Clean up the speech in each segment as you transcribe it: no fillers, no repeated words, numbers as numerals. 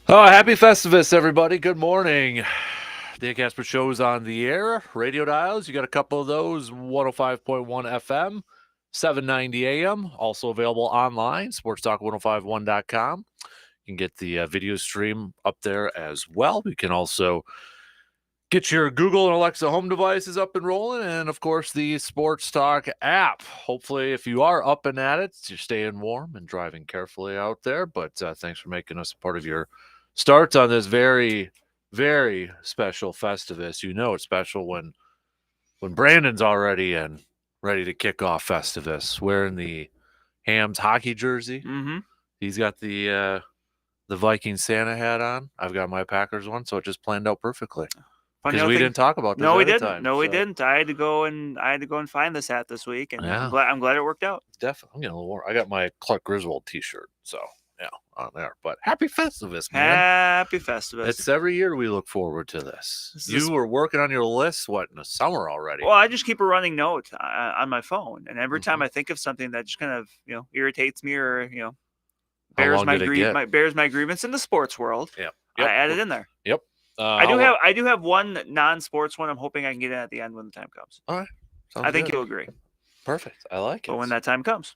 Oh, happy Festivus, everybody. Good morning. Dan Kasper Show is on the air. Radio dials, you got a couple of those 105.1 FM, 790 AM. Also available online, sportstalk1051.com. You can get the video stream up there as well. You can also get your Google and Alexa home devices up and rolling. And of course, the Sports Talk app. Hopefully, if you are up and at it, you're staying warm and driving carefully out there. But thanks for making us a part of your starts on this very, very special Festivus. You know it's special when Brandon's already in, ready to kick off Festivus, wearing the Hams hockey jersey. Mm-hmm. He's got the Viking Santa hat on. I've got my Packers one, so it just planned out perfectly. Because we didn't talk about this No, we ahead of didn't. time. No, we so. didn't. I had to go and find this hat this week, and Yeah. I'm glad it worked out. Definitely. I'm getting a little warm. I got my Clark Griswold T-shirt, so yeah, on there. But happy Festivus, man! Happy Festivus. It's every year we look forward to this. You were working on your list, what, in the summer already? Well, I just keep a running note on my phone, and every time I think of something that just kind of irritates me or bears my grievance in the sports world, I add it in there. Yep. I do have one non-sports one. I'm hoping I can get in at the end when the time comes. All right. I think you'll agree. Perfect. I like it. But when that time comes.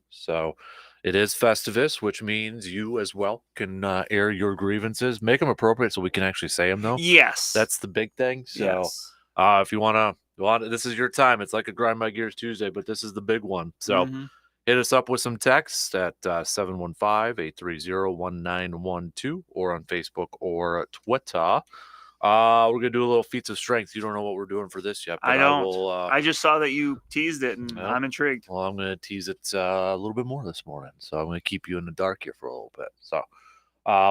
So it is Festivus, which means you as well can air your grievances. Make them appropriate so we can actually say them, though. Yes. That's the big thing. So yes. If you want to, this is your time. It's like a Grind My Gears Tuesday, but this is the big one. So hit us up with some text at 715-830-1912 or on Facebook or Twitter. We're going to do a little feats of strength. You don't know what we're doing for this yet. But I don't. I just saw that you teased it, and I'm intrigued. Well, I'm going to tease it a little bit more this morning. So I'm going to keep you in the dark here for a little bit. So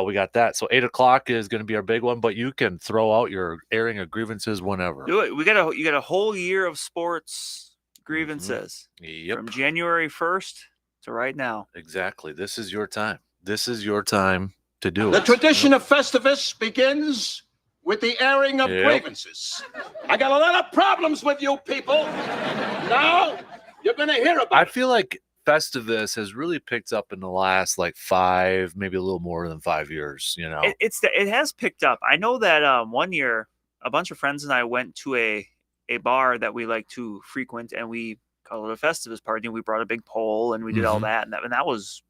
we got that. So 8 o'clock is going to be our big one, but you can throw out your airing of grievances whenever. Do it. You got a whole year of sports grievances from January 1st to right now. Exactly. This is your time. This is your time to do it. The tradition of Festivus begins with the airing of grievances. I got a lot of problems with you people. Now you're going to hear about it. I feel like Festivus has really picked up in the last 5, maybe a little more than 5 years. It has picked up. I know that one year a bunch of friends and I went to a bar that we like to frequent, and we called it a Festivus party. And we brought a big pole, and we did all that, and that was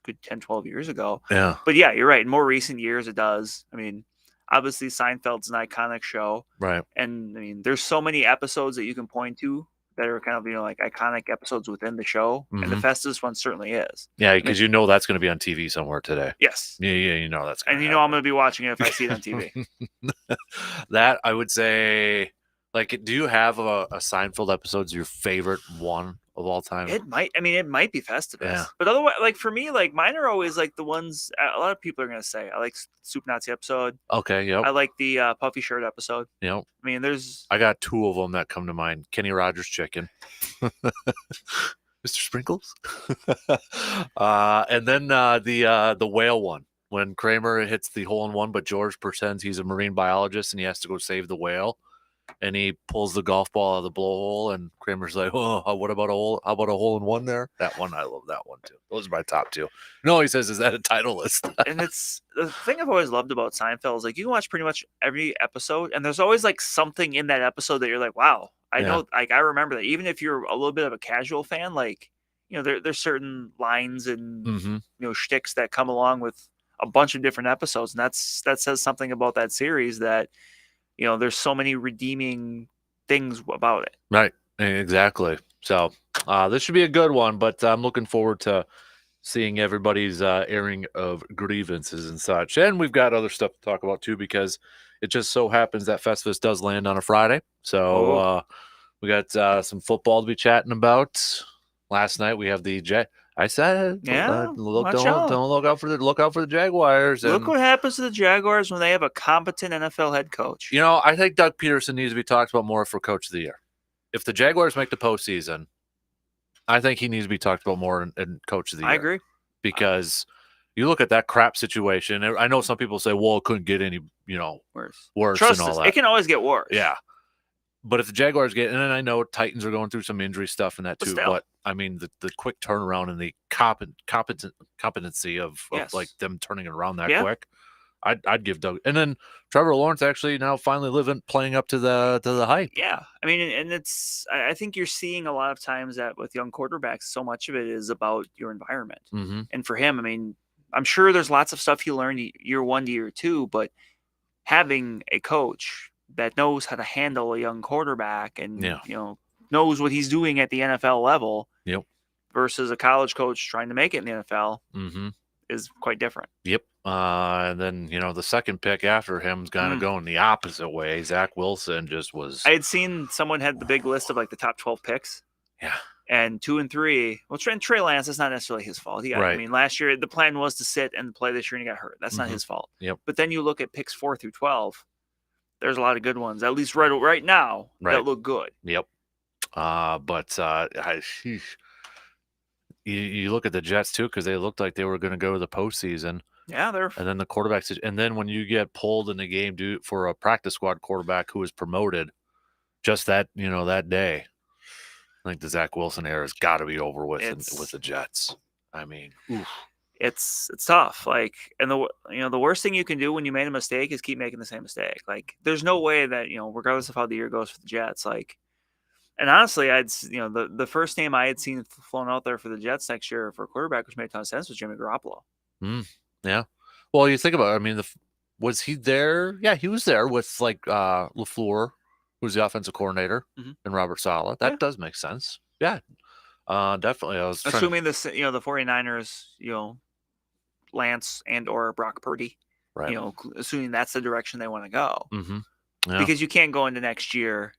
good 10, 12 years ago. Yeah. But yeah, you're right. In more recent years, it does. I mean, obviously Seinfeld's an iconic show, right? And I mean, there's so many episodes that you can point to that are kind of like iconic episodes within the show, and the Festivus one certainly is. Yeah, because that's going to be on TV somewhere today. Yes. Yeah, that's. And I'm going to be watching it if I see it on TV. That I would say. Do you have a Seinfeld episode's your favorite one of all time? It might be Festivus. Yeah. But otherwise, for me, mine are always the ones a lot of people are going to say. I like Soup Nazi episode. Okay, yep. I like the Puffy Shirt episode. Yep. I mean, I got 2 of them that come to mind. Kenny Rogers Chicken. Mr. Sprinkles. And then the whale one. When Kramer hits the hole-in-one, but George pretends he's a marine biologist and he has to go save the whale. And he pulls the golf ball out of the blowhole, and Kramer's like, "Oh, what about a hole? How about a hole in one there?" That one, I love that one too. Those are my top 2. No, he says, "Is that a title list?" And it's the thing I've always loved about Seinfeld is you can watch pretty much every episode, and there's always something in that episode that you're like, "Wow, I know." I remember that. Even if you're a little bit of a casual fan, there's certain lines and shticks that come along with a bunch of different episodes, and that says something about that series that. There's so many redeeming things about it. Right. Exactly. So this should be a good one, but I'm looking forward to seeing everybody's airing of grievances and such. And we've got other stuff to talk about too, because it just so happens that Festivus does land on a Friday. So we got some football to be chatting about. Last night we have the I said, look out for the Jaguars. Look what happens to the Jaguars when they have a competent NFL head coach. I think Doug Peterson needs to be talked about more for Coach of the Year. If the Jaguars make the postseason, I think he needs to be talked about more in Coach of the Year. I agree. Because you look at that crap situation. I know some people say, well, it couldn't get any, worse Trust and all us, that. it can always get worse. Yeah. But if the Jaguars get, and then I know Titans are going through some injury stuff and that But too. still. But I mean, the quick turnaround and the competency of Yes. like them turning it around that Yeah. quick, I'd give Doug. And then Trevor Lawrence actually now finally playing up to the hype. Yeah, I mean, and I think you're seeing a lot of times that with young quarterbacks, so much of it is about your environment. Mm-hmm. And for him, I mean, I'm sure there's lots of stuff he learned year 1 to year 2, but having a coach that knows how to handle a young quarterback and knows what he's doing at the NFL level, versus a college coach trying to make it in the NFL, is quite different. Yep. And then the second pick after him's kind of going the opposite way. Zach Wilson just was. I had seen someone had the big list of like the top 12 picks. Yeah. And 2 and 3. Well, Trey Lance, that's not necessarily his fault. I mean, last year the plan was to sit and play this year, and he got hurt. That's not his fault. Yep. But then you look at picks 4 through 12. There's a lot of good ones, at least right now, that look good. Yep. You look at the Jets too, because they looked like they were going to go to the postseason. Yeah, and then the quarterbacks, and then when you get pulled in the game for a practice squad quarterback who was promoted, just that that day, I think the Zach Wilson era has got to be over with with the Jets. I mean, it's tough. Like, and the worst thing you can do when you made a mistake is keep making the same mistake. Like, there's no way that regardless of how the year goes for the Jets, like. And honestly, the first name I had seen flown out there for the Jets next year for a quarterback, which made a ton of sense, was Jimmy Garoppolo. Yeah. Well, you think about it. I mean, was he there? Yeah, he was there with like LaFleur, who was the offensive coordinator, and Robert Saleh. That does make sense. Yeah, definitely. I was assuming the 49ers, Lance and or Brock Purdy, right? Assuming that's the direction they want to go, yeah. Because you can't go into next year.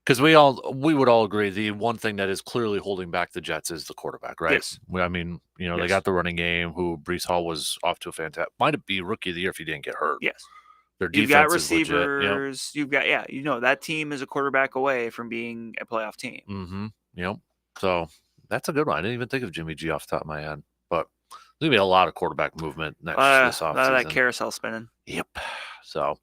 Because we would all agree the one thing that is clearly holding back the Jets is the quarterback, right? Yes. I mean, they got the running game. Who Breece Hall was off to a fantastic. Might be rookie of the year if he didn't get hurt. Yes. Their defense You've got is receivers. You've got that team is a quarterback away from being a playoff team. Yep. So that's a good one. I didn't even think of Jimmy G off the top of my head, but there's gonna be a lot of quarterback movement this offseason. A lot of that carousel spinning. Yep. So.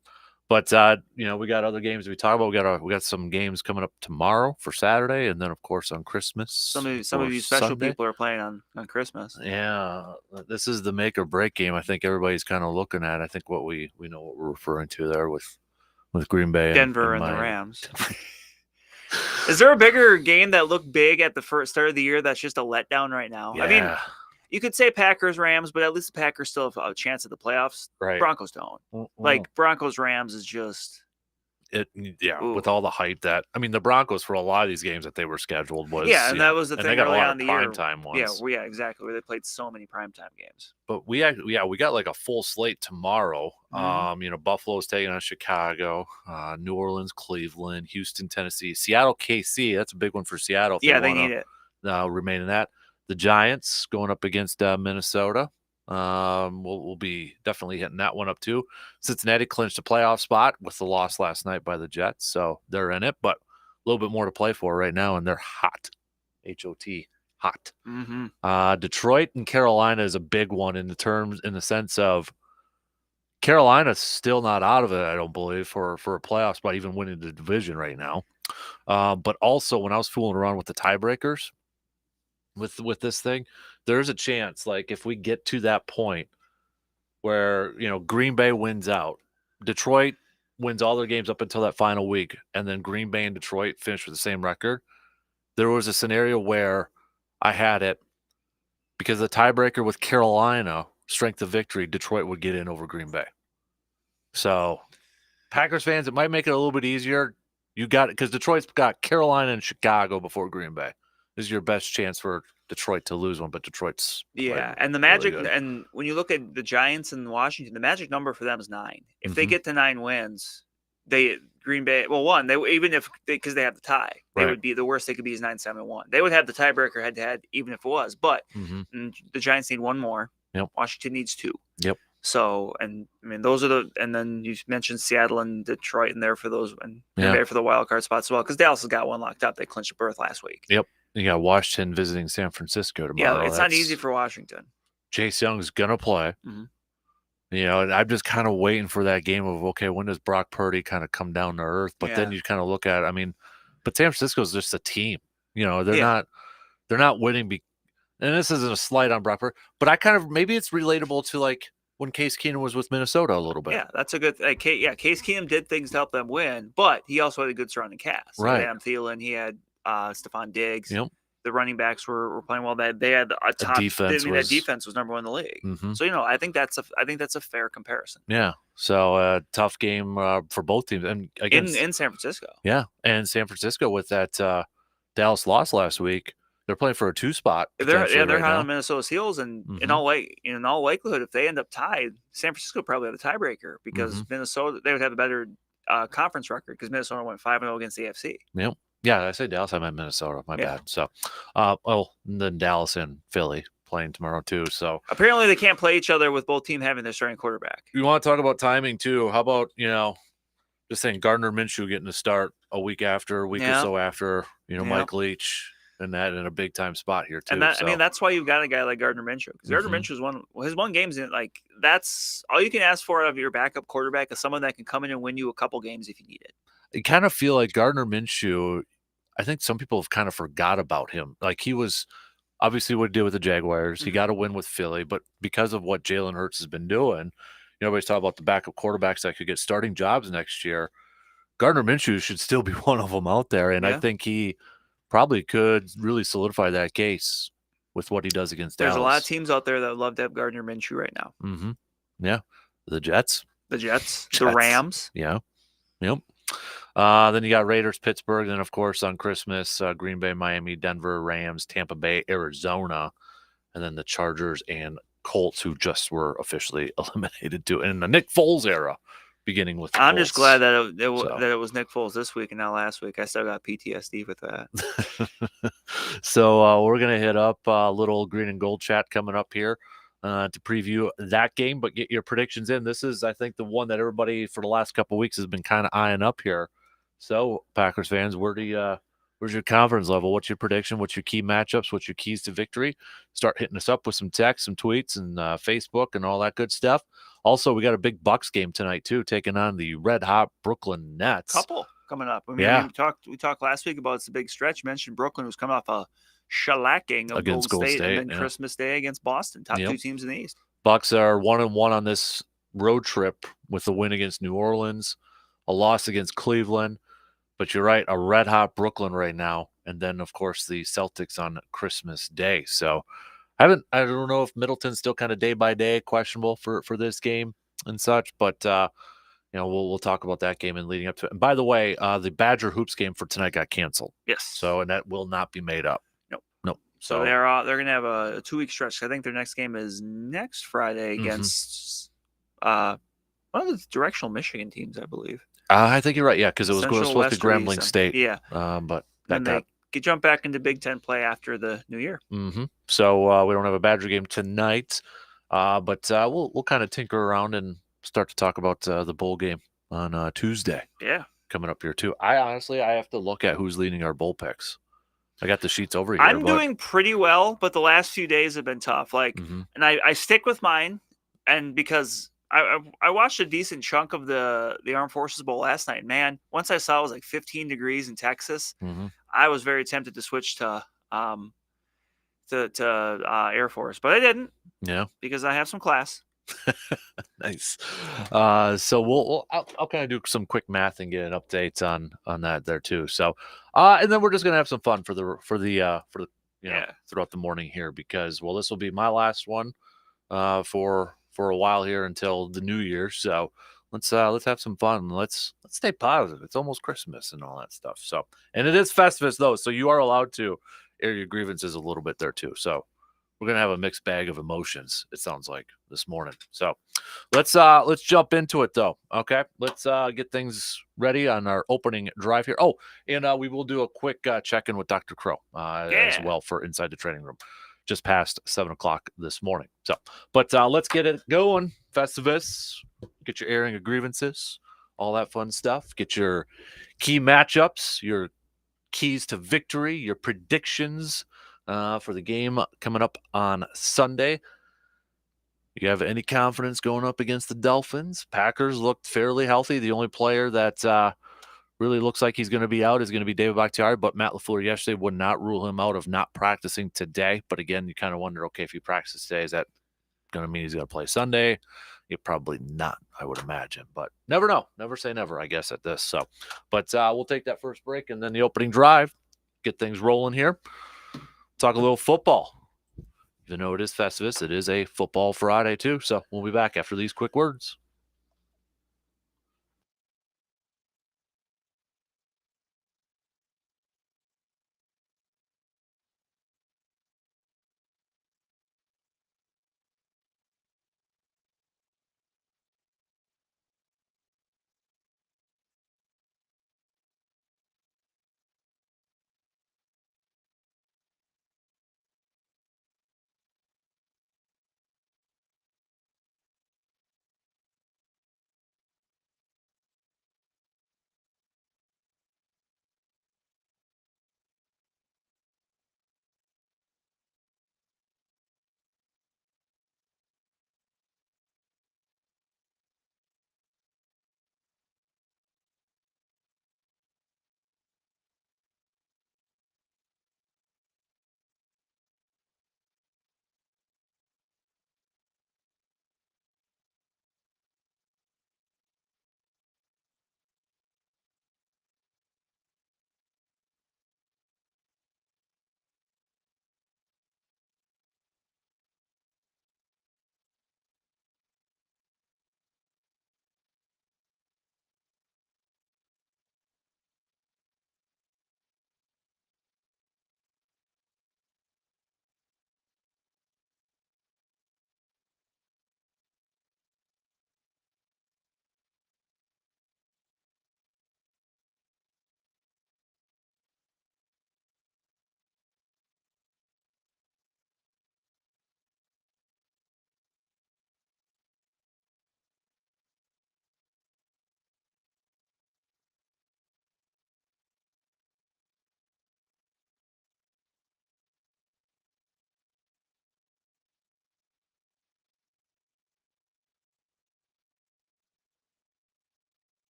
But we got other games we talk about. We got some games coming up tomorrow for Saturday, and then of course on Christmas. Some of you special Sunday. People are playing on Christmas. Yeah, this is the make or break game. I think everybody's kind of looking at. I think what we know what we're referring to there with Green Bay, Denver, and the Rams. Is there a bigger game that looked big at the first start of the year that's just a letdown right now? Yeah. I mean, you could say Packers, Rams, but at least the Packers still have a chance at the playoffs. Right. Broncos don't. Like, Broncos, Rams is just... with all the hype that... I mean, the Broncos, for a lot of these games that they were scheduled was... Yeah, and that was the thing early on in the year. Primetime ones. Yeah, exactly. Where they played so many primetime games. But we got like a full slate tomorrow. Buffalo's taking on Chicago, New Orleans, Cleveland, Houston, Tennessee, Seattle, KC. That's a big one for Seattle. Yeah, they need it. Remain in that. The Giants going up against Minnesota. We'll be definitely hitting that one up too. Cincinnati clinched a playoff spot with the loss last night by the Jets, so they're in it, but a little bit more to play for right now, and they're hot. H-O-T, hot. Detroit and Carolina is a big one in the sense of Carolina's still not out of it, I don't believe, for a playoff spot, even winning the division right now. But also, when I was fooling around with the tiebreakers, with this thing, there's a chance, like if we get to that point where Green Bay wins out, Detroit wins all their games up until that final week, and then Green Bay and Detroit finish with the same record. There was a scenario where I had it because the tiebreaker with Carolina, strength of victory, Detroit would get in over Green Bay. So Packers fans, it might make it a little bit easier. You got it because Detroit's got Carolina and Chicago before Green Bay. This is your best chance for Detroit to lose one, but Detroit's and the magic really, and when you look at the Giants and Washington, the magic number for them is 9. If they get to 9 wins, Green Bay because they have the tie, they would be the worst they could be is 9-7-1. They would have the tiebreaker head to head even if it was, but the Giants need one more. Yep. Washington needs 2. Yep. So, and I mean, those are and then you mentioned Seattle and Detroit in there for those, and Green Bay for the wild card spots as well, because Dallas has got one locked up. They clinched a berth last week. Yep. You got Washington visiting San Francisco tomorrow. Yeah, it's not easy for Washington. Chase Young's going to play. And I'm just kind of waiting for that game of, okay, when does Brock Purdy kind of come down to earth? But then you kind of look at it, but San Francisco's just a team. They're not winning. And this isn't a slight on Brock Purdy, but maybe it's relatable to like when Case Keenum was with Minnesota a little bit. Yeah, that's a good. Case Keenum did things to help them win, but he also had a good surrounding cast. Right. He had Adam Thielen, he had Stephon Diggs. Yep. The running backs were playing well. They had a top defense. That defense was number one in the league. Mm-hmm. So I think that's a fair comparison. Yeah. So tough game for both teams, and against in San Francisco. Yeah, and San Francisco with that Dallas loss last week, they're playing for a 2 spot. They're high on Minnesota's heels, and in all likelihood, if they end up tied, San Francisco probably have the tiebreaker because Minnesota they would have a better conference record because Minnesota went 5-0 against the AFC. Yep. Yeah, I say Dallas. I meant Minnesota. My bad. So, then Dallas and Philly playing tomorrow too. So apparently they can't play each other with both teams having their starting quarterback. You want to talk about timing too? How about just saying Gardner Minshew getting to start a week or so after Mike Leach and that in a big time spot here too. And that's why you've got a guy like Gardner Minshew because Gardner Minshew his one game's in that's all you can ask for out of your backup quarterback is someone that can come in and win you a couple games if you need it. I kind of feel like Gardner Minshew, I think some people have kind of forgot about him. Like he was obviously what he did with the Jaguars. He got a win with Philly, but because of what Jalen Hurts has been doing, everybody's talking about the backup quarterbacks that could get starting jobs next year. Gardner Minshew should still be one of them out there, and I think he probably could really solidify that case with what he does against Dallas. There's a lot of teams out there that would love to have Gardner Minshew right now. Mm-hmm. Yeah. The Jets. The Rams. Yeah. Yep. Then you got Raiders, Pittsburgh. Then, of course, on Christmas, Green Bay, Miami, Denver, Rams, Tampa Bay, Arizona. And then the Chargers and Colts, who just were officially eliminated too. And the Nick Foles era beginning with the I'm Colts. Just glad that it was Nick Foles this week and not last week. I still got PTSD with that. So we're going to hit up a little green and gold chat coming up here to preview that game, but get your predictions in. This is, I think, the one that everybody for the last couple of weeks has been kind of eyeing up here. So, Packers fans, where's your confidence level? What's your prediction? What's your key matchups? What's your keys to victory? Start hitting us up with some texts, some tweets, and Facebook and all that good stuff. Also, we got a big Bucks game tonight, too, taking on the red-hot Brooklyn Nets. Couple coming up. We talked last week about it's a big stretch. You mentioned Brooklyn, who's coming off a shellacking against Golden State and then Christmas Day against Boston, top two teams in the East. Bucks are 1-1 on this road trip with the win against New Orleans, a loss against Cleveland. But you're right, a red-hot Brooklyn right now. And then, of course, the Celtics on Christmas Day. So I don't know if Middleton's still kind of day-by-day questionable for this game and such. But, we'll talk about that game and leading up to it. And by the way, the Badger Hoops game for tonight got canceled. Yes. So, and that will not be made up. Nope. So they're going to have a 2-week stretch. I think their next game is next Friday against one of the directional Michigan teams, I believe. I think you're right. Yeah, because it was supposed to be Grambling State. Yeah. But then they could jump back into Big Ten play after the new year. Mm-hmm. So we don't have a Badger game tonight, but we'll kind of tinker around and start to talk about the bowl game on Tuesday. Yeah. Coming up here, too. I have to look at who's leading our bowl picks. I got the sheets over here. I'm doing pretty well, but the last few days have been tough. And I stick with mine, and because I watched a decent chunk of the Armed Forces Bowl last night. Man, once I saw it was like 15 degrees in Texas, I was very tempted to switch to Air Force, but I didn't. Yeah, because I have some class. Nice. So I'll kind of do some quick math and get an update on that there too. So, and then we're just gonna have some fun for the throughout the morning here because this will be my last one for a while here until the new year. So let's have some fun. Let's stay positive. It's almost Christmas and all that stuff. So, and it is Festivus though, so you are allowed to air your grievances a little bit there too. So we're gonna have a mixed bag of emotions, it sounds like, this morning. So let's jump into it though. Okay. Let's get things ready on our opening drive here. Oh, and we will do a quick check-in with Dr. Crow as well for Inside the Training Room. Just past 7:00 this morning. So, but let's get it going. Festivus, get your airing of grievances, all that fun stuff. Get your key matchups, your keys to victory, your predictions for the game coming up on Sunday. You have any confidence going up against the Dolphins? Packers looked fairly healthy. The only player that really looks like he's going to be out is going to be David Bakhtiari, but Matt LaFleur yesterday would not rule him out of not practicing today. But again, you kind of wonder, okay, if he practices today, is that going to mean he's going to play Sunday? Probably not, I would imagine. But never know. Never say never, I guess, at this. So, but we'll take that first break and then the opening drive, get things rolling here. Talk a little football. Even though it is Festivus, it is a football Friday too. So we'll be back after these quick words.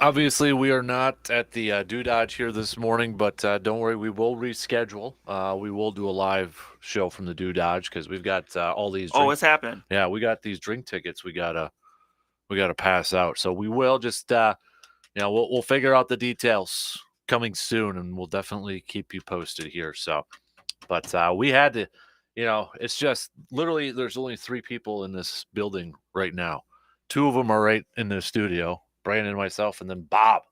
Obviously, we are not at the Doododge here this morning, but don't worry, we will reschedule. We will do a live show from the Doododge because we've got all these. Oh, what's happening? Yeah, we got these drink tickets. We gotta pass out. So we will just we'll figure out the details coming soon, and we'll definitely keep you posted here. So, but we had to, it's just literally there's only 3 people in this building right now. 2 of them are right in the studio, Brandon, myself, and then Bob.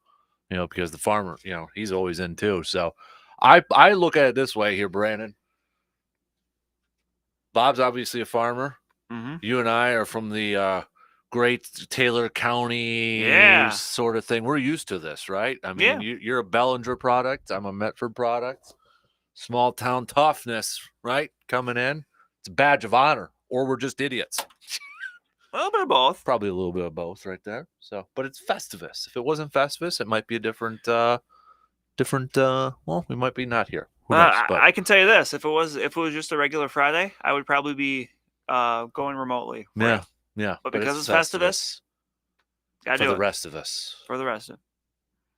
Because the farmer, he's always in too. So, I look at it this way here, Brandon. Bob's obviously a farmer. Mm-hmm. You and I are from the great Taylor County sort of thing. We're used to this, right? I mean, you're a Bellinger product. I'm a Metford product. Small town toughness, right? Coming in. It's a badge of honor. Or we're just idiots. A little bit of both. Probably a little bit of both right there. So, but it's Festivus. If it wasn't Festivus, it might be a different, well, we might be not here. Who knows? But I can tell you this. If it was just a regular Friday, I would probably be going remotely. Yeah. But because it's Festivus, for the rest of us. For the rest of it.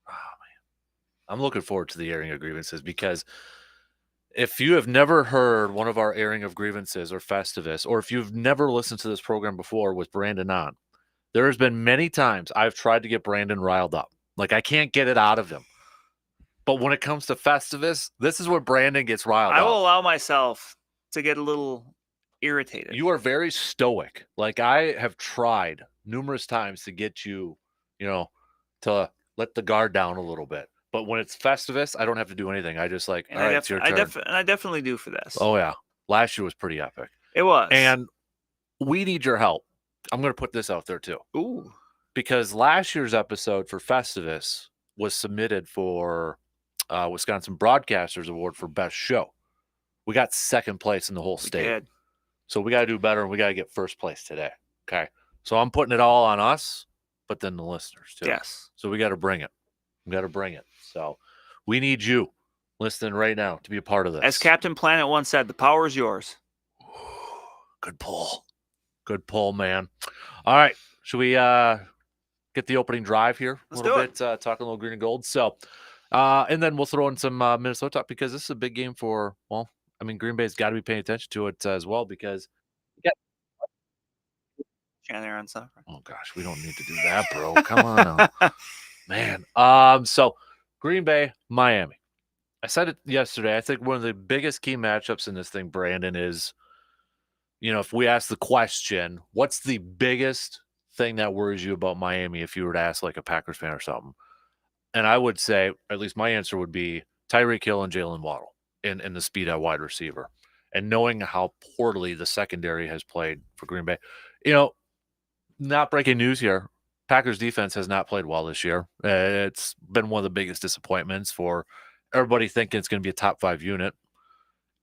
Oh, man. I'm looking forward to the airing of grievances because if you have never heard one of our airing of grievances or Festivus, or if you've never listened to this program before with Brandon on, there has been many times I've tried to get Brandon riled up. Like, I can't get it out of him. But when it comes to Festivus, this is where Brandon gets riled up. I will allow myself to get a little irritated. You are very stoic. Like, I have tried numerous times to get you, to let the guard down a little bit. But when it's Festivus, I don't have to do anything. I just it's your turn. I definitely do for this. Oh, yeah. Last year was pretty epic. It was. And we need your help. I'm going to put this out there, too. Ooh. Because last year's episode for Festivus was submitted for Wisconsin Broadcasters Award for Best Show. We got second place in the whole state. We did. So we got to do better, and we got to get first place today. Okay? So I'm putting it all on us, but then the listeners, too. Yes. So we got to bring it. We got to bring it. So we need you listening right now to be a part of this. As Captain Planet once said, the power is yours. Good pull. Good pull, man. All right. Should we get the opening drive here? Let's a little do bit, talking a little green and gold. So, and then we'll throw in some Minnesota talk because this is a big game for, well, I mean, Green Bay's got to be paying attention to it as well because. Aaron stuff. Oh, gosh. We don't need to do that, bro. Come on now. Man. So Green Bay, Miami. I said it yesterday. I think one of the biggest key matchups in this thing, Brandon, is, if we ask the question, what's the biggest thing that worries you about Miami if you were to ask like a Packers fan or something? And I would say, at least my answer would be Tyreek Hill and Jalen Waddle in the speed at wide receiver. And knowing how poorly the secondary has played for Green Bay. Not breaking news here. Packers defense has not played well this year. It's been one of the biggest disappointments for everybody thinking it's going to be a top 5 unit.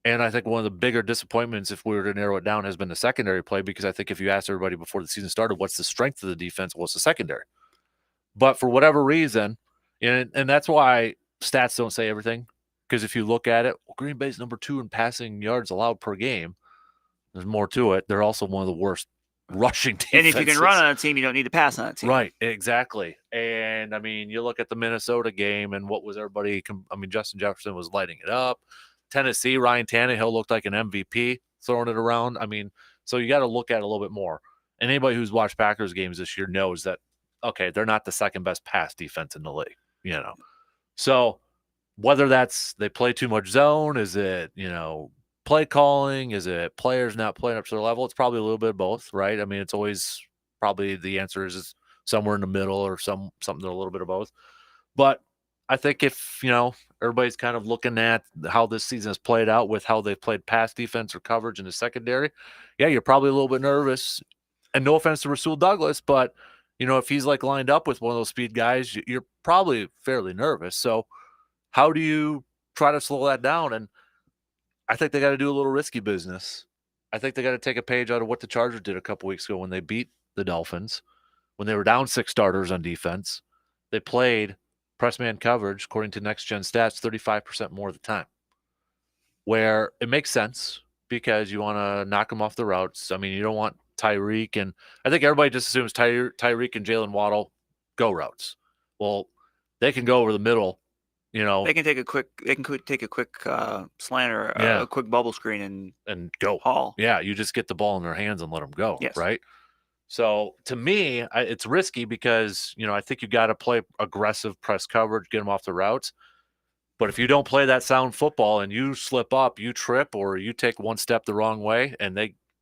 And I think one of the bigger disappointments, if we were to narrow it down, has been the secondary play, because I think if you asked everybody before the season started, what's the strength of the defense? What's the secondary? But for whatever reason, and that's why stats don't say everything, because if you look at it, Green Bay's number 2 in passing yards allowed per game. There's more to it. They're also one of the worst rushing defenses. And if you can run on a team, you don't need to pass on a team. Right, exactly. And, I mean, you look at the Minnesota game and what was everybody – I mean, Justin Jefferson was lighting it up. Tennessee, Ryan Tannehill looked like an MVP throwing it around. I mean, so you got to look at it a little bit more. And anybody who's watched Packers games this year knows that, okay, they're not the second best pass defense in the league, So whether that's they play too much zone, is it, play calling, is it players not playing up to their level? It's probably a little bit of both, right? I mean, it's always probably the answer is somewhere in the middle or something a little bit of both. But I think if, everybody's kind of looking at how this season has played out with how they've played pass defense or coverage in the secondary, yeah, you're probably a little bit nervous. And no offense to Rasul Douglas, but, if he's like lined up with one of those speed guys, you're probably fairly nervous. So how do you try to slow that down? And I think they got to do a little risky business. I think they got to take a page out of what the Chargers did a couple weeks ago when they beat the Dolphins, when they were down 6 starters on defense. They played press man coverage, according to Next Gen Stats, 35% more of the time, where it makes sense because you want to knock them off the routes. I mean, you don't want Tyreek, and I think everybody just assumes Tyreek and Jalen Waddle go routes. Well, they can go over the middle, They can take a quick slant or Yeah. a quick bubble screen and go. haul. Yeah, you just get the ball in their hands and let them go, Yes. right? So to me, it's risky because, I think you got to play aggressive press coverage, get them off the routes. But if you don't play that sound football and you slip up, you trip, or you take one step the wrong way, and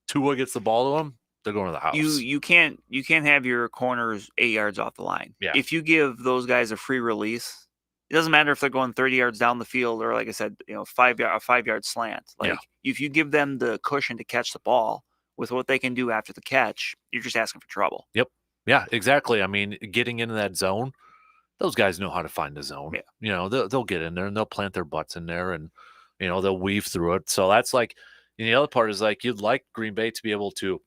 Tua gets the ball to them, they're going to the house. You can't have your corners 8 yards off the line. Yeah. If you give those guys a free release, it doesn't matter if they're going 30 yards down the field or, like I said, a 5-yard slant. Like, if you give them the cushion to catch the ball with what they can do after the catch, you're just asking for trouble. Yep. Yeah, exactly. I mean, getting into that zone, those guys know how to find the zone. Yeah. They'll get in there and they'll plant their butts in there and, they'll weave through it. So that's like, and the other part is like, you'd like Green Bay to be able to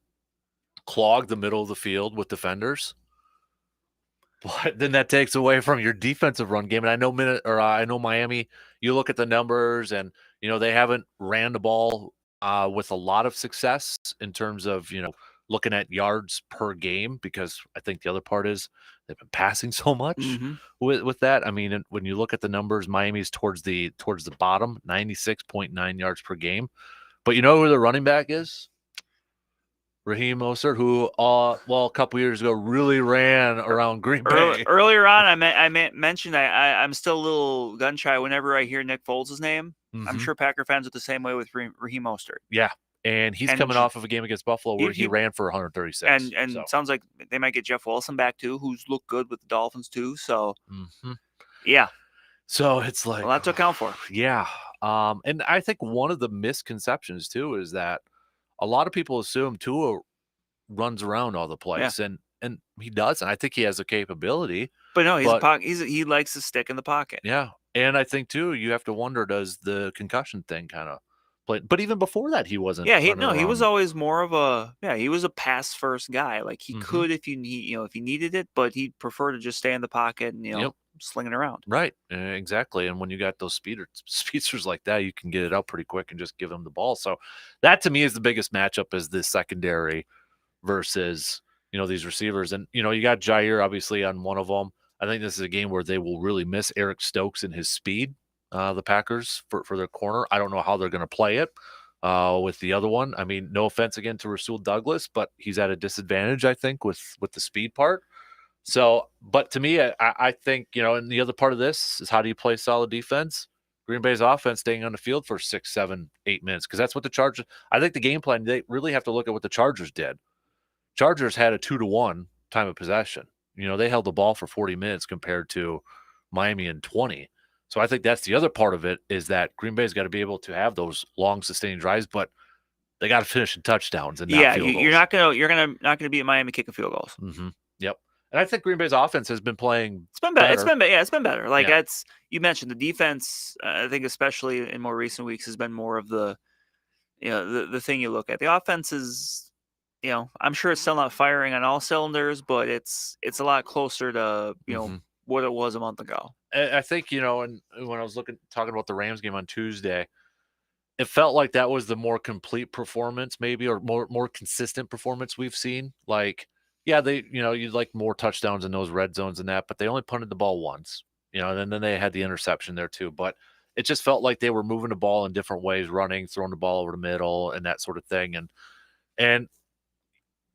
clog the middle of the field with defenders. But then that takes away from your defensive run game. And I know Miami, you look at the numbers and, they haven't ran the ball with a lot of success in terms of, looking at yards per game, because I think the other part is they've been passing so much with that. I mean, when you look at the numbers, Miami's towards the bottom, 96.9 yards per game. But you know who the running back is? Raheem Mostert, who, a couple years ago really ran around Green Bay. Earlier on, I mentioned I'm still a little gun shy whenever I hear Nick Foles' name. I'm sure Packer fans are the same way with Raheem Mostert. Yeah, and he's coming off of a game against Buffalo where he ran for 136. And it sounds like they might get Jeff Wilson back too, who's looked good with the Dolphins too. So, yeah. So it's like, a lot to account for. Yeah. And I think one of the misconceptions too is that a lot of people assume Tua runs around all the place, and he doesn't. I think he has the capability. But no, he likes to stick in the pocket. Yeah. And I think too, you have to wonder, does the concussion thing kind of play? But even before that, he wasn't. Yeah, he was always more of he was a pass first guy. Like he could if you need, if he needed it, but he'd prefer to just stay in the pocket and sling it around. Right. Exactly. And when you got those speedsters like that, you can get it out pretty quick and just give them the ball. So that to me is the biggest matchup, is this secondary versus, these receivers. And, you got Jair obviously on one of them. I think this is a game where they will really miss Eric Stokes and his speed, the Packers, for their corner. I don't know how they're going to play it with the other one. I mean, no offense again to Rasul Douglas, but he's at a disadvantage, I think, with the speed part. So, but to me, I think, and the other part of this is, how do you play solid defense? Green Bay's offense staying on the field for 6, 7, 8 minutes, because that's what the Chargers, I think the game plan, they really have to look at what the Chargers did. Chargers had a 2-1 time of possession. They held the ball for 40 minutes compared to Miami in 20. So I think that's the other part of it, is that Green Bay's got to be able to have those long sustained drives, but they got to finish in touchdowns and not field goals. You're not gonna beat Miami kicking field goals. Yep. And I think Green Bay's offense has been playing. It's been better. It's been better. Like you mentioned, the defense. I think especially in more recent weeks has been more of the, the thing you look at. The offense is, I'm sure it's still not firing on all cylinders, but it's a lot closer to what it was a month ago. I think, and when I was talking about the Rams game on Tuesday, it felt like that was the more complete performance, maybe, or more consistent performance we've seen. Like, yeah, they, you'd like more touchdowns in those red zones and that, but they only punted the ball once, and then they had the interception there too. But it just felt like they were moving the ball in different ways, running, throwing the ball over the middle and that sort of thing. And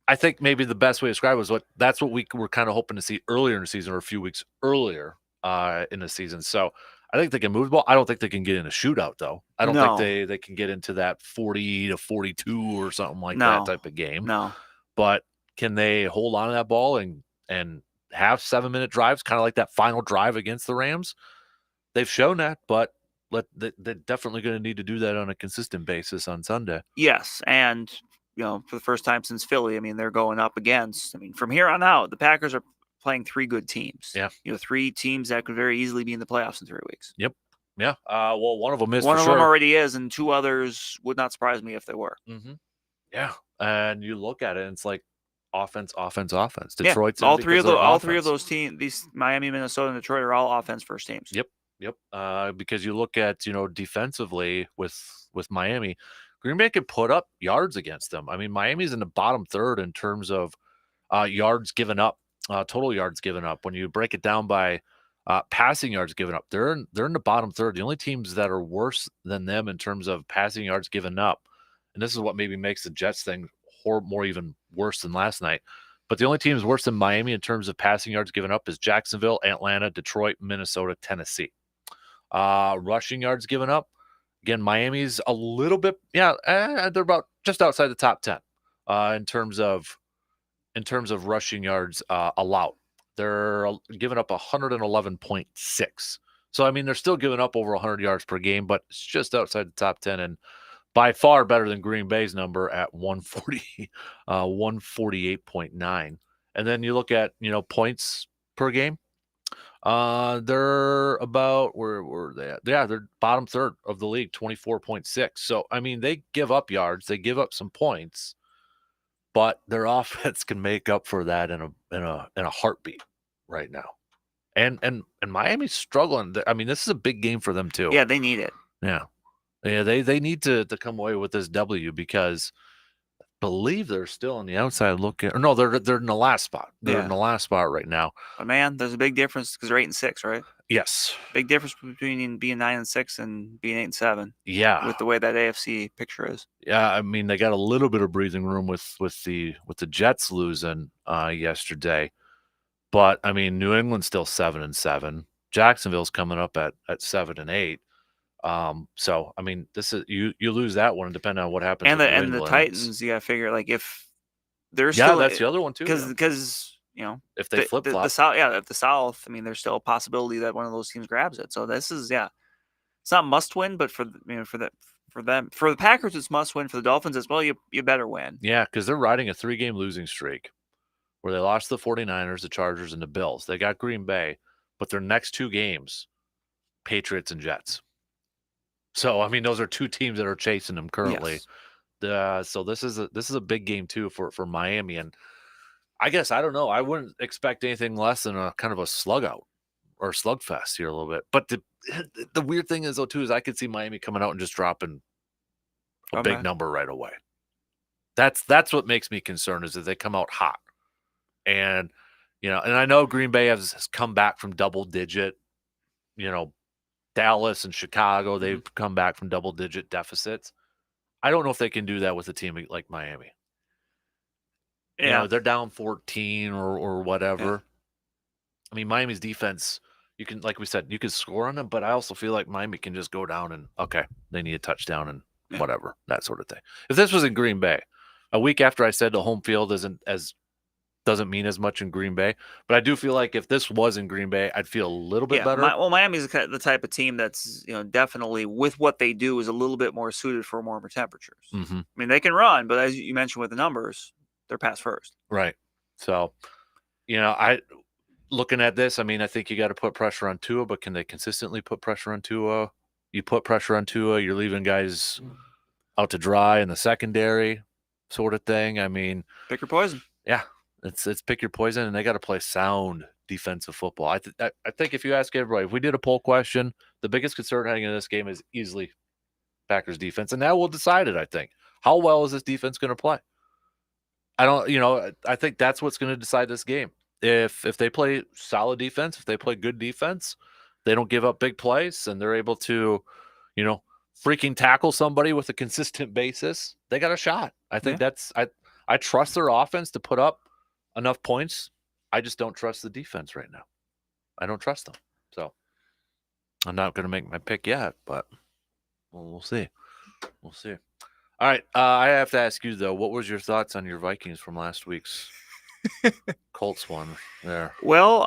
I think maybe the best way to describe it was that's what we were kind of hoping to see earlier in the season, or a few weeks earlier in the season. So I think they can move the ball. I don't think they can get in a shootout, though. I don't think they can get into that 40-42 or something like that type of game. No. But can they hold on to that ball and have 7-minute drives, kind of like that final drive against the Rams? They've shown that, but they're definitely going to need to do that on a consistent basis on Sunday. Yes, and for the first time since Philly, I mean, they're going up against. I mean, from here on out, the Packers are playing 3 good teams. Yeah, 3 teams that could very easily be in the playoffs in 3 weeks. Yep. Yeah. Well, one of them is. One for of sure. them already is, and 2 others would not surprise me if they were. Yeah, and you look at it, and it's like offense. Detroit's all 3 of those teams, these Miami, Minnesota, and Detroit, are all offense first teams. Yep. Because you look at defensively with Miami, Green Bay could put up yards against them. I mean, Miami's in the bottom third in terms of yards given up total yards given up. When you break it down by passing yards given up, they're in the bottom third. The only teams that are worse than them in terms of passing yards given up, and this is what maybe makes the Jets thing more even worse than last night. But the only teams worse than Miami in terms of passing yards given up is Jacksonville, Atlanta, Detroit, Minnesota, Tennessee. Rushing yards given up, again, Miami's a little bit, they're about just outside the top 10 in terms of rushing yards allowed. They're giving up 111.6. So, I mean, they're still giving up over 100 yards per game, but it's just outside the top 10 and by far better than Green Bay's number at 148.9. And then you look at, points per game. They're about, where were they at? Yeah, they're bottom third of the league, 24.6. So, I mean, they give up yards, they give up some points, but their offense can make up for that in a heartbeat right now. And Miami's struggling. I mean, this is a big game for them too. Yeah, they need it. Yeah, they need to come away with this W because I believe they're still on the outside looking. Or no, they're in the last spot. They're in the last spot right now. But man, there's a big difference because they're 8-6, right? Yes. Big difference between being 9-6 and being 8-7. Yeah. With the way that AFC picture is. Yeah, I mean, they got a little bit of breathing room with the Jets losing yesterday. But I mean, New England's still 7-7. Jacksonville's coming up at 7-8. So I mean, this is you lose that one, depending on what happens. And the Titans, you gotta figure if they're still, that's the other one too. Because if they flip flop the South, if the South, I mean, there's still a possibility that one of those teams grabs it. So this is it's not must win, but for the Packers, it's must win. For the Dolphins as well, you better win. Yeah, because they're riding a 3-game losing streak where they lost the 49ers, the Chargers, and the Bills. They got Green Bay, but their next 2 games, Patriots and Jets. So I mean, those are 2 teams that are chasing them currently. Yes. So this is a big game too for Miami, and I guess I don't know. I wouldn't expect anything less than a kind of a slug out or slugfest here a little bit. But the weird thing is though too is I could see Miami coming out and just dropping a big number right away. That's what makes me concerned is that they come out hot, and and I know Green Bay has come back from double digit, Dallas and Chicago, they've come back from double-digit deficits. I don't know if they can do that with a team like Miami. Yeah. They're down 14 or whatever. Yeah. I mean, Miami's defense, you can, like we said, you can score on them, but I also feel like Miami can just go down and, okay, they need a touchdown and whatever, that sort of thing. If this was in Green Bay, a week after I said the home field doesn't mean as much in Green Bay, but I do feel like if this was in Green Bay, I'd feel a little bit better. Miami's the type of team that's definitely with what they do is a little bit more suited for warmer temperatures. Mm-hmm. I mean, they can run, but as you mentioned with the numbers, they're pass first. Right. So, I looking at this, I mean, I think you got to put pressure on Tua, but can they consistently put pressure on Tua? You put pressure on Tua, you're leaving guys out to dry in the secondary, sort of thing. I mean, pick your poison. Yeah. It's pick your poison, and they got to play sound defensive football. I think if you ask everybody, if we did a poll question, the biggest concern heading into this game is easily Packers defense, and that will decide it. I think how well is this defense going to play? I think that's what's going to decide this game. If they play solid defense, if they play good defense, they don't give up big plays, and they're able to, freaking tackle somebody with a consistent basis, they got a shot. I think I trust their offense to put up enough points. I just don't trust the defense right now. I don't trust them. So I'm not going to make my pick yet, but we'll see. We'll see. All right. I have to ask you, though, what was your thoughts on your Vikings from last week's Colts one there? Well,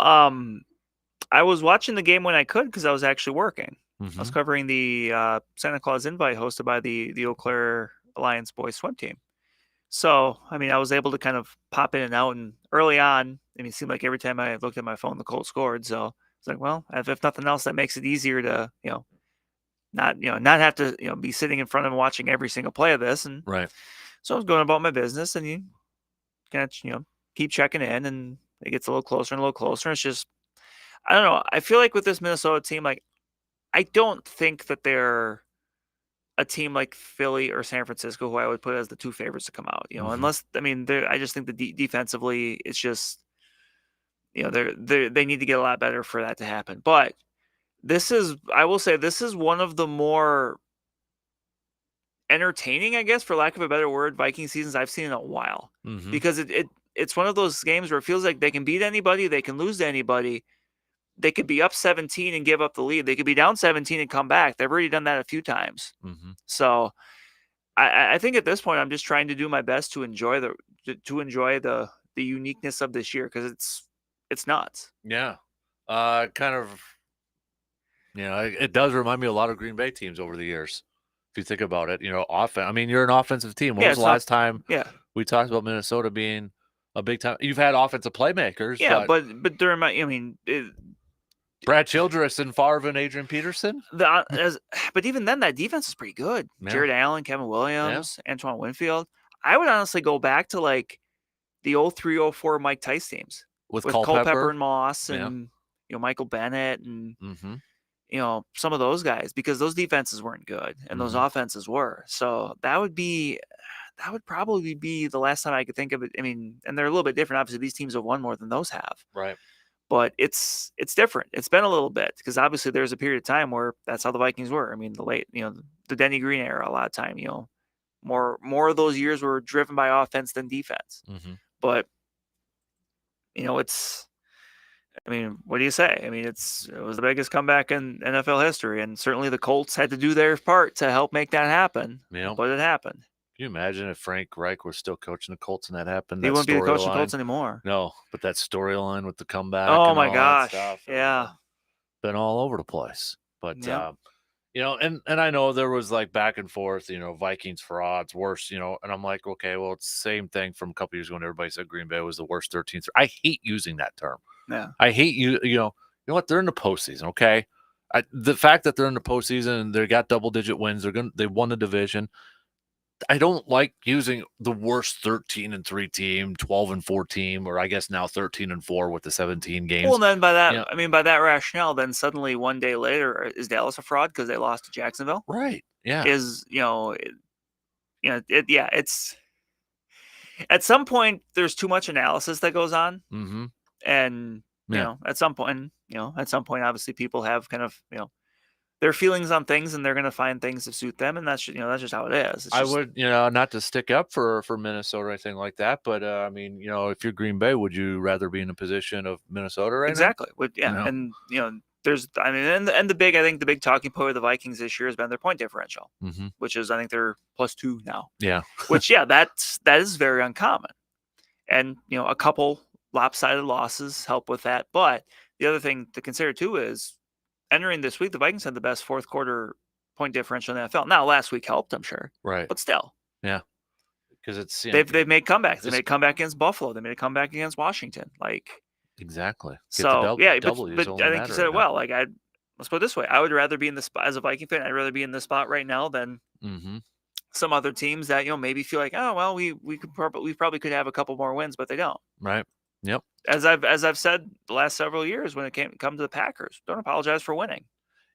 I was watching the game when I could because I was actually working. Mm-hmm. I was covering the Santa Claus Invite hosted by the Eau Claire Alliance boys swim team. So, I mean, I was able to kind of pop in and out, and early on, I mean, it seemed like every time I looked at my phone, the Colts scored. So it's like, well, if nothing else, that makes it easier to, not have to, be sitting in front of and watching every single play of this. And right. So I was going about my business, and you kind of, keep checking in, and it gets a little closer and a little closer. It's just, I don't know. I feel like with this Minnesota team, like, I don't think that they're a team like Philly or San Francisco, who I would put as the 2 favorites to come out, unless, I mean, I just think the defensively, it's just, they need to get a lot better for that to happen. But I will say, this is one of the more entertaining, I guess, for lack of a better word, Viking seasons I've seen in a while. Mm-hmm. Because it's one of those games where it feels like they can beat anybody, they can lose to anybody. They could be up 17 and give up the lead. They could be down 17 and come back. They've already done that a few times. Mm-hmm. So I think at this point I'm just trying to do my best to enjoy the uniqueness of this year, because it's nuts. Yeah. Kind of, it does remind me a lot of Green Bay teams over the years. If you think about it, offense. I mean, you're an offensive team. When was the last time we talked about Minnesota being a big time? You've had offensive playmakers. Yeah, but during Brad Childress and Favre and Adrian Peterson. But even then, that defense is pretty good. Yeah. Jared Allen, Kevin Williams, Antoine Winfield. I would honestly go back to like the 03-04 Mike Tice teams with Culpepper and Moss and Michael Bennett and some of those guys, because those defenses weren't good and those offenses were. So that would probably be the last time I could think of it. I mean, and they're a little bit different. Obviously, these teams have won more than those have. Right. But it's different. It's been a little bit, because obviously there's a period of time where that's how the Vikings were. I mean, the Denny Green era, a lot of time, more of those years were driven by offense than defense. Mm-hmm. But what do you say? I mean, it was the biggest comeback in NFL history, and certainly the Colts had to do their part to help make that happen. But it happened. Can you imagine if Frank Reich was still coaching the Colts and that happened? He wouldn't be the coach of the Colts anymore. No, but that storyline with the comeback. Oh my gosh! Yeah, been all over the place. But and I know there was like back and forth. Vikings frauds, worse. And I'm like, okay, well, it's the same thing from a couple years ago when everybody said Green Bay was the worst 13th. I hate using that term. Yeah, I hate you know what? They're in the postseason, okay? The fact that they're in the postseason and they got double-digit wins, they won the division. I don't like using the worst 13-3 team, 12-4 team, or I guess now 13-4 with the 17 games. Well, then by that, by that rationale, then suddenly one day later, is Dallas a fraud because they lost to Jacksonville? Right. Yeah. It's at some point there's too much analysis that goes on. Mm-hmm. And at some point, obviously people have kind of their feelings on things, and they're going to find things that suit them, and that's just how it is. I would not to stick up for Minnesota or anything like that, but if you're Green Bay, would you rather be in a position of Minnesota right now? Exactly. And there's and the big talking point of the Vikings this year has been their point differential, which is I think they're +2 now. Yeah. Which that is very uncommon, and a couple lopsided losses help with that. But the other thing to consider too is entering this week, the Vikings had the best fourth quarter point differential in the NFL. Now, last week helped, I'm sure. Right. But still. Yeah. Because it's they've made comebacks. They made a comeback against Buffalo. They made a comeback against Washington. Exactly. So but I think you said it well. Let's put it this way: I would rather be in the spot as a Viking fan. I'd rather be in this spot right now than some other teams that maybe feel like, oh well, we probably could have a couple more wins, but they don't. Right. Yep. As I've said the last several years, when it come to the Packers, don't apologize for winning.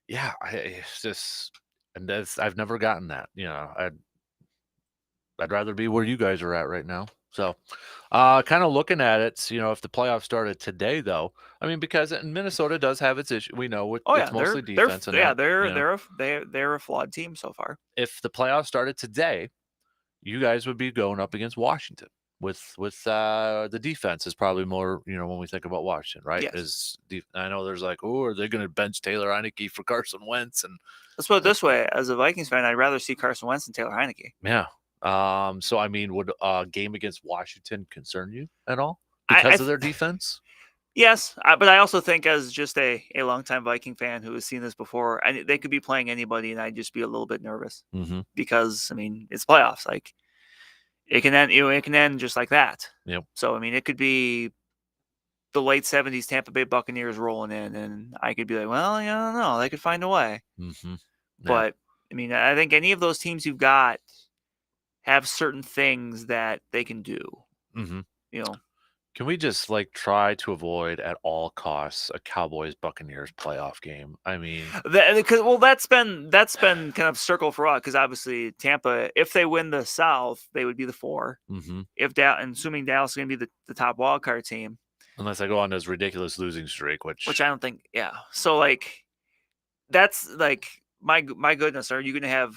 Yeah, I've never gotten that. I'd rather be where you guys are at right now. So, kind of looking at it, if the playoffs started today, though, I mean, because Minnesota does have its issue. We know it's mostly defense. They're a flawed team so far. If the playoffs started today, you guys would be going up against Washington. With the defense is probably more, when we think about Washington, right? Yes. I know there's like, are they going to bench Taylor Heineke for Carson Wentz? And let's put it this way: as a Vikings fan, I'd rather see Carson Wentz than Taylor Heineke. Yeah. So I mean, would a game against Washington concern you at all because of their defense? Yes, but I also think as just a longtime Viking fan who has seen this before, they could be playing anybody, and I'd just be a little bit nervous because it's playoffs, like. It can end. It can end just like that. Yep. So it could be the late '70s Tampa Bay Buccaneers rolling in, and I could be like, well, I don't know. They could find a way. Yeah. But I think any of those teams you've got have certain things that they can do. Can we just try to avoid at all costs a Cowboys-Buccaneers playoff game? I mean, that's been kind of circle for us, because obviously Tampa, if they win the South, they would be the 4. Assuming Dallas is going to be the top wild card team, Unless I go on this ridiculous losing streak, which I don't think. Yeah. So like, that's like my goodness. Are you going to have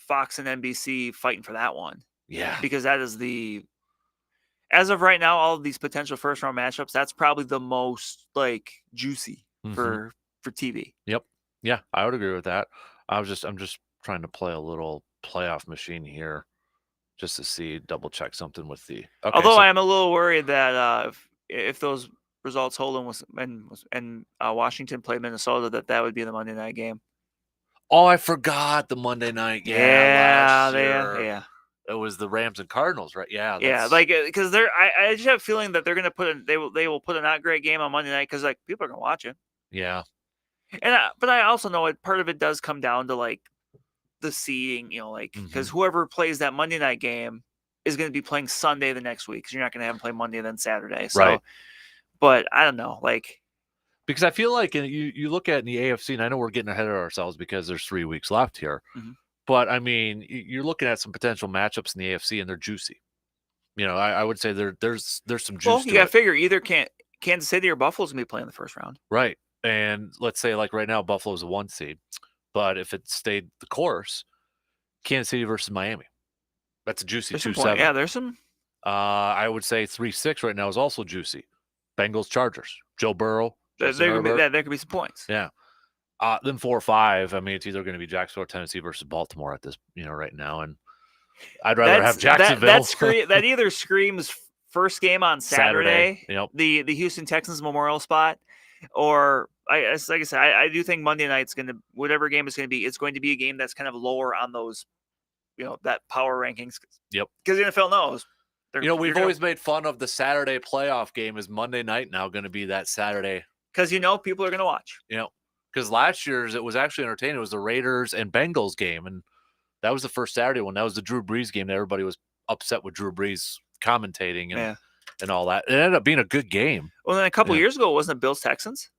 Fox and NBC fighting for that one? yeah. Because that is as of right now, all of these potential first round matchups, that's probably the most like juicy for TV. Yep. Yeah, I would agree with that. I'm just trying to play a little playoff machine here just to see, double check something with the. Okay, Although so I am a little worried that if those results hold and Washington played Minnesota, that would be the Monday night game. oh, I forgot the Monday night. Yeah, last year. yeah. It was the Rams and Cardinals, right? Yeah, Yeah, that's like because I just have a feeling that they're gonna they will put a not great game on Monday night because like people are gonna watch it. yeah, And but I also know part of it does come down to like the seeding, like because whoever plays that Monday night game is going to be playing Sunday the next week because you're not going to have them play Monday and then Saturday. So, right. But I don't know, like Because I feel like you look at in the AFC, and I know we're getting ahead of ourselves because there's 3 weeks left here. But I mean, you're looking at some potential matchups in the AFC, and they're juicy. I would say there's some juice. Well, you got to figure either Kansas City or Buffalo's gonna be playing the first round, right? And let's say like right now, Buffalo's a 1 seed, but if it stayed the course, Kansas City versus Miami, that's a juicy 2-7. Yeah, there's some. I would say 3-6 right now is also juicy. Bengals, Chargers, Joe Burrow. There could be some points. Yeah. Then 4-5. I mean, it's either going to be Jacksonville, Tennessee versus Baltimore at this, right now, and I'd rather have Jacksonville. That either screams first game on Saturday. Yep. The Houston Texans Memorial spot, or like I said, I do think Monday night's whatever game it's going to be a game that's kind of lower on those, that power rankings. Yep. Because the NFL knows. We've always made fun of the Saturday playoff game. Is Monday night now going to be that Saturday? Because people are going to watch. Because last year's it was actually entertaining. It was the Raiders and Bengals game, and that was the first Saturday one. That was the Drew Brees game that everybody was upset with Drew Brees commentating and all that. It ended up being a good game. Well, then a couple years ago, wasn't it Bills Texans?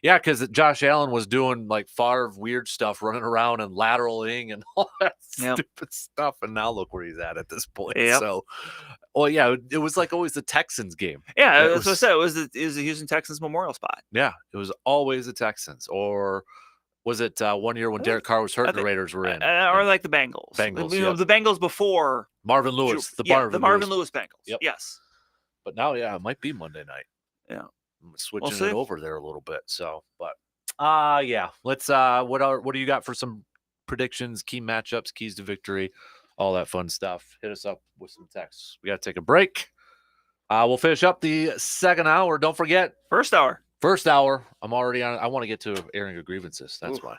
Yeah, because Josh Allen was doing like Favre weird stuff, running around and lateraling and all that stupid stuff. And now look where he's at this point. Yep. So, well, yeah, it was like always the Texans game. Yeah, that's what I said. It was the Houston Texans Memorial spot. Yeah, it was always the Texans. Or was it 1 year when Derek Carr was hurt and the Raiders were in? Or like the Bengals. The Bengals before Marvin Lewis. The Marvin Lewis Bengals. Yep. Yes. But now, it might be Monday night. Yeah. I'm switching it over there a little bit. So, but yeah. Let's what do you got for some predictions, key matchups, keys to victory, all that fun stuff? Hit us up with some texts. We got to take a break. We'll finish up the second hour. Don't forget, first hour. I'm already on. I want to get to airing of grievances. That's why.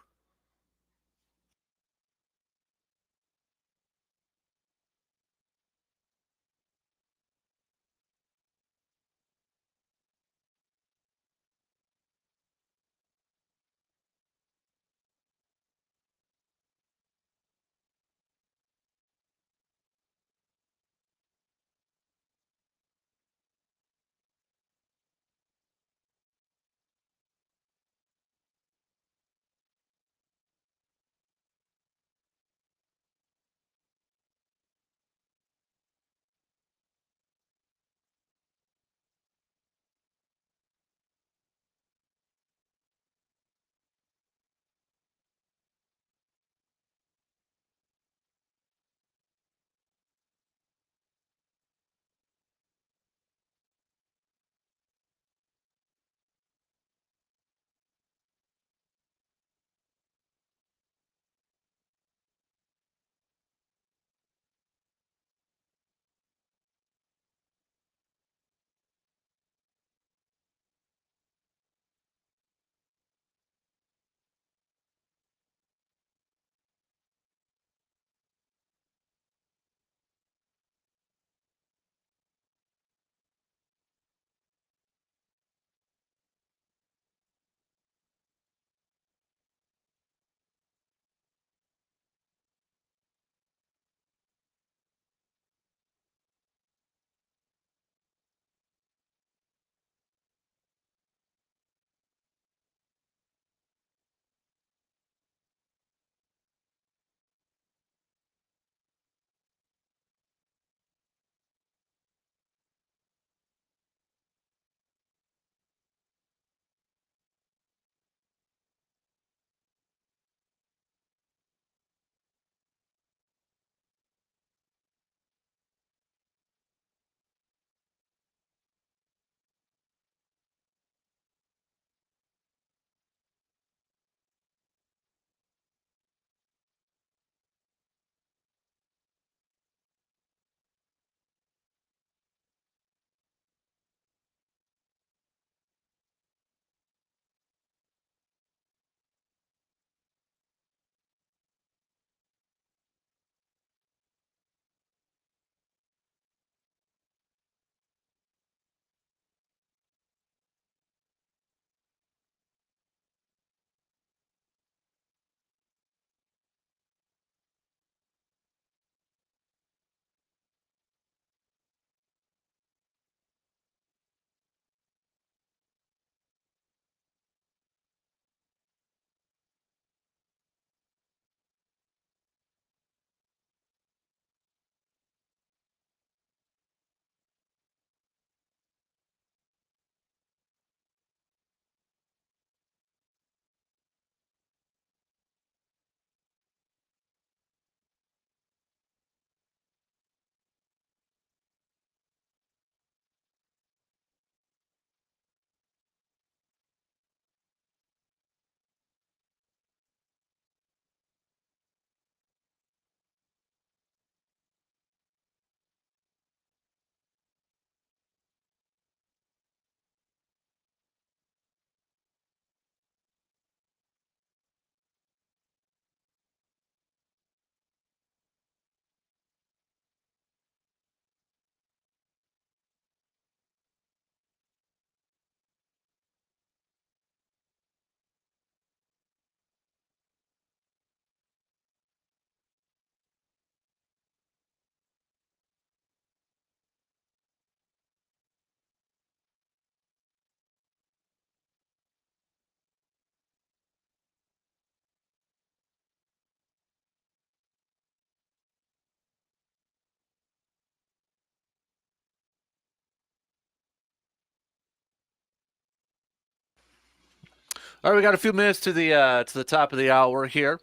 All right, we got a few minutes to the top of the hour here.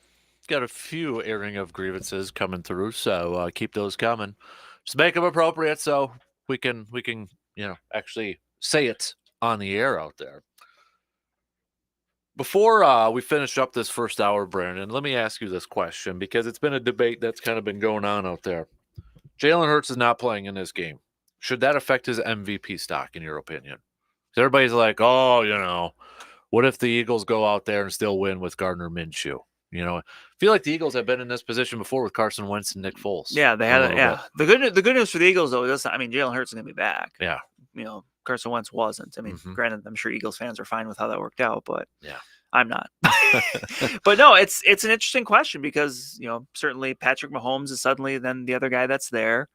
Got a few airing of grievances coming through, so keep those coming. Just make them appropriate so we can actually say it on the air out there. Before we finish up this first hour, Brandon, let me ask you this question because it's been a debate that's kind of been going on out there. Jalen Hurts is not playing in this game. Should that affect his MVP stock, in your opinion? 'Cause everybody's like, oh, what if the Eagles go out there and still win with Gardner Minshew? I feel like the Eagles have been in this position before with Carson Wentz and Nick Foles. Yeah, they had The good news for the Eagles though is Jalen Hurts is going to be back. Yeah. Carson Wentz wasn't. Granted, I'm sure Eagles fans are fine with how that worked out, but yeah, I'm not. But no, it's an interesting question because certainly Patrick Mahomes is suddenly then the other guy that's there,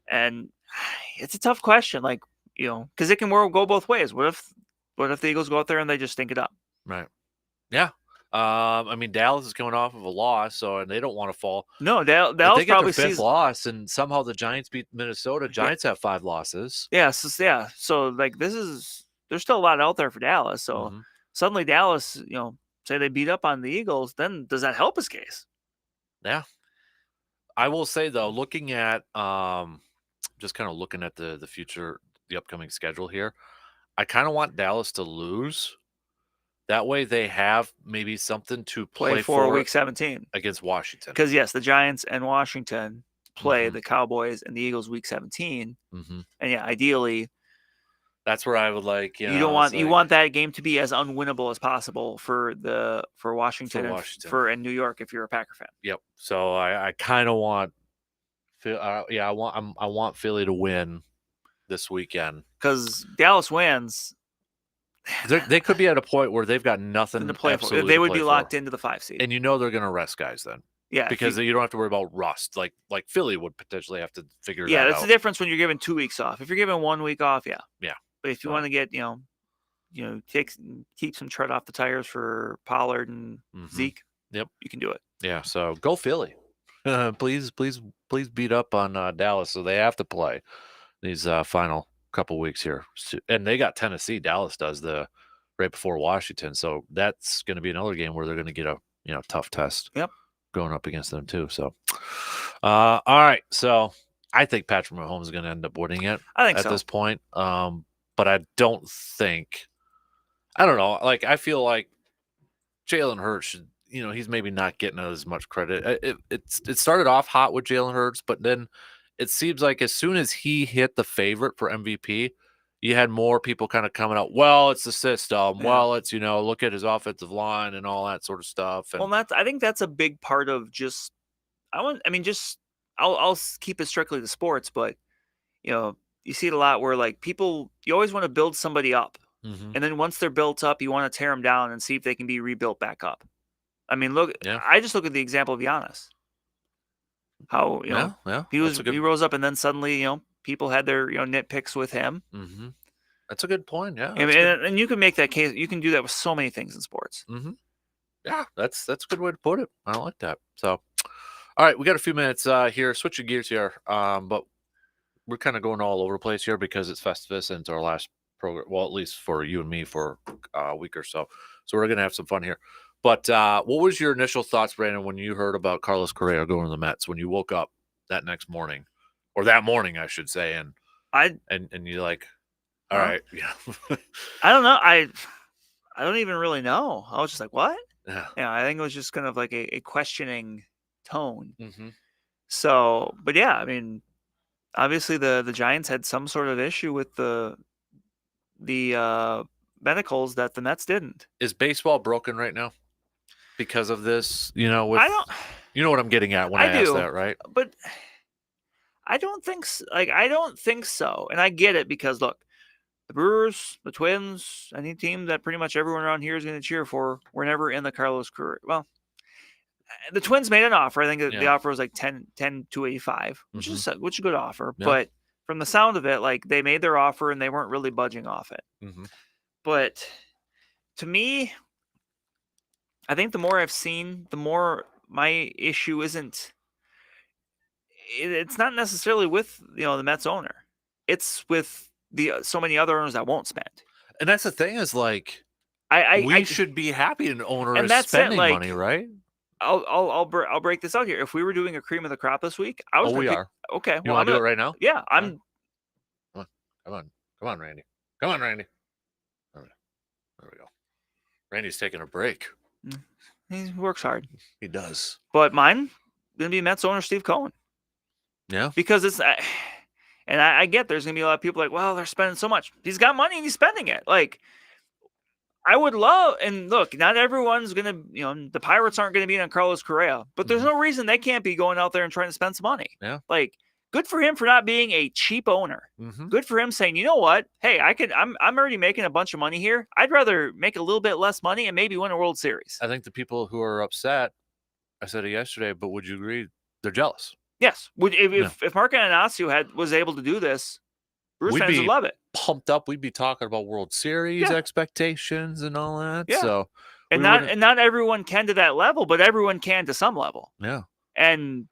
and it's a tough question. Like because it can go both ways. What if the Eagles go out there and they just stink it up? Right. Yeah. Dallas is coming off of a loss, and they don't want to fall. No, Dallas they get probably their fifth loss, and somehow the Giants beat Minnesota. Giants have 5 losses. Yeah, so like there's still a lot out there for Dallas. So suddenly Dallas, say they beat up on the Eagles, then does that help his case? Yeah. I will say though, looking at just kind of looking at the future, the upcoming schedule here, I kind of want Dallas to lose. That way they have maybe something to play for week 17 against Washington. Because yes, the Giants and Washington play the Cowboys and the Eagles week 17. And yeah, ideally that's where I would like, you want that game to be as unwinnable as possible for Washington and New York if you're a Packer fan. Yep. So I kind of want I want Philly to win this weekend. Because Dallas wins, they could be at a point where they've got nothing to play for. They would be locked into the 5 seed, and they're going to rest guys then. Yeah, because you don't have to worry about rust like Philly would potentially have to figure. Yeah, that that's out. the difference when you're given 2 weeks off. If you're given 1 week off, yeah. But if you want to get keep some tread off the tires for Pollard and Zeke, yep, you can do it. Yeah, so go Philly. Please beat up on Dallas so they have to play these final couple weeks here, and they got Tennessee. Dallas does right before Washington, so that's going to be another game where they're going to get a tough test. Yep, going up against them too. So, all right, so I think Patrick Mahomes is going to end up winning it. I think at this point, but I don't think. I don't know. Like I feel like Jalen Hurts should. He's maybe not getting as much credit. It started off hot with Jalen Hurts, but then it seems like as soon as he hit the favorite for MVP, you had more people kind of coming out. Well, it's the system. Yeah. Well, it's look at his offensive line and all that sort of stuff. And, I think that's a big part of just. I'll keep it strictly to sports, but you see it a lot where like people, you always want to build somebody up, and then once they're built up, you want to tear them down and see if they can be rebuilt back up. I just look at the example of Giannis. How he rose up and then suddenly people had their nitpicks with him. That's a good point. Yeah, and you can make that case. You can do that with so many things in sports. Yeah, that's a good way to put it. I don't like that. So, all right, we got a few minutes here. Switching gears here, but we're kind of going all over the place here because it's Festivus and it's our last program. Well, at least for you and me for a week or so. So we're gonna have some fun here. But what was your initial thoughts, Brandon, when you heard about Carlos Correa going to the Mets? When you woke up that next morning, or that morning, I should say, and you're like, all right, yeah. I don't know. I don't even really know. I was just like, what? Yeah. I think it was just kind of like a questioning tone. So, but yeah, obviously the Giants had some sort of issue with the medicals that the Mets didn't. Is baseball broken right now because of this? You know what I'm getting at when I ask that, right? But I don't think so. And I get it because look, the Brewers, the Twins, any team that pretty much everyone around here is going to cheer for, were never in the Carlos Correa. Well, the Twins made an offer. I think the offer was like 10 to 85, which is a good offer. Yeah. But from the sound of it, like they made their offer and they weren't really budging off it. But to me, I think the more I've seen, the more my issue isn't. It's not necessarily with the Mets owner. It's with so many other owners that won't spend. And that's the thing is like, I should be happy an owner and is that's it, spending like, money, right? I'll break this out here. If we were doing a cream of the crop this week, I was Oh, gonna we pick. are. Okay, You well, want I'm to do gonna. it right now? Yeah, Come on, Randy. Come on, Randy. All right. There we go. Randy's taking a break. He works hard. He does. But mine gonna be Mets owner Steve Cohen. Yeah. Because it's, and I get there's gonna be a lot of people like, well, they're spending so much. He's got money and he's spending it. Like, I would love, and look, not everyone's gonna, the Pirates aren't gonna be on Carlos Correa, but there's no reason they can't be going out there and trying to spend some money. Yeah. Like, good for him for not being a cheap owner. Good for him saying, you know what? Hey, I'm already making a bunch of money here. I'd rather make a little bit less money and maybe win a World Series. I think the people who are upset, I said it yesterday, but would you agree? They're jealous. Yes. If Mark Anastasio was able to do this, Brewers fans would love it. Pumped up. We'd be talking about World Series expectations and all that. Yeah. So, and not everyone can to that level, but everyone can to some level. Yeah. And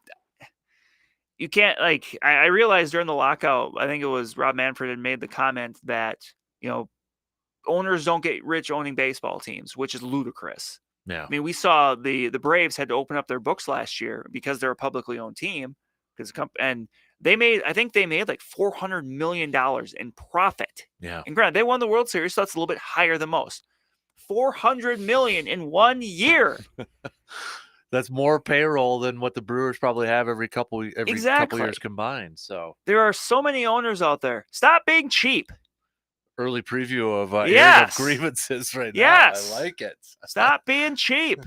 you can't, like, I realized during the lockout, I think it was Rob Manfred had made the comment that, owners don't get rich owning baseball teams, which is ludicrous. Yeah. I mean, we saw the Braves had to open up their books last year because they're a publicly owned team, and I think they made like $400 million in profit. Yeah. And granted, they won the World Series, so that's a little bit higher than most. $400 million in 1 year. That's more payroll than what the Brewers probably have every couple years combined. So there are so many owners out there. Stop being cheap. Early preview of airing of grievances right now. I like it. Stop being cheap.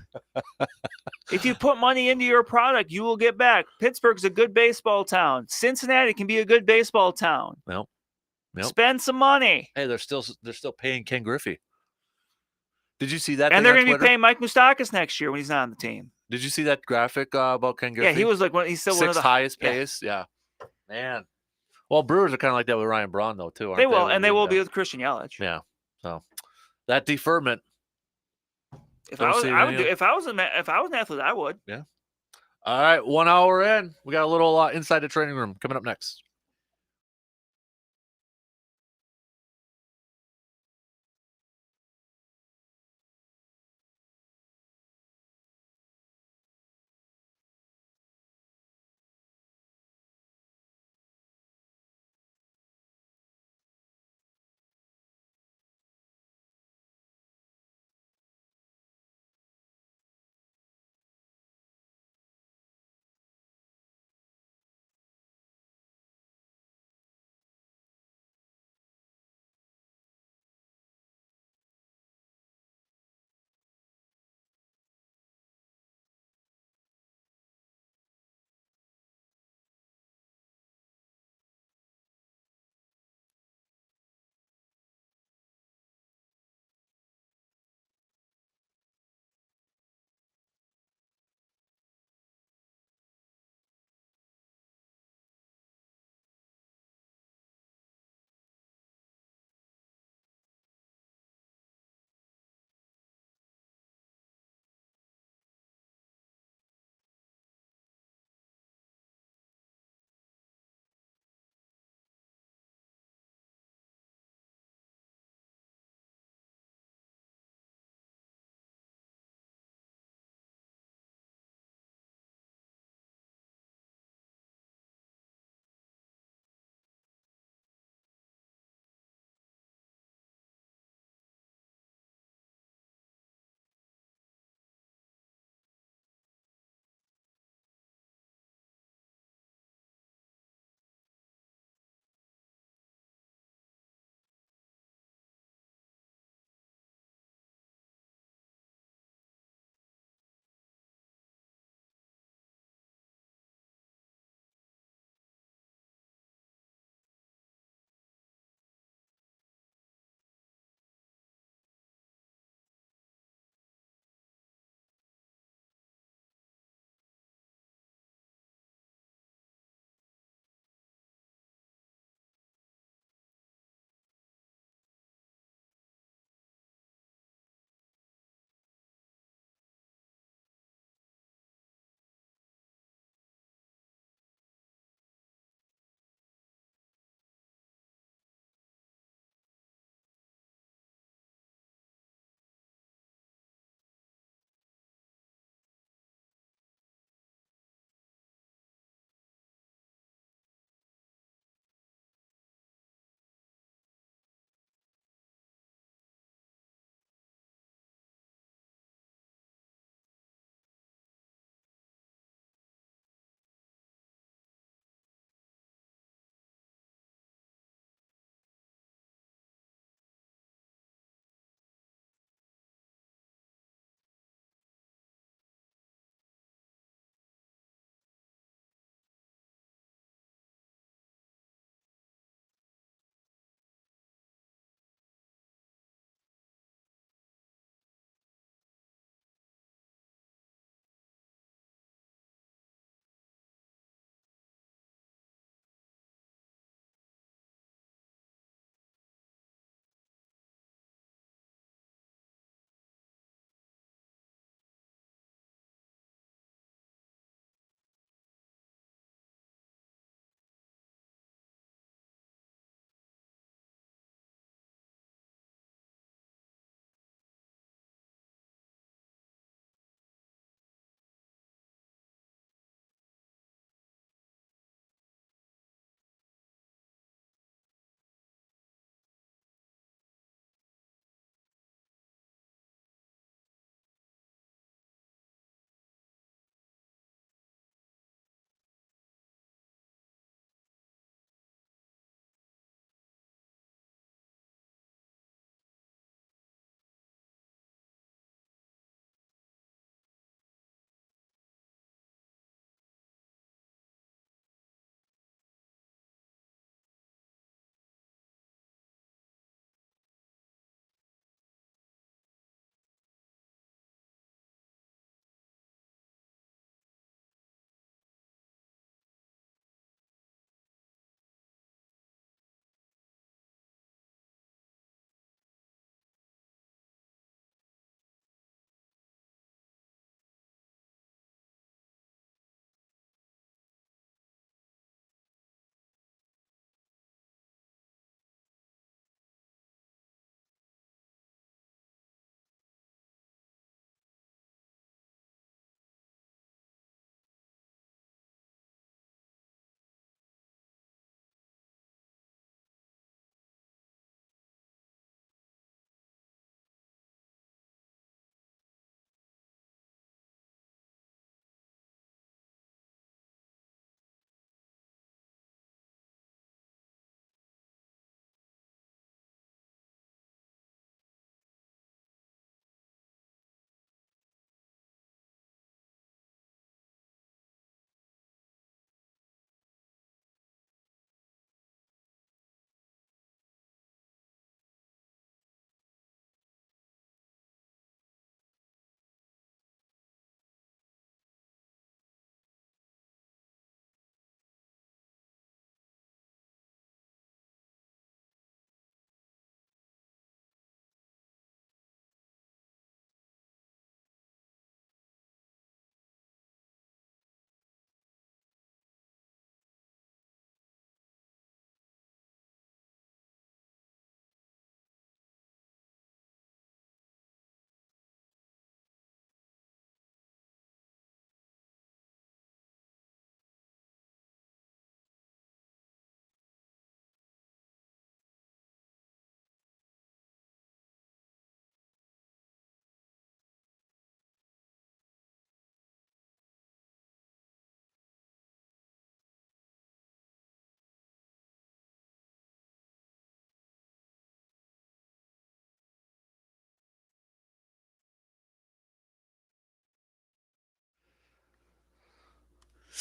If you put money into your product, you will get back. Pittsburgh's a good baseball town. Cincinnati can be a good baseball town. Well, spend some money. Hey, they're still paying Ken Griffey. Did you see that? And they're going to be paying Mike Moustakas next year when he's not on the team. Did you see that graphic about Ken Griffey? Yeah, he was like he's still one of the highest pays. Yeah, man. Well, Brewers are kind of like that with Ryan Braun, though, too. Aren't they will, and they will be with Christian Yelich. Yeah. So that deferment. If I was an athlete, I would. Yeah. All right, 1 hour in, we got a little inside the training room coming up next.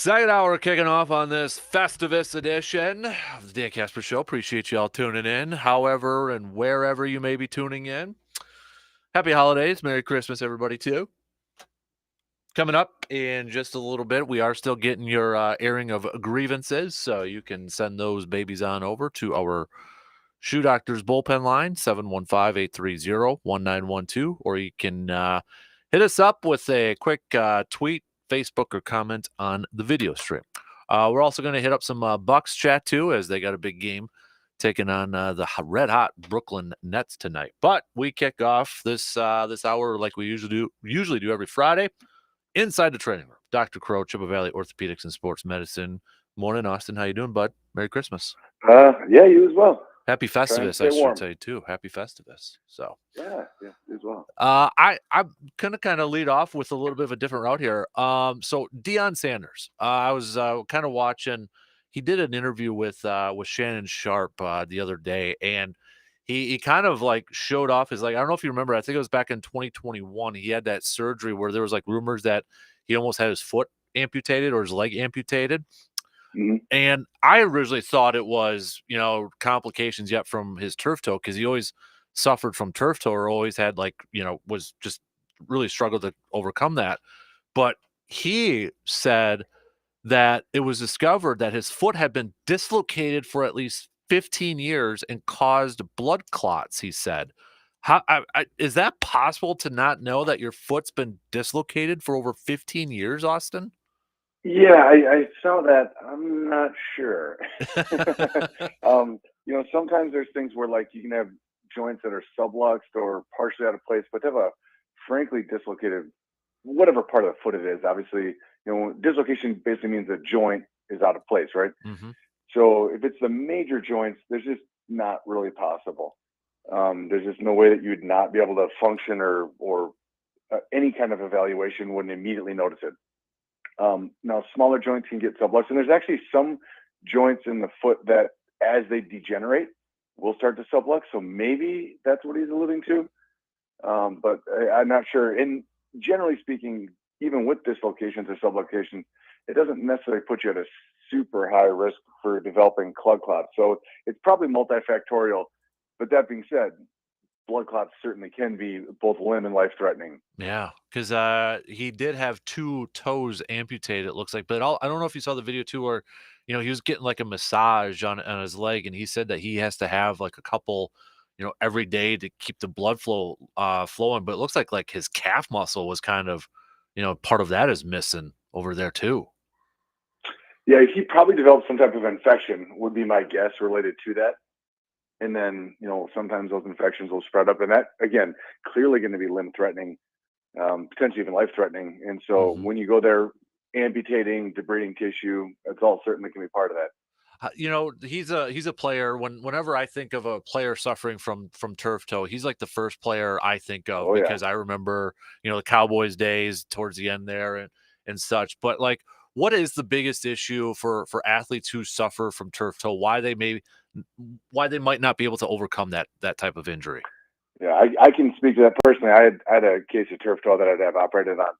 Second hour kicking off on this Festivus edition of the Dan Kasper Show. Appreciate you all tuning in, however and wherever you may be tuning in. Happy holidays. Merry Christmas, everybody, too. Coming up in just a little bit, we are still getting your airing of grievances, so you can send those babies on over to our Shoe Doctors bullpen line, 715-830-1912, or you can hit us up with a quick tweet, Facebook, or comment on the video stream. We're also going to hit up some Bucks chat, too, as they got a big game taking on the red-hot Brooklyn Nets tonight. But we kick off this hour like we usually do every Friday, inside the training room. Dr. Crow, Chippewa Valley Orthopedics and Sports Medicine. Morning, Austin. How you doing, bud? Merry Christmas. Yeah, you as well. Happy Festivus, I should say, too. Happy Festivus. So yeah, you as well. I'm gonna kind of lead off with a little bit of a different route here. So Deion Sanders, I was kind of watching. He did an interview with Shannon Sharp the other day, and he kind of like showed off his, like, I don't know if you remember, I think it was back in 2021. He had that surgery where there was like rumors that he almost had his foot amputated or his leg amputated. Mm-hmm. And I originally thought it was, complications yet from his turf toe, because he always suffered from turf toe, or always had was just really struggled to overcome that. But he said that it was discovered that his foot had been dislocated for at least 15 years and caused blood clots, he said. How is that possible, to not know that your foot's been dislocated for over 15 years, Austin? Yeah, I saw that. I'm not sure. Sometimes there's things where, like, you can have joints that are subluxed or partially out of place, but they have a frankly dislocated, whatever part of the foot it is. Obviously, dislocation basically means a joint is out of place, right? Mm-hmm. So if it's the major joints, there's just not really possible. There's just no way that you'd not be able to function, or any kind of evaluation wouldn't immediately notice it. Now, smaller joints can get subluxed, and there's actually some joints in the foot that, as they degenerate, will start to sublux. So maybe that's what he's alluding to. But I'm not sure. And generally speaking, even with dislocations or subluxation, it doesn't necessarily put you at a super high risk for developing blood clots. So it's probably multifactorial. But that being said, blood clots certainly can be both limb and life-threatening. Yeah, because he did have 2 toes amputated, it looks like. But I don't know if you saw the video too, where he was getting like a massage on his leg, and he said that he has to have like a couple, every day to keep the blood flow flowing. But it looks like his calf muscle was kind of, part of that is missing over there too. Yeah, he probably developed some type of infection, would be my guess, related to that. And then, sometimes those infections will spread up, and that, again, clearly going to be limb-threatening, potentially even life-threatening. And so when you go there, amputating, debriding tissue, it's all certainly can be part of that. He's a player. Whenever I think of a player suffering from turf toe, he's like the first player I think of, because I remember, the Cowboys days towards the end there and such. But like, what is the biggest issue for athletes who suffer from turf toe? Why they might not be able to overcome that type of injury? Yeah, I can speak to that personally. I had a case of turf toe that I'd have operated on.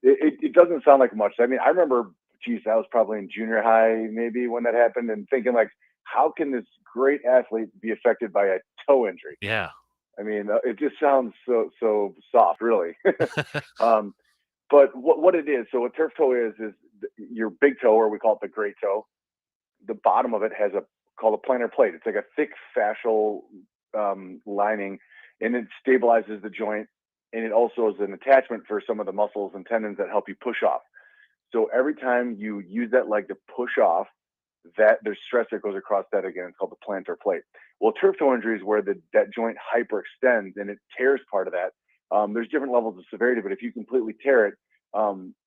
It doesn't sound like much. I mean, I remember, I was probably in junior high maybe when that happened, and thinking, like, how can this great athlete be affected by a toe injury? Yeah. I mean, it just sounds so soft, really. But what it is, so what turf toe is your big toe, or we call it the great toe. The bottom of it has called a plantar plate. It's like a thick fascial lining, and it stabilizes the joint, and it also is an attachment for some of the muscles and tendons that help you push off. So every time you use that leg to push off, there's stress that goes across that again. It's called the plantar plate. Well, turf toe injury is where that joint hyperextends and it tears part of that. There's different levels of severity, but if you completely tear it,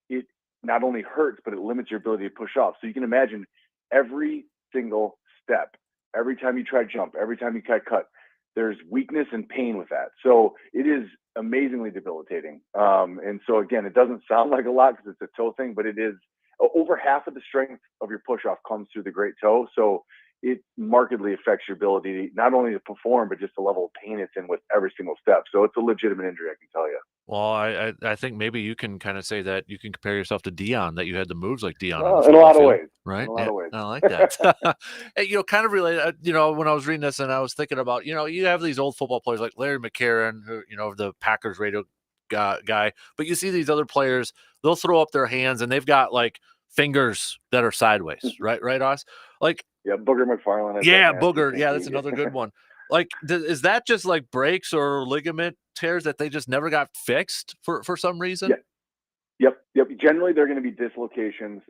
it not only hurts, but it limits your ability to push off. So you can imagine every single step, every time you try to jump, every time you cut, there's weakness and pain with that. So it is amazingly debilitating. And so again, it doesn't sound like a lot because it's a toe thing, but it is. Over half of the strength of your push-off comes through the great toe. So it markedly affects your ability not only to perform, but just the level of pain it's in with every single step. So it's a legitimate injury, I can tell you. Well, I think maybe you can kind of say that you can compare yourself to Dion, that you had the moves like Dion on the In a football lot of field, ways. right? In a lot Yeah, of ways. I like that. And, kind of related. When I was reading this and I was thinking about, you have these old football players like Larry McCarron, who the Packers radio guy, but you see these other players, they'll throw up their hands and they've got like fingers that are sideways, right? Right, Oz? Like, Yeah, Booger McFarland has that yeah, nasty booger. Yeah, that's pinky. another good one. Like, is that just like breaks or ligament tears that they just never got fixed for some reason? Yep. Generally, they're going to be dislocations.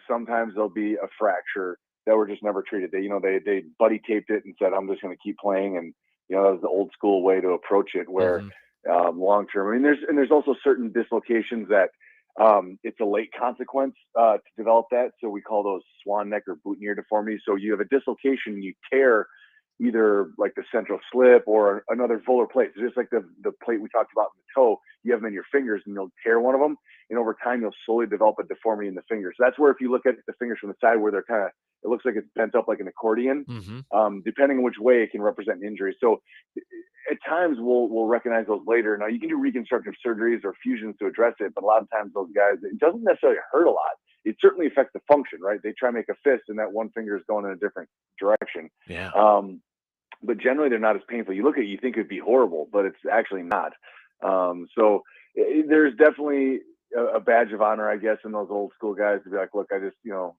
Sometimes there'll be a fracture that were just never treated. They buddy taped it and said, "I'm just going to keep playing," and that was the old school way to approach it. Where long term, I mean, there's also certain dislocations that it's a late consequence to develop that. So we call those swan neck or boutonniere deformities. So you have a dislocation, you tear either like the central slip or another volar plate. So just like the plate we talked about in the toe, you have them in your fingers and you'll tear one of them. And over time, you'll slowly develop a deformity in the fingers. So that's where if you look at the fingers from the side where they're kind of, it looks like it's bent up like an accordion. Depending on which way, it can represent an injury. So at times we'll recognize those later. Now you can do reconstructive surgeries or fusions to address it, but a lot of times those guys, it doesn't necessarily hurt a lot. It certainly affects the function, right? They try to make a fist and that one finger is going in a different direction. Yeah. But generally they're not as painful. You look at it, you think it'd be horrible, but it's actually not. So there's definitely a badge of honor, I guess, in those old school guys to be like, look, I just,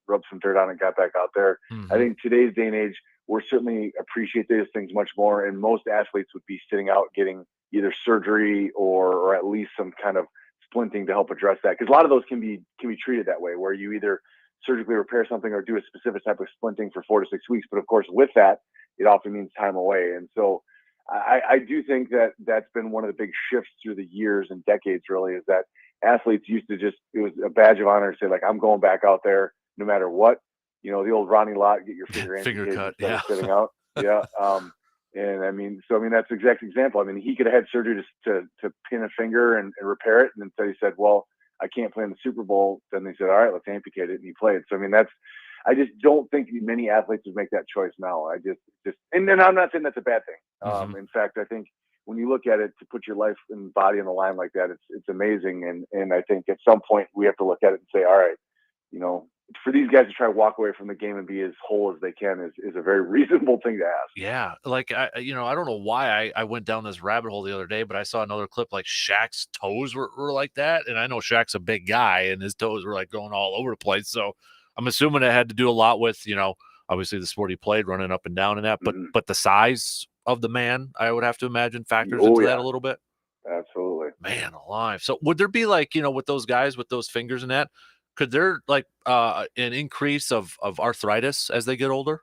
rubbed some dirt on it and got back out there. I think today's day and age, we're certainly appreciate these things much more. And most athletes would be sitting out getting either surgery or at least some kind of splinting to help address that. Because a lot of those can be treated that way, where you either surgically repair something or do a specific type of splinting for 4 to 6 weeks. But of course, with that, it often means time away. And so I do think that that's been one of the big shifts through the years and decades, really, is that athletes used to it was a badge of honor to say, like, I'm going back out there no matter what. The old Ronnie Lott, get your finger amputated cut, instead of sitting out. Yeah. And I mean, that's the exact example. I mean, he could have had surgery to pin a finger and repair it. And instead he said, well, I can't play in the Super Bowl. Then they said, all right, let's amputate it. And he played. So, I mean, I just don't think many athletes would make that choice now. And then I'm not saying that's a bad thing. In fact, I think when you look at it, to put your life and body on the line like that, it's amazing. And I think at some point we have to look at it and say, all right, for these guys to try to walk away from the game and be as whole as they can is a very reasonable thing to ask. Yeah. Like, I don't know why I went down this rabbit hole the other day, but I saw another clip like Shaq's toes were like that. And I know Shaq's a big guy and his toes were like going all over the place. So I'm assuming it had to do a lot with, obviously the sport he played, running up and down and that, but the size of the man, I would have to imagine, factors into that a little bit. Absolutely. Man alive. So would there be like, with those guys with those fingers and that, could there like an increase of arthritis as they get older?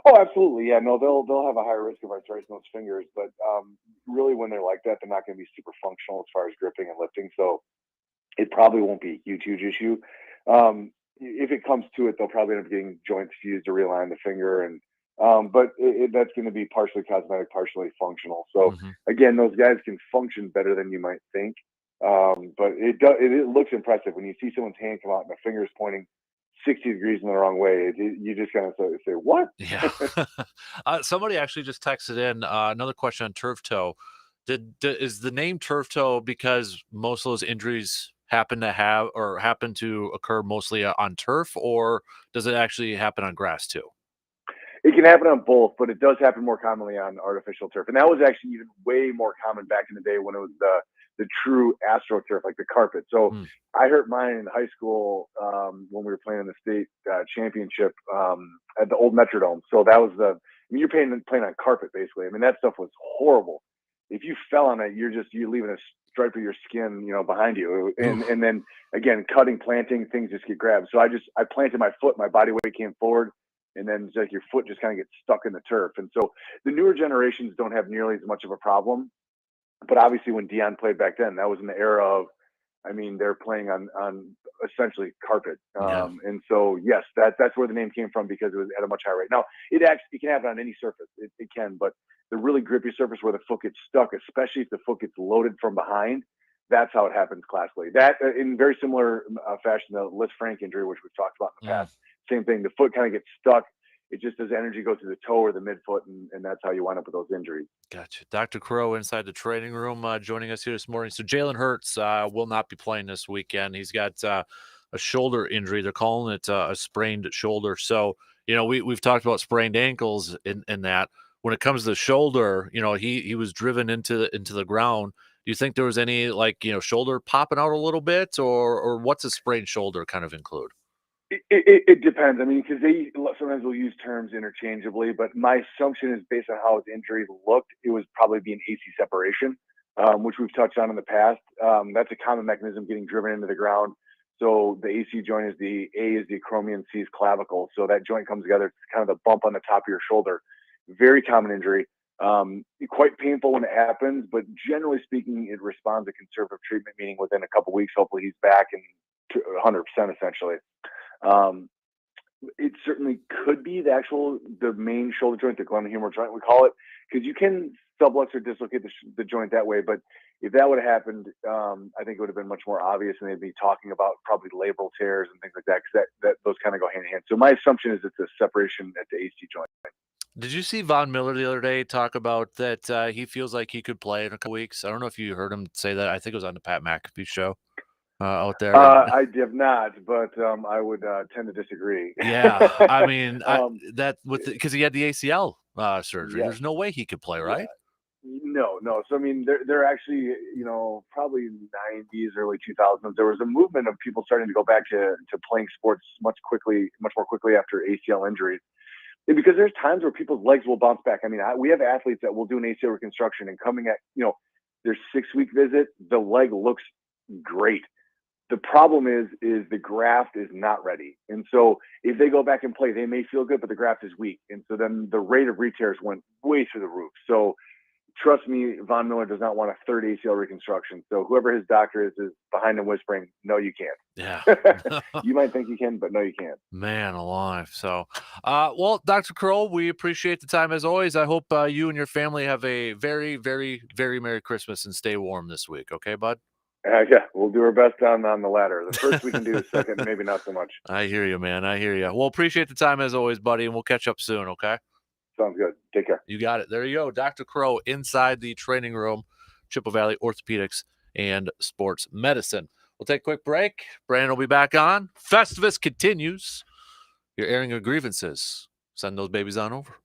Oh, absolutely. Yeah, no, they'll have a higher risk of arthritis in those fingers, but really when they're like that, they're not going to be super functional as far as gripping and lifting. So it probably won't be a huge issue. If it comes to it, they'll probably end up getting joints fused to realign the finger, and but that's going to be partially cosmetic, partially functional. So again, those guys can function better than you might think. But it looks impressive when you see someone's hand come out and the finger's pointing 60 degrees in the wrong way. You just kind of say, what? Yeah. Somebody actually just texted in another question on turf toe. Is the name turf toe because most of those injuries happen to occur mostly on turf, or does it actually happen on grass too? It can happen on both, but it does happen more commonly on artificial turf. And that was actually even way more common back in the day when it was the true AstroTurf, like the carpet. So I hurt mine in high school when we were playing in the state championship at the old Metrodome. So that was you're playing on carpet basically. I mean, that stuff was horrible. If you fell on it, you're leaving a stripe of your skin, behind you. And then again, cutting, planting, things just get grabbed. So I planted my foot, my body weight came forward. And then it's like your foot just kind of gets stuck in the turf. And so the newer generations don't have nearly as much of a problem. But obviously when Dion played back then, that was in the era of, they're playing on essentially carpet. And so, yes, that's where the name came from, because it was at a much higher rate. Now, it can happen on any surface. It can, but the really grippy surface where the foot gets stuck, especially if the foot gets loaded from behind, that's how it happens classically. That, in very similar fashion, the Liz Frank injury, which we've talked about in the past, same thing. The foot kind of gets stuck. it just does energy go through the toe or the midfoot, and that's how you wind up with those injuries. Gotcha. Dr. Crow inside the training room joining us here this morning. So Jalen Hurts will not be playing this weekend. He's got a shoulder injury. They're calling it a sprained shoulder. So, we've talked about sprained ankles in that. When it comes to the shoulder, he was driven into the ground. Do you think there was any shoulder popping out a little bit, or what's a sprained shoulder kind of include? It depends. I mean, because they sometimes will use terms interchangeably, but my assumption is based on how his injury looked, it was probably be an AC separation, which we've touched on in the past. That's a common mechanism getting driven into the ground. So the AC joint is the A is the acromion, C is clavicle. So that joint comes together. It's kind of the bump on the top of your shoulder. Very common injury. Quite painful when it happens, but generally speaking, it responds to conservative treatment, meaning within a couple weeks, hopefully he's back and 100% essentially. It certainly could be the main shoulder joint, the glenohumeral joint, we call it, because you can sublux or dislocate the joint that way. But if that would have happened, I think it would have been much more obvious, and they'd be talking about probably labral tears and things like that, because that those kind of go hand in hand. So my assumption is it's a separation at the AC joint. Did you see Von Miller the other day talk about that he feels like he could play in a couple weeks? I don't know if you heard him say that. I think it was on the Pat McAfee show out there. I have not, but I would tend to disagree. Yeah, I mean, because he had the ACL surgery. Yeah. There's no way he could play, right? No. So I mean, they're actually, probably 90s, early 2000s. There was a movement of people starting to go back to playing sports much more quickly after ACL injuries. Because there's times where people's legs will bounce back. I mean, we have athletes that will do an ACL reconstruction and coming at, their 6-week visit, the leg looks great. The problem is the graft is not ready. And so if they go back and play, they may feel good, but the graft is weak. And so then the rate of re-tears went way through the roof. So trust me, Von Miller does not want a third ACL reconstruction. So whoever his doctor is behind him whispering, no, you can't. Yeah. You might think you can, but no, you can't. Man alive. So, well, Dr. Kroll, we appreciate the time as always. I hope you and your family have a very, very, very Merry Christmas and stay warm this week. Okay, bud? Yeah, we'll do our best on the latter. The first we can do, the second, maybe not so much. I hear you, man. I hear you. Well, appreciate the time as always, buddy, and we'll catch up soon, okay? Sounds good. Take care. You got it. There you go. Dr. Crow inside the training room, Chippewa Valley Orthopedics and Sports Medicine. We'll take a quick break. Brandon will be back on. Festivus continues. You're airing your grievances. Send those babies on over.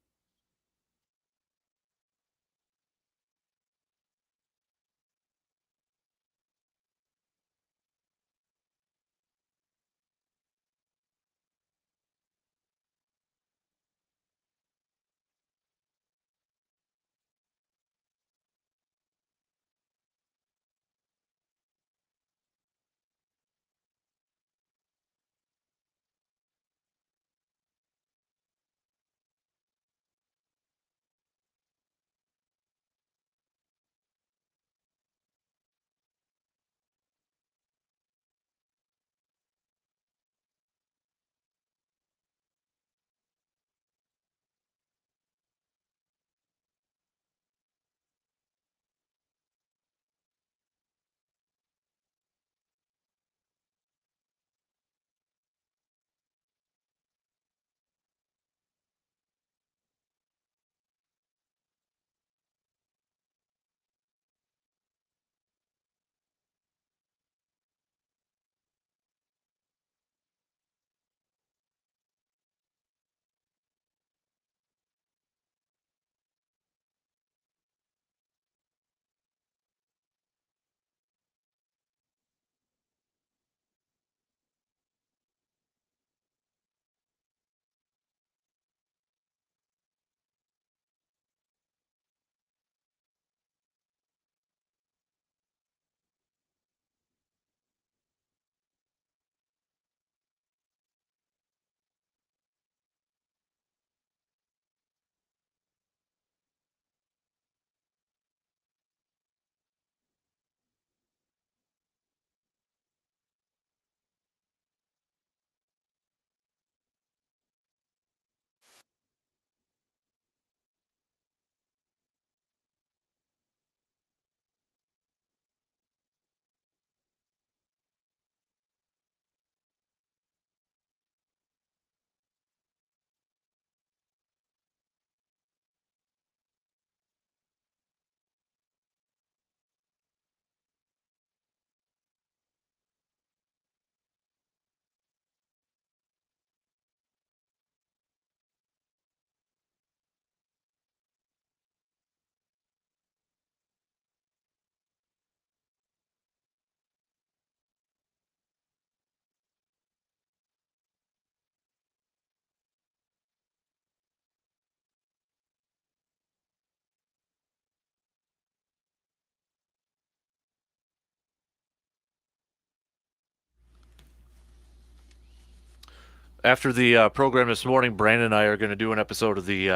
After the program this morning, Brandon and I are going to do an episode of the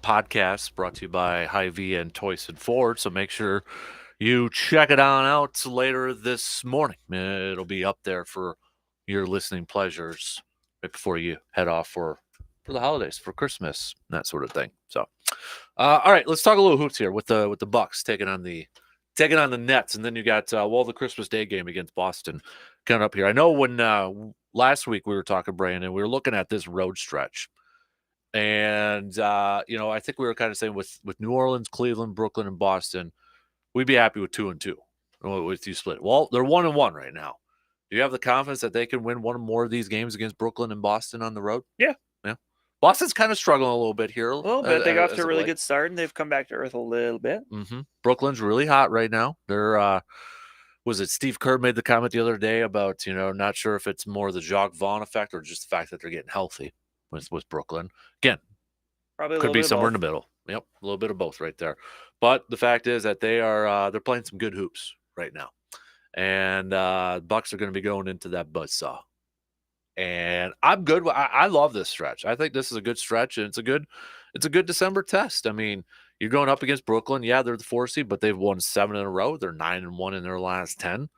podcast brought to you by Hy-Vee and Toyson Ford. So make sure you check it on out later this morning. It'll be up there for your listening pleasures right before you head off for the holidays, for Christmas, that sort of thing. So, all right, let's talk a little hoops here with the Bucks taking on the Nets, and then you got the Christmas Day game against Boston coming up here. I know when last week we were talking, Brandon, we were looking at this road stretch, and I think we were kind of saying with New Orleans, Cleveland, Brooklyn, and Boston, we'd be happy with 2-2 with you split. Well, they're 1-1 right now. Do you have the confidence that they can win one or more of these games against Brooklyn and Boston on the road? Yeah. Boston's kind of struggling a little bit here. A little bit. They got off to a really good start, and they've come back to earth a little bit. Mm-hmm. Brooklyn's really hot right now. They're was it Steve Kerr made the comment the other day about, not sure if it's more the Jacques Vaughn effect or just the fact that they're getting healthy with Brooklyn. Again, probably could be somewhere in the middle. Yep, a little bit of both right there. But the fact is that they're playing some good hoops right now. And Bucks are going to be going into that buzzsaw. And I'm good. I love this stretch. I think this is a good stretch, and it's a good December test. I mean, you're going up against Brooklyn. Yeah, they're the 4 seed, but they've won 7 in a row. They're 9-1 in their last 10.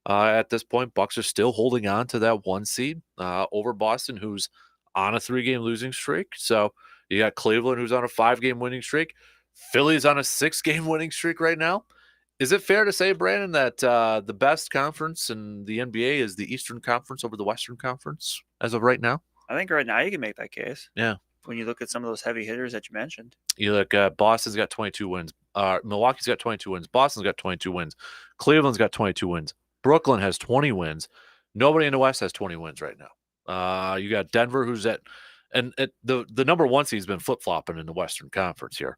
At this point, Bucks are still holding on to that 1 seed over Boston, who's on a 3-game losing streak. So you got Cleveland, who's on a 5-game winning streak. Philly's on a 6-game winning streak right now. Is it fair to say, Brandon, that the best conference in the NBA is the Eastern Conference over the Western Conference as of right now? I think right now you can make that case. Yeah. When you look at some of those heavy hitters that you mentioned. You look at Boston's got 22 wins. Milwaukee's got 22 wins. Boston's got 22 wins. Cleveland's got 22 wins. Brooklyn has 20 wins. Nobody in the West has 20 wins right now. You got Denver, who's at the number 1 seed's been flip-flopping in the Western Conference here.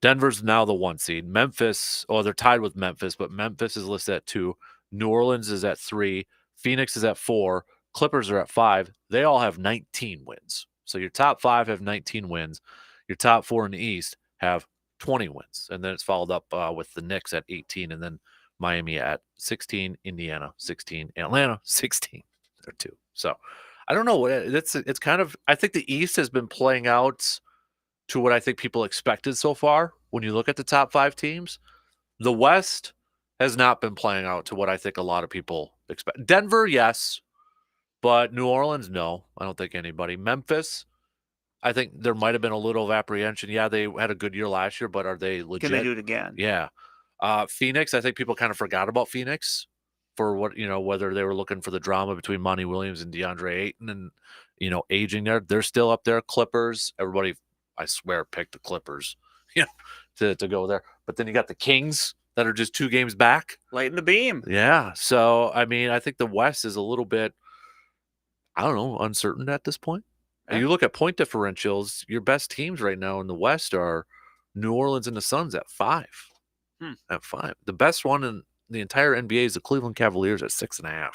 Denver's now the 1 seed. Memphis, they're tied with Memphis, but Memphis is listed at 2. New Orleans is at 3. Phoenix is at 4. Clippers are at 5. They all have 19 wins. So your top 5 have 19 wins. Your top 4 in the East have 20 wins. And then it's followed up with the Knicks at 18, and then Miami at 16, Indiana 16, Atlanta 16. They're 2. So I don't know. It's kind of, I think the East has been playing out to what I think people expected so far when you look at the top 5 teams. The West has not been playing out to what I think a lot of people expect. Denver, yes, but New Orleans, no. I don't think anybody. Memphis, I think there might have been a little of apprehension. Yeah, they had a good year last year, but are they legit? Can they do it again? Yeah. Phoenix, I think people kind of forgot about Phoenix for what, whether they were looking for the drama between Monty Williams and DeAndre Ayton and, aging there. They're still up there. Clippers, everybody, I swear, picked the Clippers, to go there. But then you got the Kings that are just 2 games back. Lighten the beam. Yeah. So, I mean, I think the West is a little bit, I don't know, uncertain at this point. Yeah. You look at point differentials, your best teams right now in the West are New Orleans and the Suns at 5. At 5. The best one in the entire NBA is the Cleveland Cavaliers at 6.5.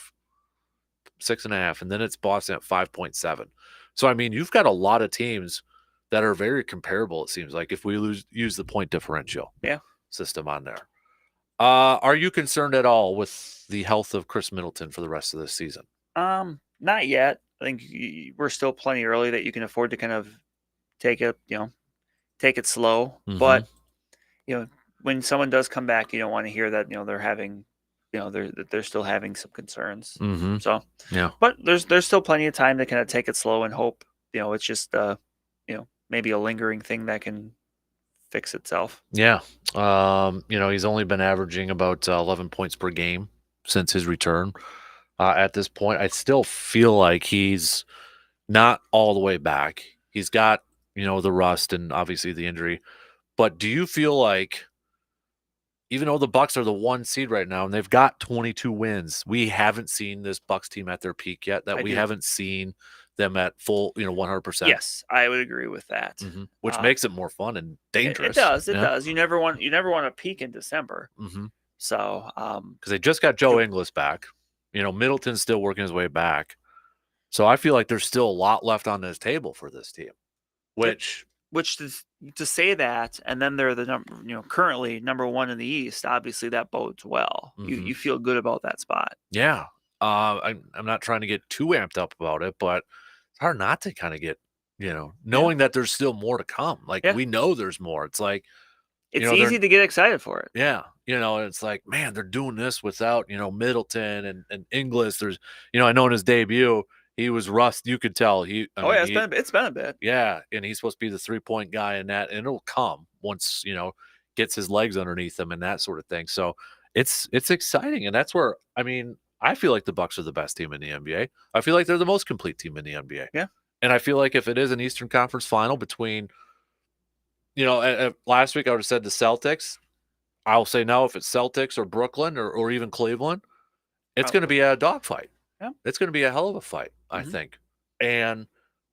6.5. And then it's Boston at 5.7. So, I mean, you've got a lot of teams that are very comparable, it seems like, if we use the point differential system on there. Are you concerned at all with the health of Chris Middleton for the rest of this season? Not yet. I think we're still plenty early that you can afford to kind of take it slow. Mm-hmm. But, when someone does come back, you don't want to hear that, they're having, they're still having some concerns. Mm-hmm. So, yeah. But there's still plenty of time to kind of take it slow and hope, it's just, maybe a lingering thing that can fix itself. Yeah. He's only been averaging about 11 points per game since his return. At this point, I still feel like he's not all the way back. He's got, the rust and obviously the injury. But do you feel like, even though the Bucks are the 1 seed right now and they've got 22 wins, we haven't seen this Bucks team at their peak yet, that we haven't seen them at full, 100%. Yes, I would agree with that. Mm-hmm. Which makes it more fun and dangerous. It does. It does. You never want to peak in December. Mm-hmm. So, because they just got Joe Ingles back, Middleton's still working his way back. So I feel like there's still a lot left on this table for this team, which to say that, and then they're the currently number 1 in the East. Obviously, that bodes well. Mm-hmm. You feel good about that spot. Yeah. I'm not trying to get too amped up about it, but it's hard not to kind of get, knowing that there's still more to come. Like Yeah. we know there's more. It's like, It's easy to get excited for it. yeah, it's like, man, they're doing this without, Middleton and Inglis. There's, I know in his debut, he was rust. You could tell It's been a bit. yeah, and he's supposed to be the 3-point guy in that, and it'll come once, gets his legs underneath him and that sort of thing. So it's exciting, and that's where, I feel like the Bucks are the best team in the NBA. I feel like they're the most complete team in the NBA. Yeah. And I feel like if it is an Eastern Conference final between, last week I would have said the Celtics. I'll say no, if it's Celtics or Brooklyn or even Cleveland, it's going to be a dogfight. Yeah. It's going to be a hell of a fight, I think. And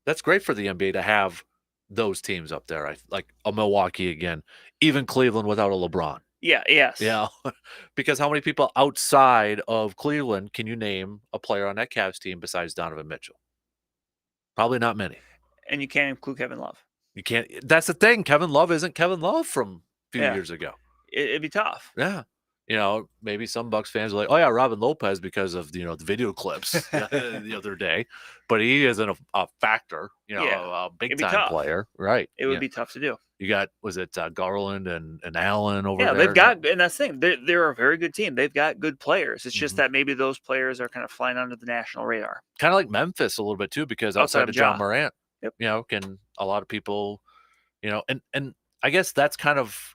that's great for the NBA to have those teams up there. Like a Milwaukee again, even Cleveland without a LeBron. Yeah, yes. Yeah. Because how many people outside of Cleveland can you name a player on that Cavs team besides Donovan Mitchell? Probably not many. And you can't include Kevin Love. You can't. That's the thing. Kevin Love isn't Kevin Love from a few years ago. It'd be tough. Yeah. Maybe some Bucks fans are like, oh, yeah, Robin Lopez because of, the video clips the other day. But he isn't a factor, a big-time player. Right. It would be tough to do. You got, was it Garland and Allen over there? Yeah, they've got, and that's the thing. They're a very good team. They've got good players. It's just that maybe those players are kind of flying under the national radar. Kind of like Memphis a little bit, too, because outside of John Morant, yep. Can a lot of people, and I guess that's kind of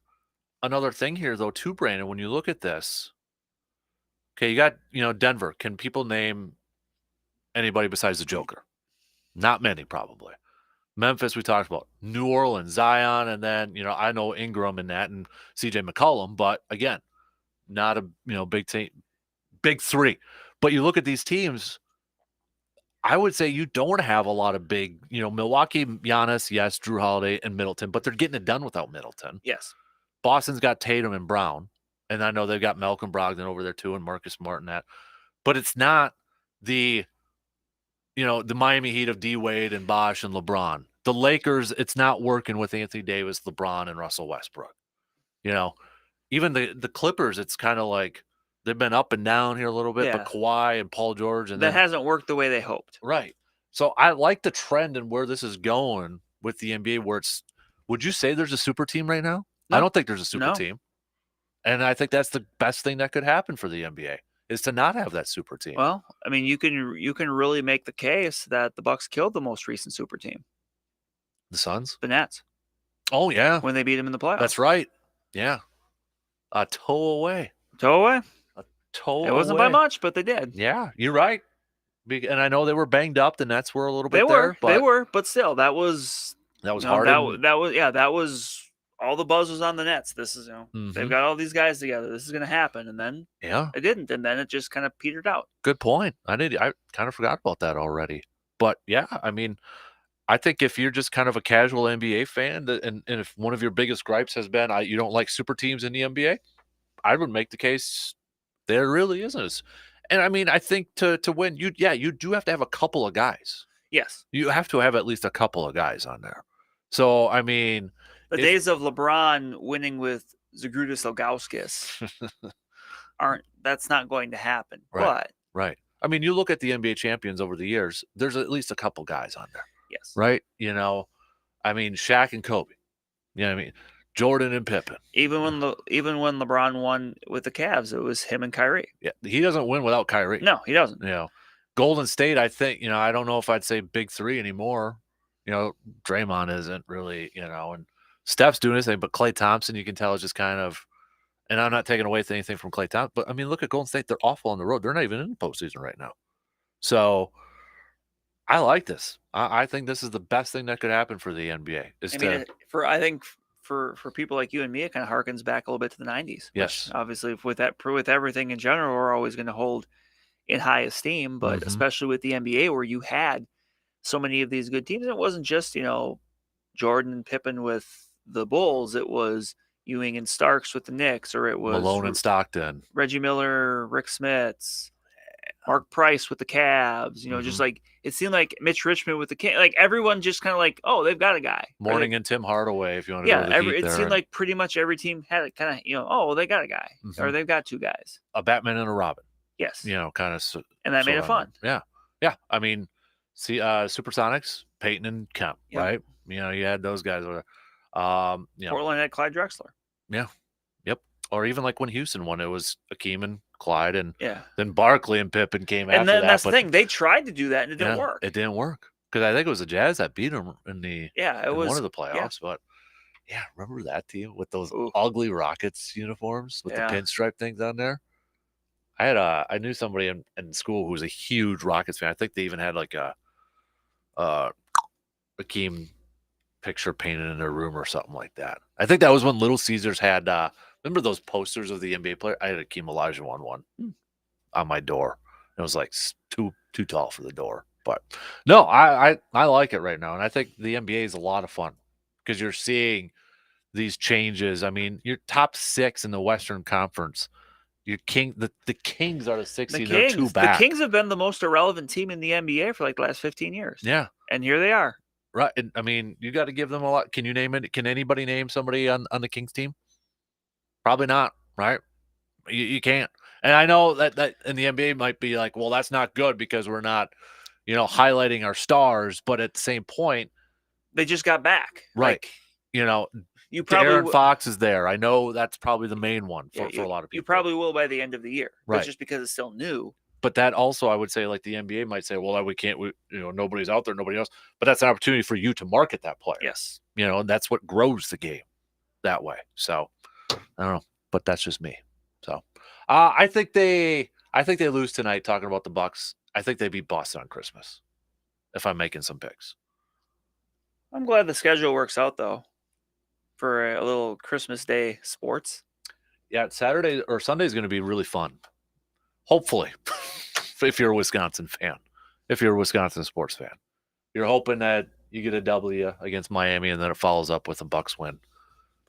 another thing here, though, too, Brandon, when you look at this. Okay, you got, Denver. Can people name anybody besides the Joker? Not many, probably. Memphis, we talked about. New Orleans, Zion, and then, I know Ingram in that and CJ McCollum, but again, not a, big team, big three. But you look at these teams, I would say you don't have a lot of big, Milwaukee, Giannis, yes, Drew Holiday, and Middleton, but they're getting it done without Middleton. Yes. Boston's got Tatum and Brown, and I know they've got Malcolm Brogdon over there too and Marcus Smart and that. But it's not the, the Miami Heat of D Wade and Bosh and LeBron. The Lakers, it's not working with Anthony Davis, LeBron, and Russell Westbrook. Even the Clippers, it's kind of like they've been up and down here a little bit, but Kawhi and Paul George. And that hasn't worked the way they hoped. Right. So I like the trend and where this is going with the NBA, where it's, would you say there's a super team right now? No. I don't think there's a super team. And I think that's the best thing that could happen for the NBA is to not have that super team. Well, you can really make the case that the Bucks killed the most recent super team. The Suns? The Nets. Oh, yeah. When they beat them in the playoffs. That's right. Yeah. A toe away. Toe away? A toe away. It wasn't by much, but they did. Yeah, you're right. And I know they were banged up. The Nets were a little bit They were, but still, that was hard. That was all the buzz was on the Nets. This is, they've got all these guys together. This is going to happen. And then it didn't. And then it just kind of petered out. Good point. I kind of forgot about that already. But yeah, I think if you're just kind of a casual NBA fan, and if one of your biggest gripes has been you don't like super teams in the NBA, I would make the case there really isn't. And I think to win, you do have to have a couple of guys. Yes. You have to have at least a couple of guys on there. So, the days of LeBron winning with Zagrutis Ilgauskas that's not going to happen. Right. But right. You look at the NBA champions over the years, there's at least a couple guys on there. Yes. Right? Shaq and Kobe. Jordan and Pippen. Even when LeBron won with the Cavs, it was him and Kyrie. Yeah, he doesn't win without Kyrie. No, he doesn't. Golden State, I think, I don't know if I'd say big three anymore. Draymond isn't really, and Steph's doing his thing, but Klay Thompson, you can tell, is just kind of, and I'm not taking away anything from Klay Thompson, but look at Golden State. They're awful on the road. They're not even in the postseason right now. So I like this. I think this is the best thing that could happen for the NBA. I think for people like you and me, it kind of harkens back a little bit to the 90s. Yes. Obviously, with everything in general, we're always going to hold in high esteem, but especially with the NBA where you had so many of these good teams. It wasn't just, Jordan and Pippen with the Bulls. It was Ewing and Starks with the Knicks, or it was Malone and Stockton, Reggie Miller, Rick Smits, Mark Price with the Cavs. Just like it seemed like Mitch Richmond with the Kings. Like everyone just kind of like, oh, they've got a guy. Morning and Tim Hardaway, if you want to go to the Heat it seemed like pretty much every team had it kind of, oh, well, they got a guy, or they've got two guys, a Batman and a Robin. Yes, kind of, and that made it fun. Yeah. See, Supersonics, Peyton and Kemp, Yep. right? You had those guys over there. Portland had Clyde Drexler. Yeah. Yep. Or even like when Houston won, it was Akeem and Clyde, and Yeah. then Barkley and Pippen came after And then that. that's but the thing. They tried to do that, and it didn't work. It didn't work. Because I think it was the Jazz that beat them in one of the playoffs. But yeah, remember that team with those ugly Rockets uniforms with the pinstripe things on there? I knew somebody in school who was a huge Rockets fan. I think they even had like a Akeem picture painted in their room or something like that. I think that was when Little Caesars had remember those posters of the NBA player? I had Akeem Olajuwon one on my door. It was like too tall for the door. But no, I like it right now. And I think the NBA is a lot of fun because you're seeing these changes. I mean, your top 6 in the Western Conference. Your the Kings are the 6 seed. They're 2 back. The Kings have been the most irrelevant team in the NBA for like the last 15 years. Yeah. And here they are. Right. And I mean, you got to give them a lot. Can you name it? Can anybody name somebody on the Kings team? Probably not, right? You can't. And I know that in the NBA might be like, well, that's not good because we're not, highlighting our stars. But at the same point, they just got back. Right. Like, you probably Aaron Fox is there. I know that's probably the main one for a lot of people. You probably will by the end of the year, right? But just because it's still new. But that also, I would say, like the NBA might say, well, we can't. Nobody's out there, nobody else. But that's an opportunity for you to market that player. Yes. And that's what grows the game that way. So I don't know, but that's just me. So I think they lose tonight. Talking about the Bucks, I think they beat Boston on Christmas. If I'm making some picks, I'm glad the schedule works out though. For a little Christmas Day sports. Yeah, Saturday or Sunday is going to be really fun. Hopefully, if you're a Wisconsin fan, if you're a Wisconsin sports fan, you're hoping that you get a W against Miami and then it follows up with a Bucks win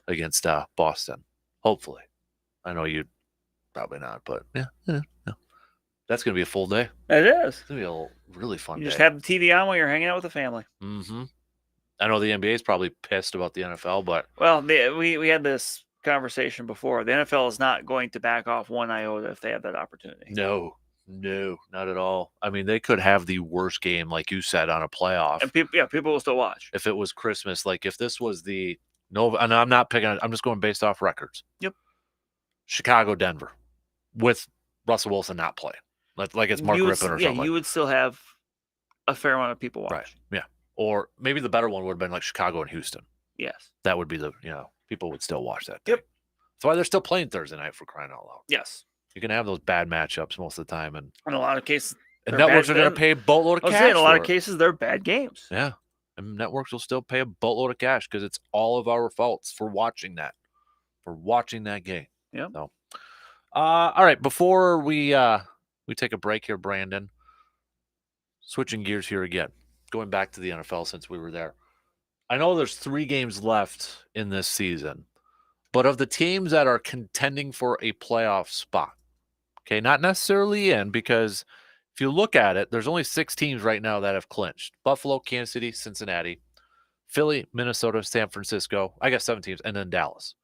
against Boston. Hopefully. I know you'd probably not, but yeah. That's going to be a full day. It is. It's going to be a really fun day. You just have the TV on while you're hanging out with the family. Mm-hmm. I know the NBA is probably pissed about the NFL, but... Well, we had this conversation before. The NFL is not going to back off one iota if they have that opportunity. No, not at all. I mean, they could have the worst game, like you said, on a playoff. And people will still watch. If it was Christmas, like if this was the... No, and I'm not picking... I'm just going based off records. Yep. Chicago, Denver, with Russell Wilson not playing. Like it's Mark Rippon or something. Yeah, you would still have a fair amount of people watch. Right, yeah. Or maybe the better one would have been like Chicago and Houston. Yes. That would be the, people would still watch that. Yep. That's why they're still playing Thursday night, for crying out loud. Yes. You can have those bad matchups most of the time. And in a lot of cases, networks are going to pay a boatload of cash. In a lot of cases, they're bad games. Yeah. And networks will still pay a boatload of cash because it's all of our faults for watching that game. Yeah. So, all right. Before we take a break here, Brandon, switching gears here again. Going back to the NFL since we were there. I know there's 3 games left in this season, but of the teams that are contending for a playoff spot, okay, not necessarily in, because if you look at it, there's only 6 teams right now that have clinched. Buffalo, Kansas City, Cincinnati, Philly, Minnesota, San Francisco, I guess 7 teams, and then Dallas.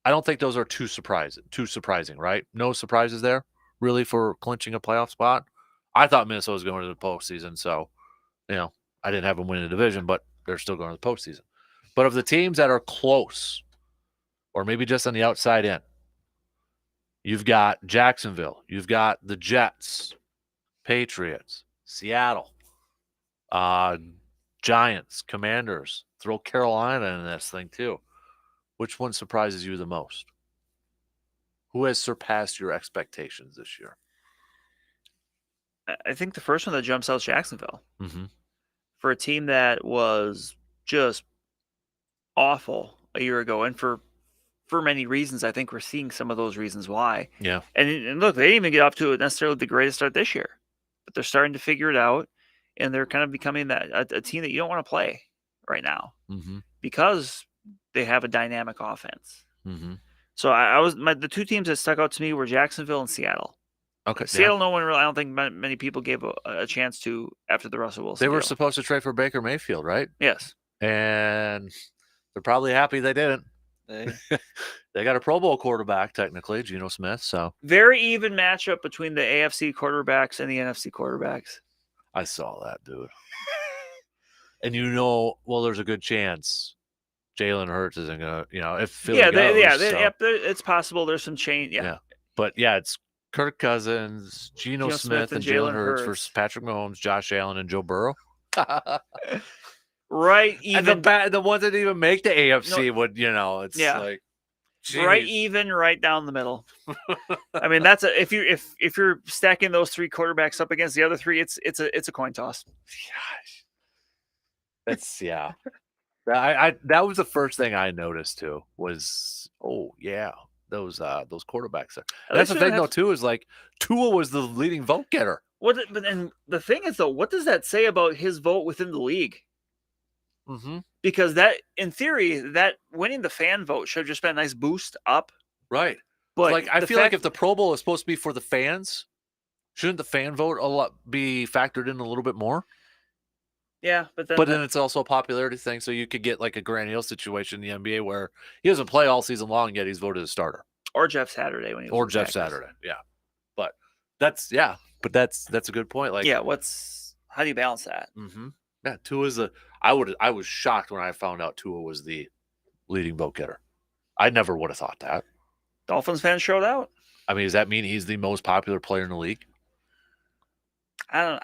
I don't think those are too surprising, right? No surprises there, really, for clinching a playoff spot. I thought Minnesota was going to the postseason, so, I didn't have them win the division, but they're still going to the postseason. But of the teams that are close, or maybe just on the outside in, you've got Jacksonville, you've got the Jets, Patriots, Seattle, Giants, Commanders. Throw Carolina in this thing too. Which one surprises you the most? Who has surpassed your expectations this year? I think the first one that jumps out is Jacksonville. Mm-hmm. For a team that was just awful a year ago, and for many reasons, I think we're seeing some of those reasons why. Yeah. And look, they didn't even get off to necessarily the greatest start this year, but they're starting to figure it out, and they're kind of becoming a team that you don't want to play right now because they have a dynamic offense. Mm-hmm. So the 2 teams that stuck out to me were Jacksonville and Seattle. Okay. Seattle, no one really. I don't think many people gave a chance to after the Russell Wilson. They were deal. supposed to trade for Baker Mayfield, right? Yes. And they're probably happy they didn't. They got a Pro Bowl quarterback, technically, Geno Smith. So very even matchup between the AFC quarterbacks and the NFC quarterbacks. I saw that, dude. And well, there's a good chance Jalen Hurts isn't gonna, if Philly goes. It's possible there's some change. Yeah. But yeah, it's Kirk Cousins, Geno Smith, and Jalen Hurts versus Patrick Mahomes, Josh Allen, and Joe Burrow. Right, even the ones that even make the AFC would, it's like, geez. right down the middle. I mean, that's if you're stacking those three quarterbacks up against the other three, it's a coin toss. Gosh, that's that was the first thing I noticed too. Was those quarterbacks there. That's the thing though too, is like Tua was the leading vote getter. And the thing is though, what does that say about his vote within the league? Mm-hmm. Because that, in theory, that winning the fan vote should have just been a nice boost up. Right. But like, I feel like if the Pro Bowl is supposed to be for the fans, shouldn't the fan vote be factored in a little bit more? Yeah, but then it's also a popularity thing, so you could get like a Grant Hill situation in the NBA where he doesn't play all season long, yet he's voted a starter. Or Jeff Saturday when he was or Jeff Saturday, yeah. But that's a good point. Like, how do you balance that? Mm-hmm. Yeah, Tua's I was shocked when I found out Tua was the leading vote getter. I never would have thought that. Dolphins fans showed out. I mean, does that mean he's the most popular player in the league? I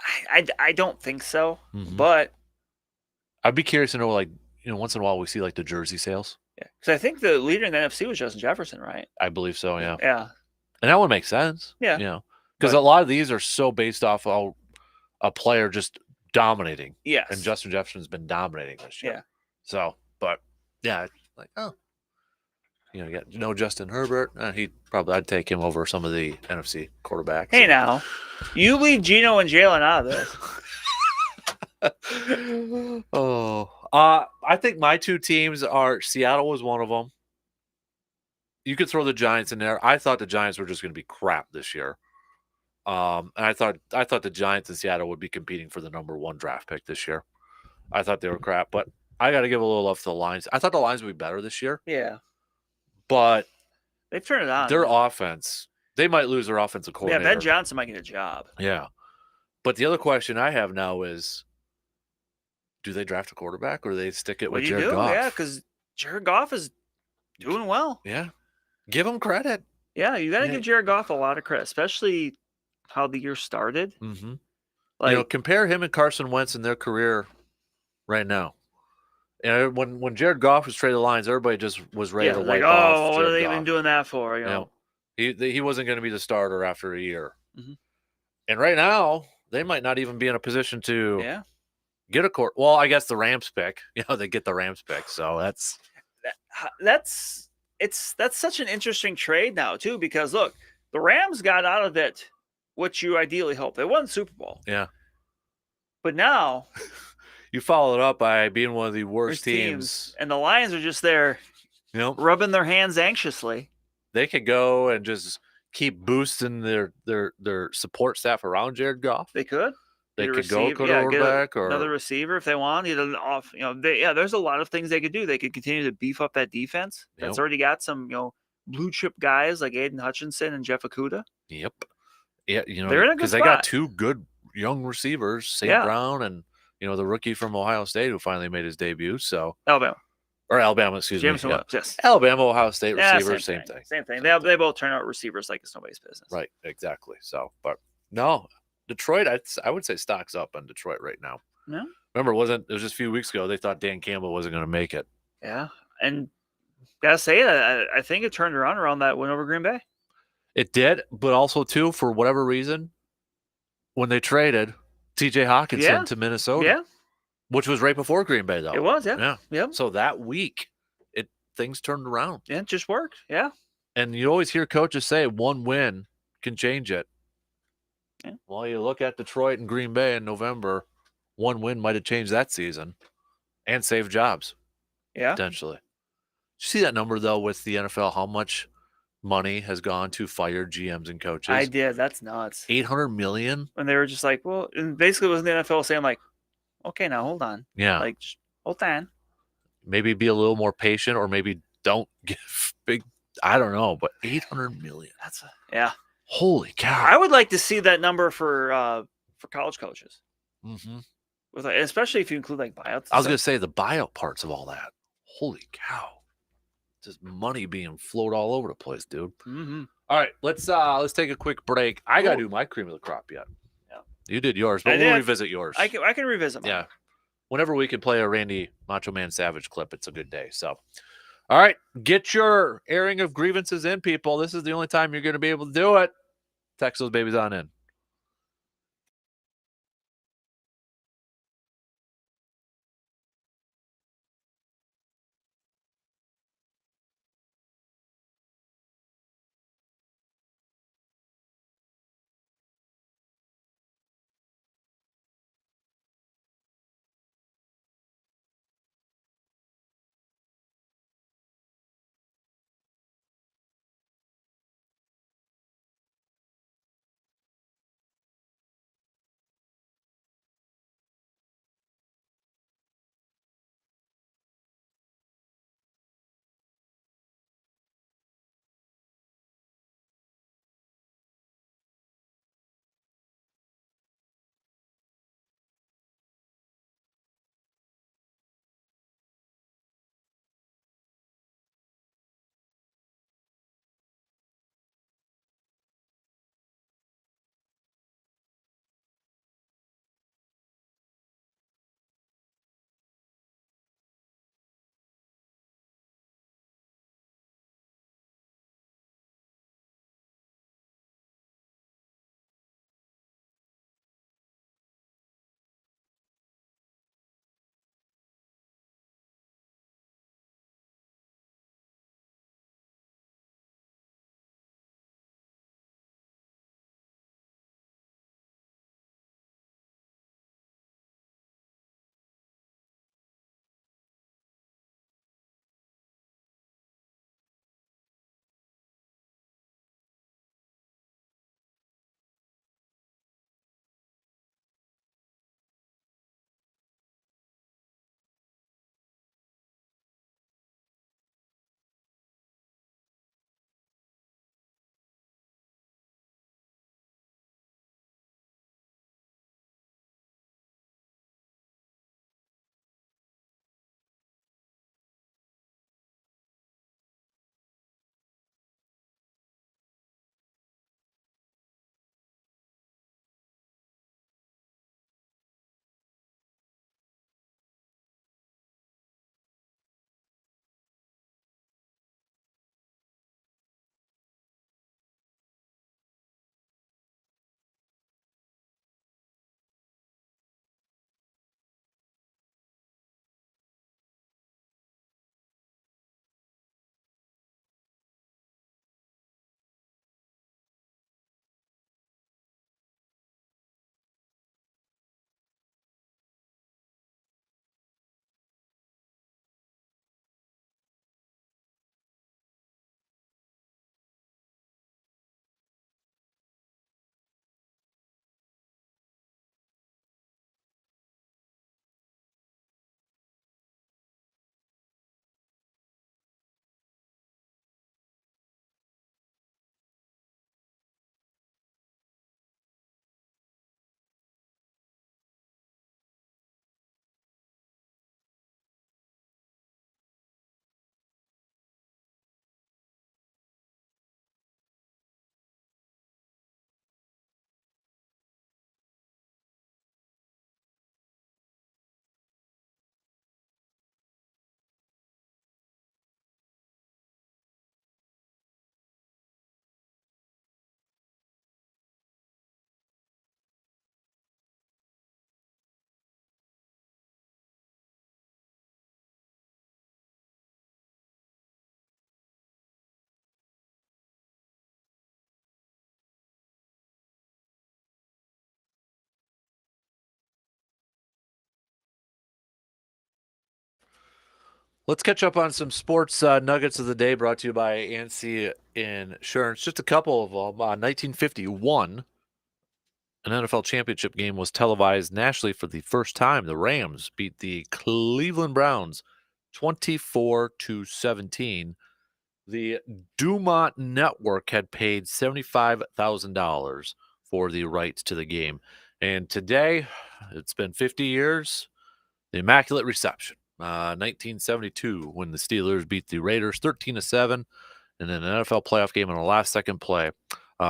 don't think so, mm-hmm. But I'd be curious to know, like, once in a while we see like the jersey sales. Yeah, because I think the leader in the NFC was Justin Jefferson, right? I believe so, yeah. Yeah. And that would make sense. Yeah. Because a lot of these are so based off of a player just dominating. Yes. And Justin Jefferson's been dominating this year. Yeah. So, but yeah, like, you got no Justin Herbert. I'd take him over some of the NFC quarterbacks. Hey, now, you leave Geno and Jalen out of this. I think my two teams are Seattle was one of them. You could throw the Giants in there. I thought the Giants were just going to be crap this year. And I thought the Giants and Seattle would be competing for the number 1 draft pick this year. I thought they were crap, but I got to give a little love to the Lions. I thought the Lions would be better this year. Yeah. But they've turned it on. Their offense, they might lose their offensive coordinator. Yeah, Ben Johnson might get a job. Yeah. But the other question I have now is, do they draft a quarterback or do they stick it with Jared Goff? Yeah, because Jared Goff is doing well. Yeah. Give him credit. Yeah, you got to give Jared Goff a lot of credit, especially how the year started. Mm-hmm. Like, compare him and Carson Wentz in their career right now. And when Jared Goff was traded to the Lions, everybody just was ready to wipe off. What are they even doing that for? He wasn't going to be the starter after a year. Mm-hmm. And right now, they might not even be in a position to get a court. Well, I guess the Rams pick. They get the Rams pick, so that's such an interesting trade now too, because look, the Rams got out of it what you ideally hope. They won the Super Bowl. Yeah. But now you follow it up by being one of the worst teams. And the Lions are just there rubbing their hands anxiously. They could go and just keep boosting their support staff around Jared Goff. They could. They could go quarterback or another receiver if they want. There's a lot of things they could do. They could continue to beef up that defense. That's already got some, blue chip guys like Aiden Hutchinson and Jeff Okudah. Yep. Yeah, they're in a good spot. Because they got 2 good young receivers, St. Brown and the rookie from Ohio State who finally made his debut. So Alabama, excuse me. Jameson Williams, yes. Alabama, Ohio State receivers, same thing. Same thing. They both turn out receivers like it's nobody's business. Right, exactly. So, but no, Detroit, I would say stocks up on Detroit right now. Yeah. Remember, it was just a few weeks ago they thought Dan Campbell wasn't going to make it. Yeah, and gotta say I think it turned around that win over Green Bay. It did, but also too, for whatever reason, when they traded T.J. Hawkinson to Minnesota, which was right before Green Bay, though. It was, yeah. So that week, things turned around. Yeah, it just worked, yeah. And you always hear coaches say one win can change it. Yeah. Well, you look at Detroit and Green Bay in November, one win might have changed that season and saved jobs. Yeah. Potentially. Did you see that number, though, with the NFL, how much money has gone to fired GMs and coaches? I did. That's nuts. $800 million? And they were just like, well, and basically it was the NFL saying like, okay, now hold on. Yeah. Like, just hold on. Maybe be a little more patient or maybe don't give big, I don't know, but $800 million. Yeah. Holy cow. I would like to see that number for college coaches. Mm-hmm. With like, especially if you include like buyouts. I was going to say the buyout parts of all that. Holy cow. Just money being flowed all over the place, dude. Mm-hmm. All right, let's take a quick break. I got to do my cream of the crop yet. Yeah. You did yours, but we'll revisit yours. I can revisit mine. Yeah. Whenever we can play a Randy Macho Man Savage clip, it's a good day. So, all right, get your airing of grievances in, people. This is the only time you're going to be able to do it. Text those babies on in. Let's catch up on some sports nuggets of the day brought to you by ANSI Insurance. Just a couple of them. 1951, an NFL championship game was televised nationally for the first time. The Rams beat the Cleveland Browns 24-17. The Dumont Network had paid $75,000 for the rights to the game. And today, it's been 50 years, the Immaculate Reception. 1972, when the Steelers beat the Raiders 13-7 in an NFL playoff game on a last-second play.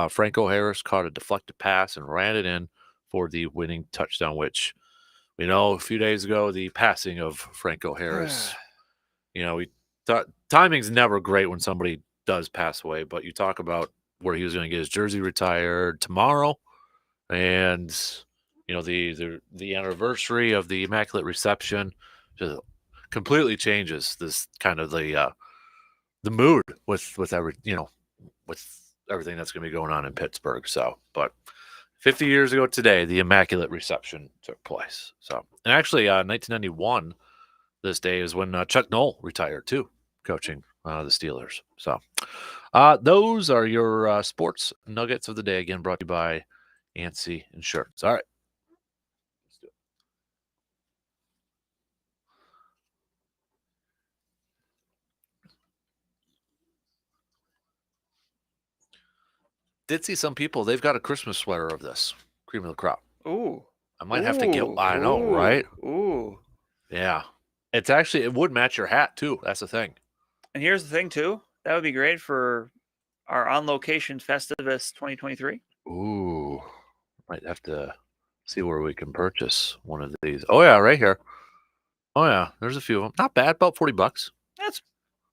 Franco Harris caught a deflected pass and ran it in for the winning touchdown, which we know a few days ago, the passing of Franco Harris. We thought timing's never great when somebody does pass away, but you talk about where he was going to get his jersey retired tomorrow, and the anniversary of the Immaculate Reception just completely changes this kind of the mood with everything that's going to be going on in Pittsburgh. So, but 50 years ago today, the Immaculate Reception took place. So, and actually, 1991, this day is when Chuck Noll retired too, coaching the Steelers. So, those are your sports nuggets of the day. Again, brought to you by Yancey Insurance. All right. Let's do it. Did see some people, they've got a Christmas sweater of this cream of the crop. Ooh. I might have to get, I know, right? Ooh. Yeah. It would match your hat too. That's the thing. And here's the thing too. That would be great for our on location Festivus 2023. Ooh. Might have to see where we can purchase one of these. Oh yeah, right here. Oh yeah, there's a few of them. Not bad, about $40. That's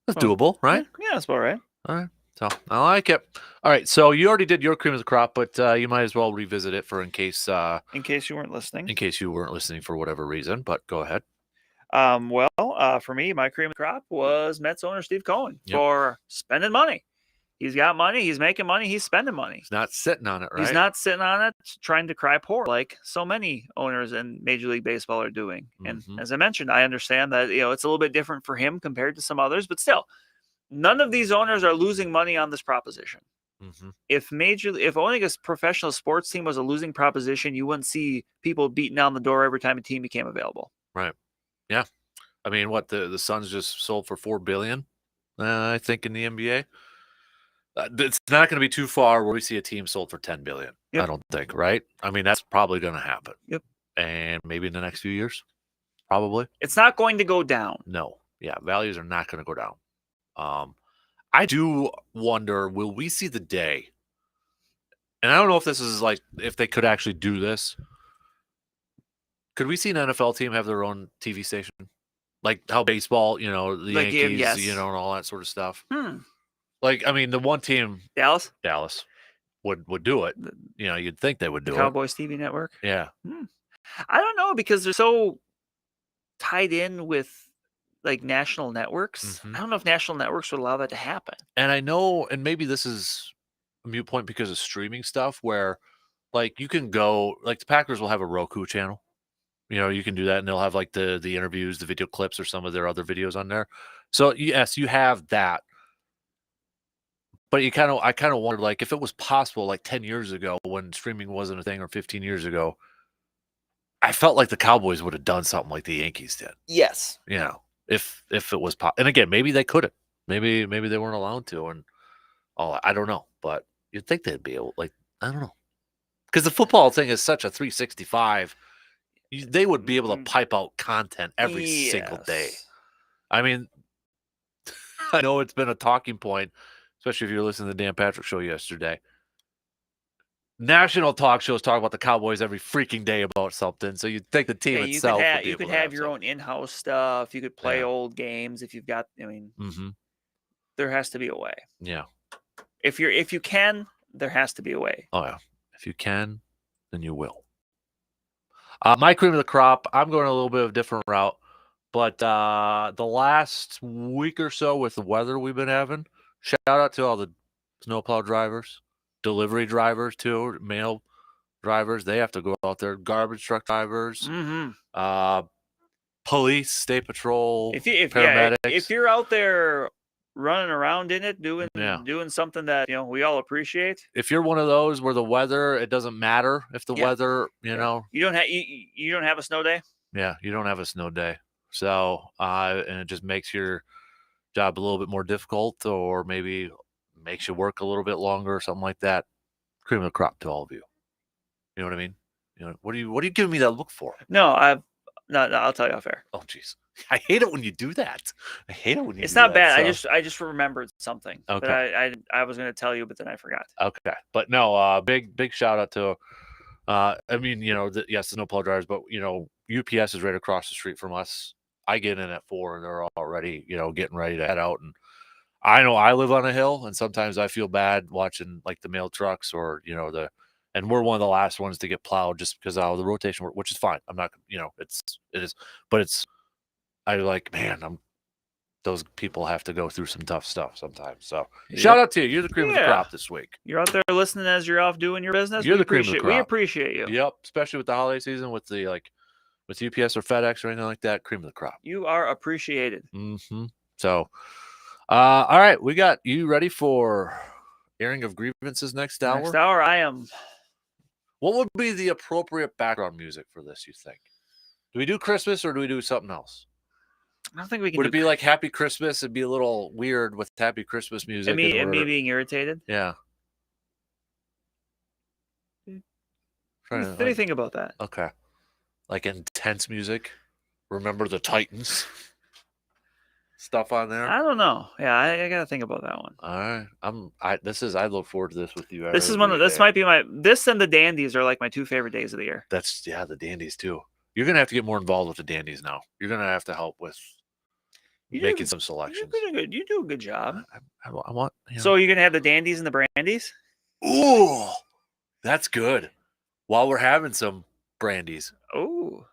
doable, right? Yeah, that's about right. All right. So I like it. All right. So you already did your cream of the crop, but you might as well revisit it in case you weren't listening. In case you weren't listening for whatever reason, but go ahead. For me, my cream of the crop was Mets owner Steve Cohen for spending money. He's got money. He's making money. He's spending money. He's not sitting on it, right? He's not sitting on it trying to cry poor like so many owners in Major League Baseball are doing. And as I mentioned, I understand that it's a little bit different for him compared to some others, but still, none of these owners are losing money on this proposition. If owning a professional sports team was a losing proposition, you wouldn't see people beating down the door every time a team became available. Right. Yeah. I mean, what the Suns just sold for $4 billion, I think, in the NBA. It's not going to be too far where we see a team sold for $10 billion. Yep. I don't think, right? I mean, that's probably going to happen. Yep. And maybe in the next few years, probably. It's not going to go down. No. Yeah, values are not going to go down. I do wonder, will we see the day? And I don't know if this is if they could actually do this. Could we see an NFL team have their own TV station? Like how baseball, the Yankees, yes. And all that sort of stuff. I mean, the one team, Dallas would do it. You'd think they would do it. Cowboys TV network. Yeah. I don't know, because they're so tied in with national networks. I don't know if national networks would allow that to happen. And I know, and maybe this is a moot point because of streaming stuff where you can go, the Packers will have a Roku channel. You can do that, and they'll have the interviews, the video clips, or some of their other videos on there. So yes, you have that. But I kind of wondered, if it was possible, 10 years ago when streaming wasn't a thing, or 15 years ago, I felt like the Cowboys would have done something like the Yankees did. Yes. If it was possible. And again, maybe they couldn't. Maybe they weren't allowed to. And I don't know. But you'd think they'd be able, I don't know. Because the football thing is such a 365. They would be able to pipe out content every single day. I mean, I know it's been a talking point, especially if you're listening to the Dan Patrick Show yesterday. National talk shows talk about the Cowboys every freaking day about something. So you'd think the team itself would be you could have your own in-house stuff. You could play old games if you've got. I mean, there has to be a way. Yeah. If you can, there has to be a way. Oh yeah. If you can, then you will. My cream of the crop, I'm going a little bit of a different route, but the last week or so with the weather we've been having, shout out to all the snowplow drivers, delivery drivers too, mail drivers. They have to go out there. Garbage truck drivers, police, state patrol, paramedics. If you're out there running around in it, doing something that we all appreciate. If you're one of those where the weather, it doesn't matter if the weather, you don't have a snow day. Yeah, you don't have a snow day. So and it just makes your job a little bit more difficult, or maybe makes you work a little bit longer or something like that. Cream of the crop to all of you. You know what I mean? You know, what are you giving me that look for? No, no, I'll tell you off air. Oh, jeez. I hate it when you do that. I hate it when you It's do not that. bad. So- I just remembered something. Okay. But I was going to tell you, but then I forgot. Okay. But no, big shout out to, I mean, you know, yes, the snowplow drivers, but, you know, UPS is right across the street from us. I get in at 4 and they're already, you know, getting ready to head out. And I know I live on a hill and sometimes I feel bad watching like the mail trucks or, you know, and we're one of the last ones to get plowed just because of the rotation, which is fine. I'm not, you know, it is, but I like, man, those people have to go through some tough stuff sometimes. So shout out to you. You're the cream of the crop this week. You're out there listening as you're off doing your business. You're the cream of the crop. We appreciate you. Yep. Especially with the holiday season with the with UPS or FedEx or anything like that, cream of the crop. You are appreciated. Mm-hmm. So, all right, we got you ready for airing of grievances next hour? Next hour, I am. What would be the appropriate background music for this, you think? Do we do Christmas or do we do something else? I don't think we can. Would it be like Happy Christmas? It'd be a little weird with Happy Christmas music. And me being irritated? Yeah. What do you think about that? Okay. Like intense music. Remember the Titans stuff on there. I don't know. Yeah, I gotta think about that one. All right. I look forward to this with you. This is this might be this and the Dandies are like my 2 favorite days of the year. That's the Dandies too. You're gonna have to get more involved with the Dandies now. You're gonna have to help with making some selections. You do a good job. I want. You know. So you're gonna have the Dandies and the Brandies? Ooh, that's good. While we're having some brandies. Oh,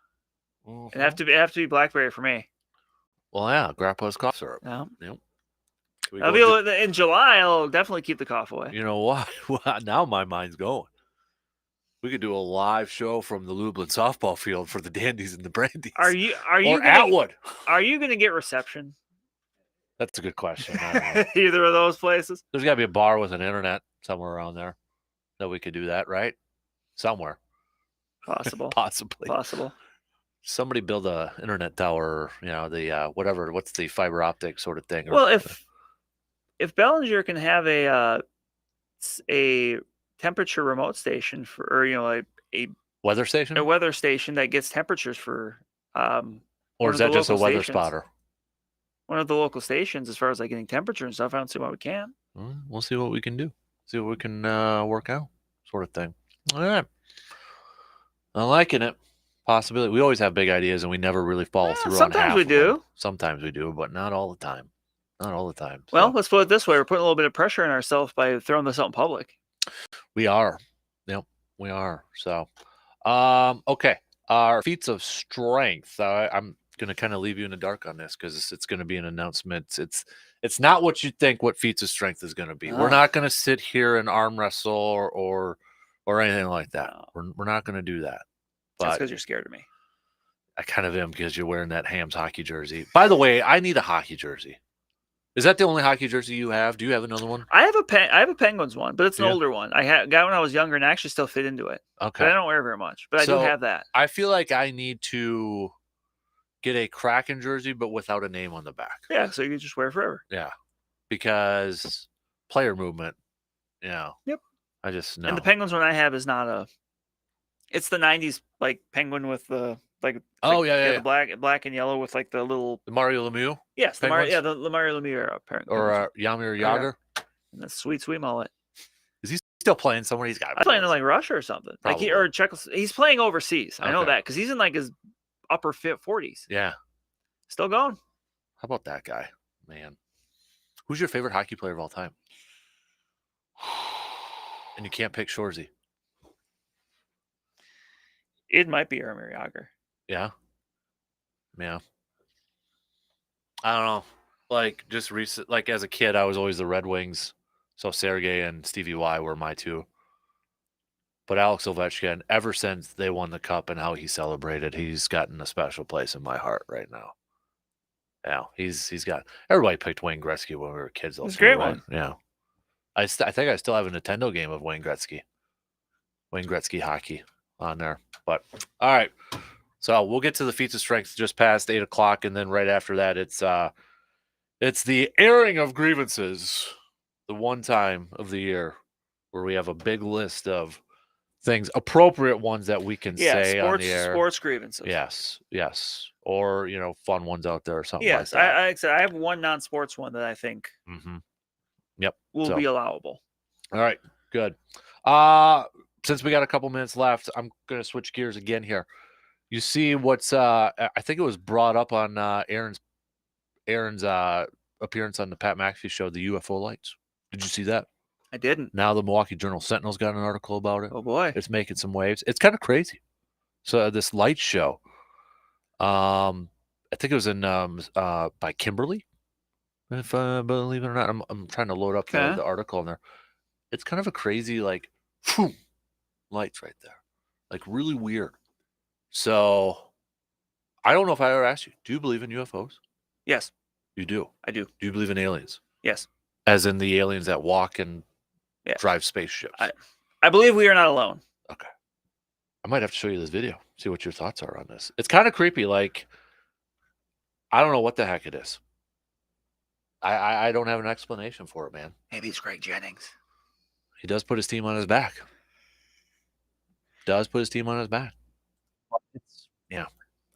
Mm-hmm. it have to be blackberry for me. Well, yeah, Grandpa's cough syrup. Yeah. Yep. I'll be in July. I'll definitely keep the cough away. You know what? Well, now my mind's going. We could do a live show from the Lublin softball field for the Dandies and the Brandies. Are you or Atwood? Are you gonna get reception? That's a good question. I don't know. Either of those places. There's got to be a bar with an internet somewhere around there that we could do that, right? Somewhere. Possible. Possible. Somebody build a internet tower, you know, the whatever, what's the fiber optic sort of thing? Well, if Bellinger can have a temperature remote station or a weather station? A weather station that gets temperatures for or is that just a weather spotter? One of the local stations, as far as like getting temperature and stuff, I don't see why we can't. We'll see what we can do. See what we can work out, sort of thing. All right. I'm liking it. Possibility. We always have big ideas and we never really follow through on half. Sometimes we do. Sometimes we do, but not all the time. Not all the time. Well, let's put it this way. We're putting a little bit of pressure on ourselves by throwing this out in public. We are. Yep, we are. So, okay. Our feats of strength. I'm going to kind of leave you in the dark on this because it's going to be an announcement. It's not what you think what feats of strength is going to be. No. We're not going to sit here and arm wrestle or anything like that. No. We're not going to do that. But that's because you're scared of me. I kind of am because you're wearing that Hams hockey jersey. By the way, I need a hockey jersey. Is that the only hockey jersey you have? Do you have another one? I have a Penguins one, but it's an older one. I got when I was younger and I actually still fit into it. Okay. But I don't wear very much, but I do have that. I feel like I need to get a Kraken jersey, but without a name on the back. Yeah, so you can just wear it forever. Yeah, because player movement, Yep. I just know. And the Penguins one I have is not it's the 90s like Penguin with the the black and yellow with like the little Mario Lemieux. Yes, the Mario Lemieux era or Jaromir Jagr. And the sweet mullet. Is he still playing somewhere? He's got. I'm playing in like Russia or something. Probably. He's playing overseas. I know that because he's in like his upper 40s. Yeah, still going. How about that guy, man? Who's your favorite hockey player of all time? And you can't pick Shorzy. It might be Jaromir Jagr. Yeah. I don't know. Like just recent, like as a kid, I was always the Red Wings. So Sergei and Stevie Y were my two. But Alex Ovechkin, ever since they won the cup and how he celebrated, he's gotten a special place in my heart right now. Yeah, he's got. Everybody picked Wayne Gretzky when we were kids. It's a great one. Yeah. I think I still have a Nintendo game of Wayne Gretzky hockey on there. But all right, so we'll get to the feats of strength just past 8 o'clock, and then right after that, it's the airing of grievances, the one time of the year where we have a big list of things, appropriate ones that we can say on the air. Sports grievances. Yes. Or, fun ones out there or something like Yes, that. like I said, I have one non-sports one that I think Yep. will be allowable. All right, good. Since we got a couple minutes left, I'm gonna switch gears again here. You see what's I think it was brought up on Aaron's appearance on the Pat McAfee show, the UFO lights. Did you see that? I didn't. Now the Milwaukee Journal Sentinel's got an article about it. Oh boy. It's making some waves. It's kind of crazy. So this light show, I think it was in by Kimberly, if I believe it or not. I'm trying to load up the article in there. It's kind of a crazy lights right there, like really weird. So I don't know if I ever asked you, do you believe in UFOs? Yes. You do? I do. Do you believe in aliens? Yes. As in the aliens that walk and drive spaceships? I believe we are not alone. Okay. I might have to show you this video, see what your thoughts are on this. It's kind of creepy. Like, I don't know what the heck it is. I don't have an explanation for it, man. Maybe it's Greg Jennings. He does put his team on his back. Yeah.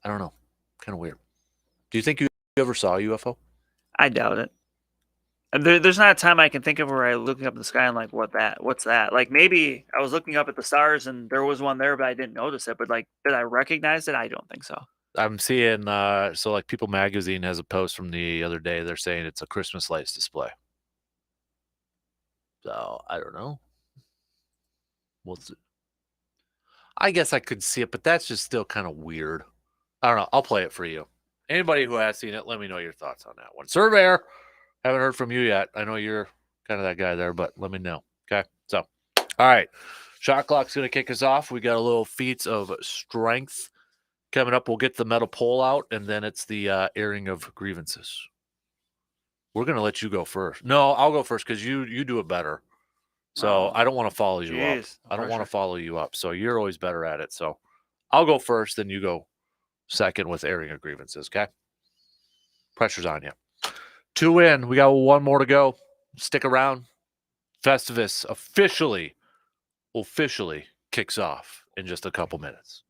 I don't know. Kind of weird. Do you think you ever saw a UFO? I doubt it. And there's not a time I can think of where I looking up in the sky and like, what's that? Like maybe I was looking up at the stars and there was one there, but I didn't notice it. But like, did I recognize it? I don't think so. I'm seeing so like People Magazine has a post from the other day. They're saying it's a Christmas lights display. So I don't know. We'll see. I guess I could see it, but that's just still kind of weird. I don't know. I'll play it for you. Anybody who has seen it, let me know your thoughts on that one. Surveyor, haven't heard from you yet. I know you're kind of that guy there, but let me know. Okay. So, all right. Shot clock's going to kick us off. We got a little feats of strength coming up. We'll get the metal pole out, and then it's the airing of grievances. We're going to let you go first. No, I'll go first because you do it better. So I don't want to follow you up. I don't want to follow you up. So you're always better at it. So I'll go first, then you go second with airing of grievances. Okay. Pressure's on you. 2 in. We got one more to go. Stick around. Festivus officially kicks off in just a couple minutes.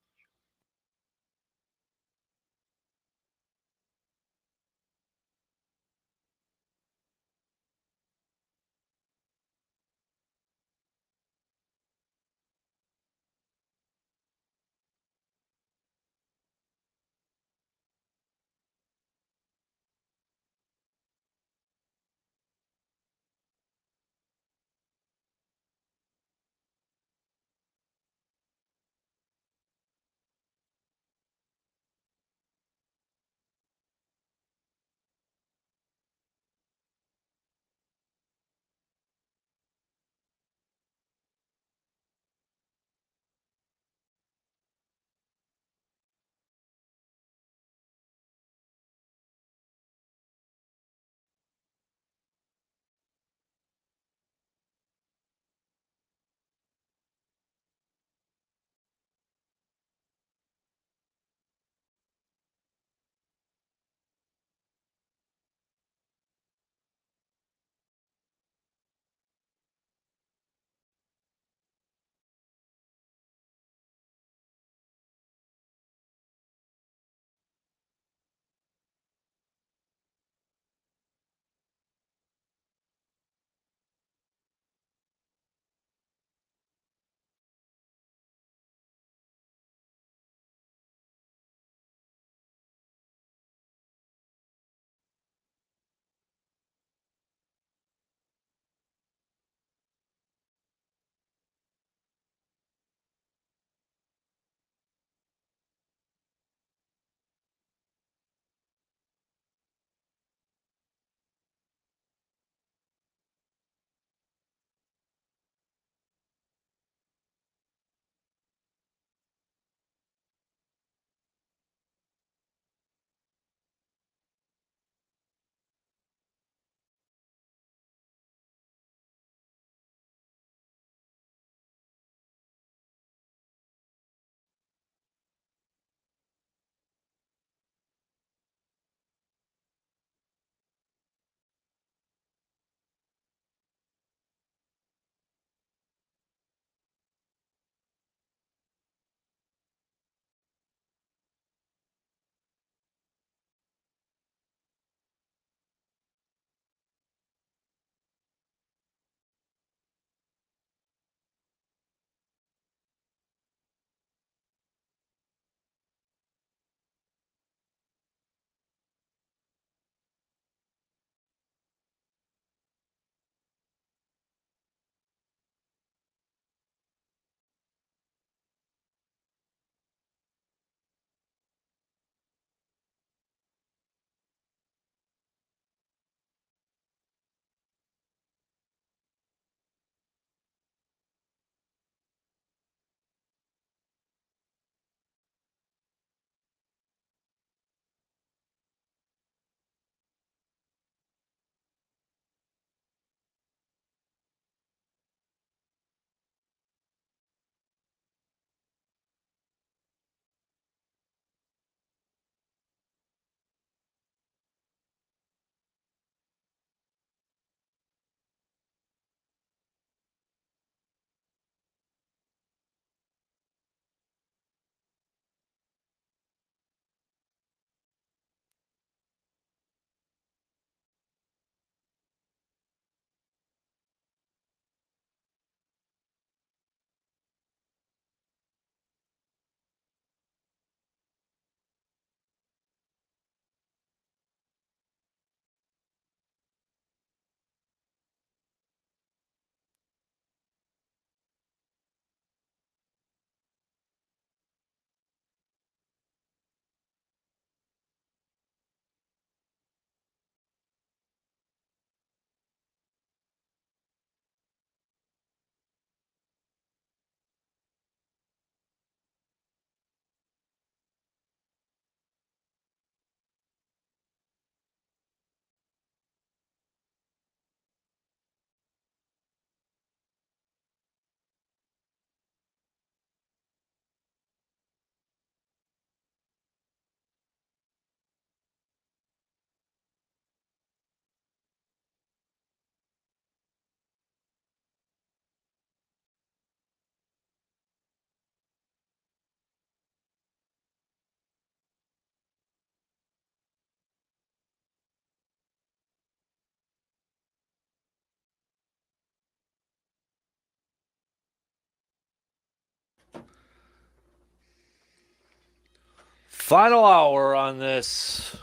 Final hour on this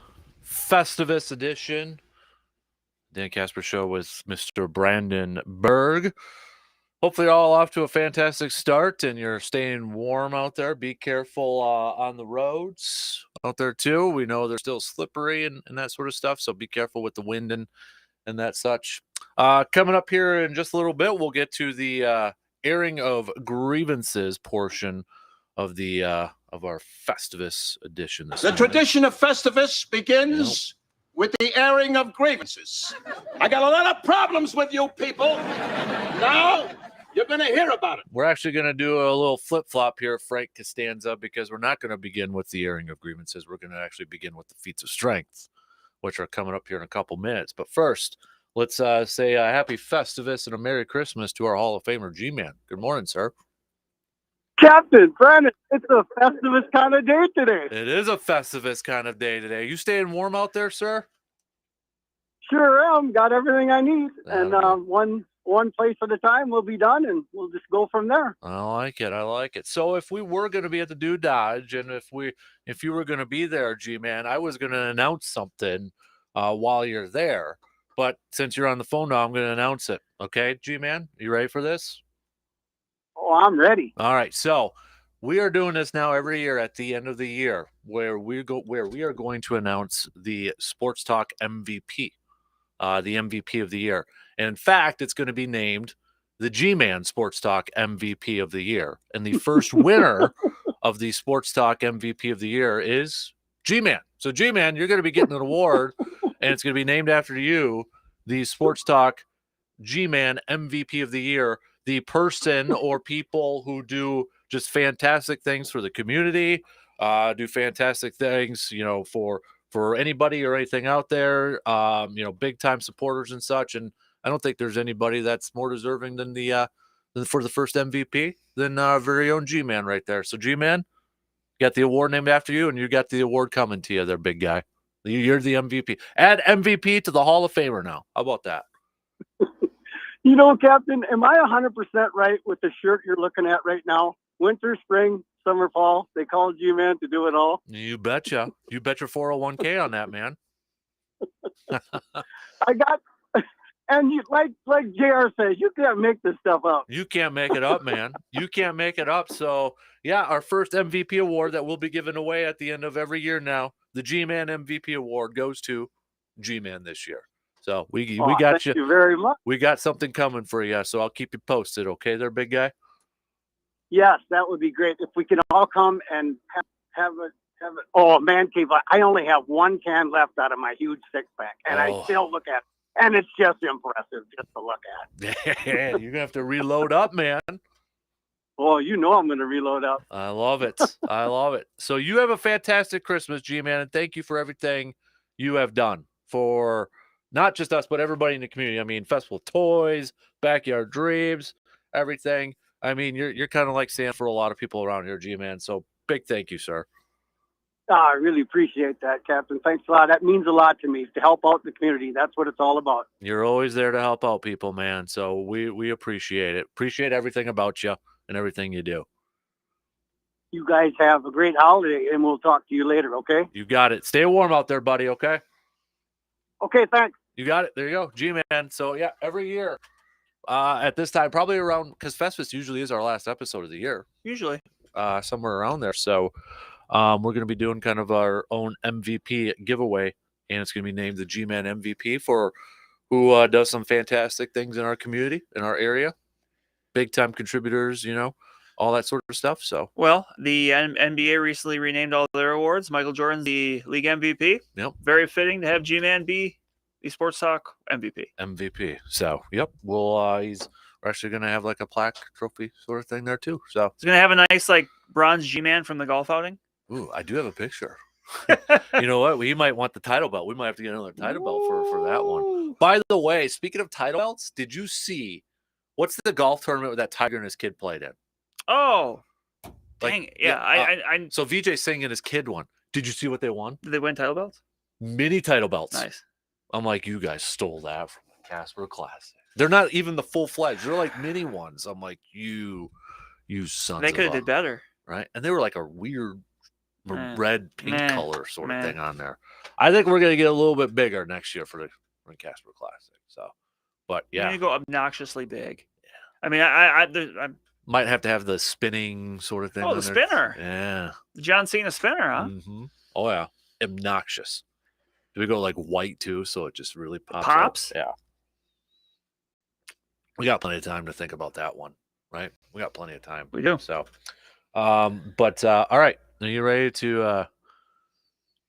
Festivus edition. Dan Kasper Show with Mr. Brandon Berg. Hopefully you're all off to a fantastic start and you're staying warm out there. Be careful on the roads out there too. We know they're still slippery and that sort of stuff, so be careful with the wind and that such. Coming up here in just a little bit, we'll get to the airing of grievances portion of the of our Festivus edition. The tradition of Festivus begins with the airing of grievances. I got a lot of problems with you people. Now you're going to hear about it. We're actually going to do a little flip-flop here, Frank Costanza, because we're not going to begin with the airing of grievances. We're going to actually begin with the feats of strength, which are coming up here in a couple minutes. But first, let's say a happy Festivus and a Merry Christmas to our Hall of Famer, G-Man. Good morning, sir. Captain Brandon, it's a Festivus kind of day today. It is a Festivus kind of day today. You staying warm out there, sir? Sure am. Got everything I need. And one place at a time, we'll be done, and we'll just go from there. I like it. I like it. So if we were going to be at the Dew Dodge, and if you were going to be there, G-Man, I was going to announce something while you're there. But since you're on the phone now, I'm going to announce it. Okay, G-Man? You ready for this? Oh, I'm ready. All right. So we are doing this now every year at the end of the year where we are going to announce the Sports Talk MVP, the MVP of the year. And in fact, it's going to be named the G-Man Sports Talk MVP of the year. And the first winner of the Sports Talk MVP of the year is G-Man. So G-Man, you're going to be getting an award, and it's going to be named after you, the Sports Talk G-Man MVP of the year. The person or people who do just fantastic things for the community, do fantastic things, for anybody or anything out there, big time supporters and such. And I don't think there's anybody that's more deserving than for the first MVP than our very own G-Man right there. So G-Man, got the award named after you, and you got the award coming to you there, big guy. You're the MVP. Add MVP to the Hall of Famer now. How about that? Captain, am I 100% right with the shirt you're looking at right now? Winter, spring, summer, fall. They called G-Man to do it all. You betcha. You bet your 401k on that, man. And like JR says, you can't make this stuff up. You can't make it up, man. You can't make it up. So, yeah, our first MVP award that will be given away at the end of every year now, the G-Man MVP award goes to G-Man this year. So we got you. Thank you very much. We got something coming for you, so I'll keep you posted. Okay, there, big guy. Yes, that would be great if we can all come and have it. Oh, man cave! I only have one can left out of my huge six-pack, and I still look at it, and it's just impressive just to look at. You're gonna have to reload up, man. Well, I'm going to reload up. I love it. I love it. So you have a fantastic Christmas, G-Man, and thank you for everything you have done for not just us, but everybody in the community. I mean, Festival Toys, Backyard Dreams, everything. I mean, you're kind of like Santa for a lot of people around here, G-Man. So big thank you, sir. I really appreciate that, Captain. Thanks a lot. That means a lot to me to help out the community. That's what it's all about. You're always there to help out people, man. So we appreciate it. Appreciate everything about you and everything you do. You guys have a great holiday, and we'll talk to you later, okay? You got it. Stay warm out there, buddy, okay? Okay, thanks. You got it. There you go. G-Man. So, yeah, every year at this time, probably around, because Festivus usually is our last episode of the year. Usually. Somewhere around there. So, we're going to be doing kind of our own MVP giveaway, and it's going to be named the G-Man MVP for who does some fantastic things in our community, in our area. Big-time contributors, all that sort of stuff. So, well, the NBA recently renamed all their awards. Michael Jordan's the league MVP. Yep. Very fitting to have G-Man be the Sports Talk MVP. So, yep. We're actually going to have like a plaque trophy sort of thing there too. So it's going to have a nice bronze G-Man from the golf outing. Ooh, I do have a picture. You know what? We might want the title belt. We might have to get another title belt for that one. By the way, speaking of title belts, did you see what's the golf tournament that Tiger and his kid played in? Oh, dang. Yeah. So Vijay Singh and his kid won. Did you see what they won? Did they win title belts? Mini title belts. Nice. I'm like, you guys stole that from Casper Classic. They're not even the full-fledged. They're like mini ones. I'm like, you sons of They could have did better. Right? And they were like a weird red, pink Meh. color sort of Meh. thing on there. I think we're going to get a little bit bigger next year for the Casper Classic. So, but You're yeah, gonna go obnoxiously big. I mean, I'm might have to have the spinning sort of thing. Oh, on the there. spinner. Yeah. the John Cena spinner, huh? Mm-hmm. Oh yeah, obnoxious. Do we go like white too, so it just really pops? Pops? Up? Yeah. We got plenty of time to think about that one, right? We got plenty of time. We do. So, but all right, are you ready to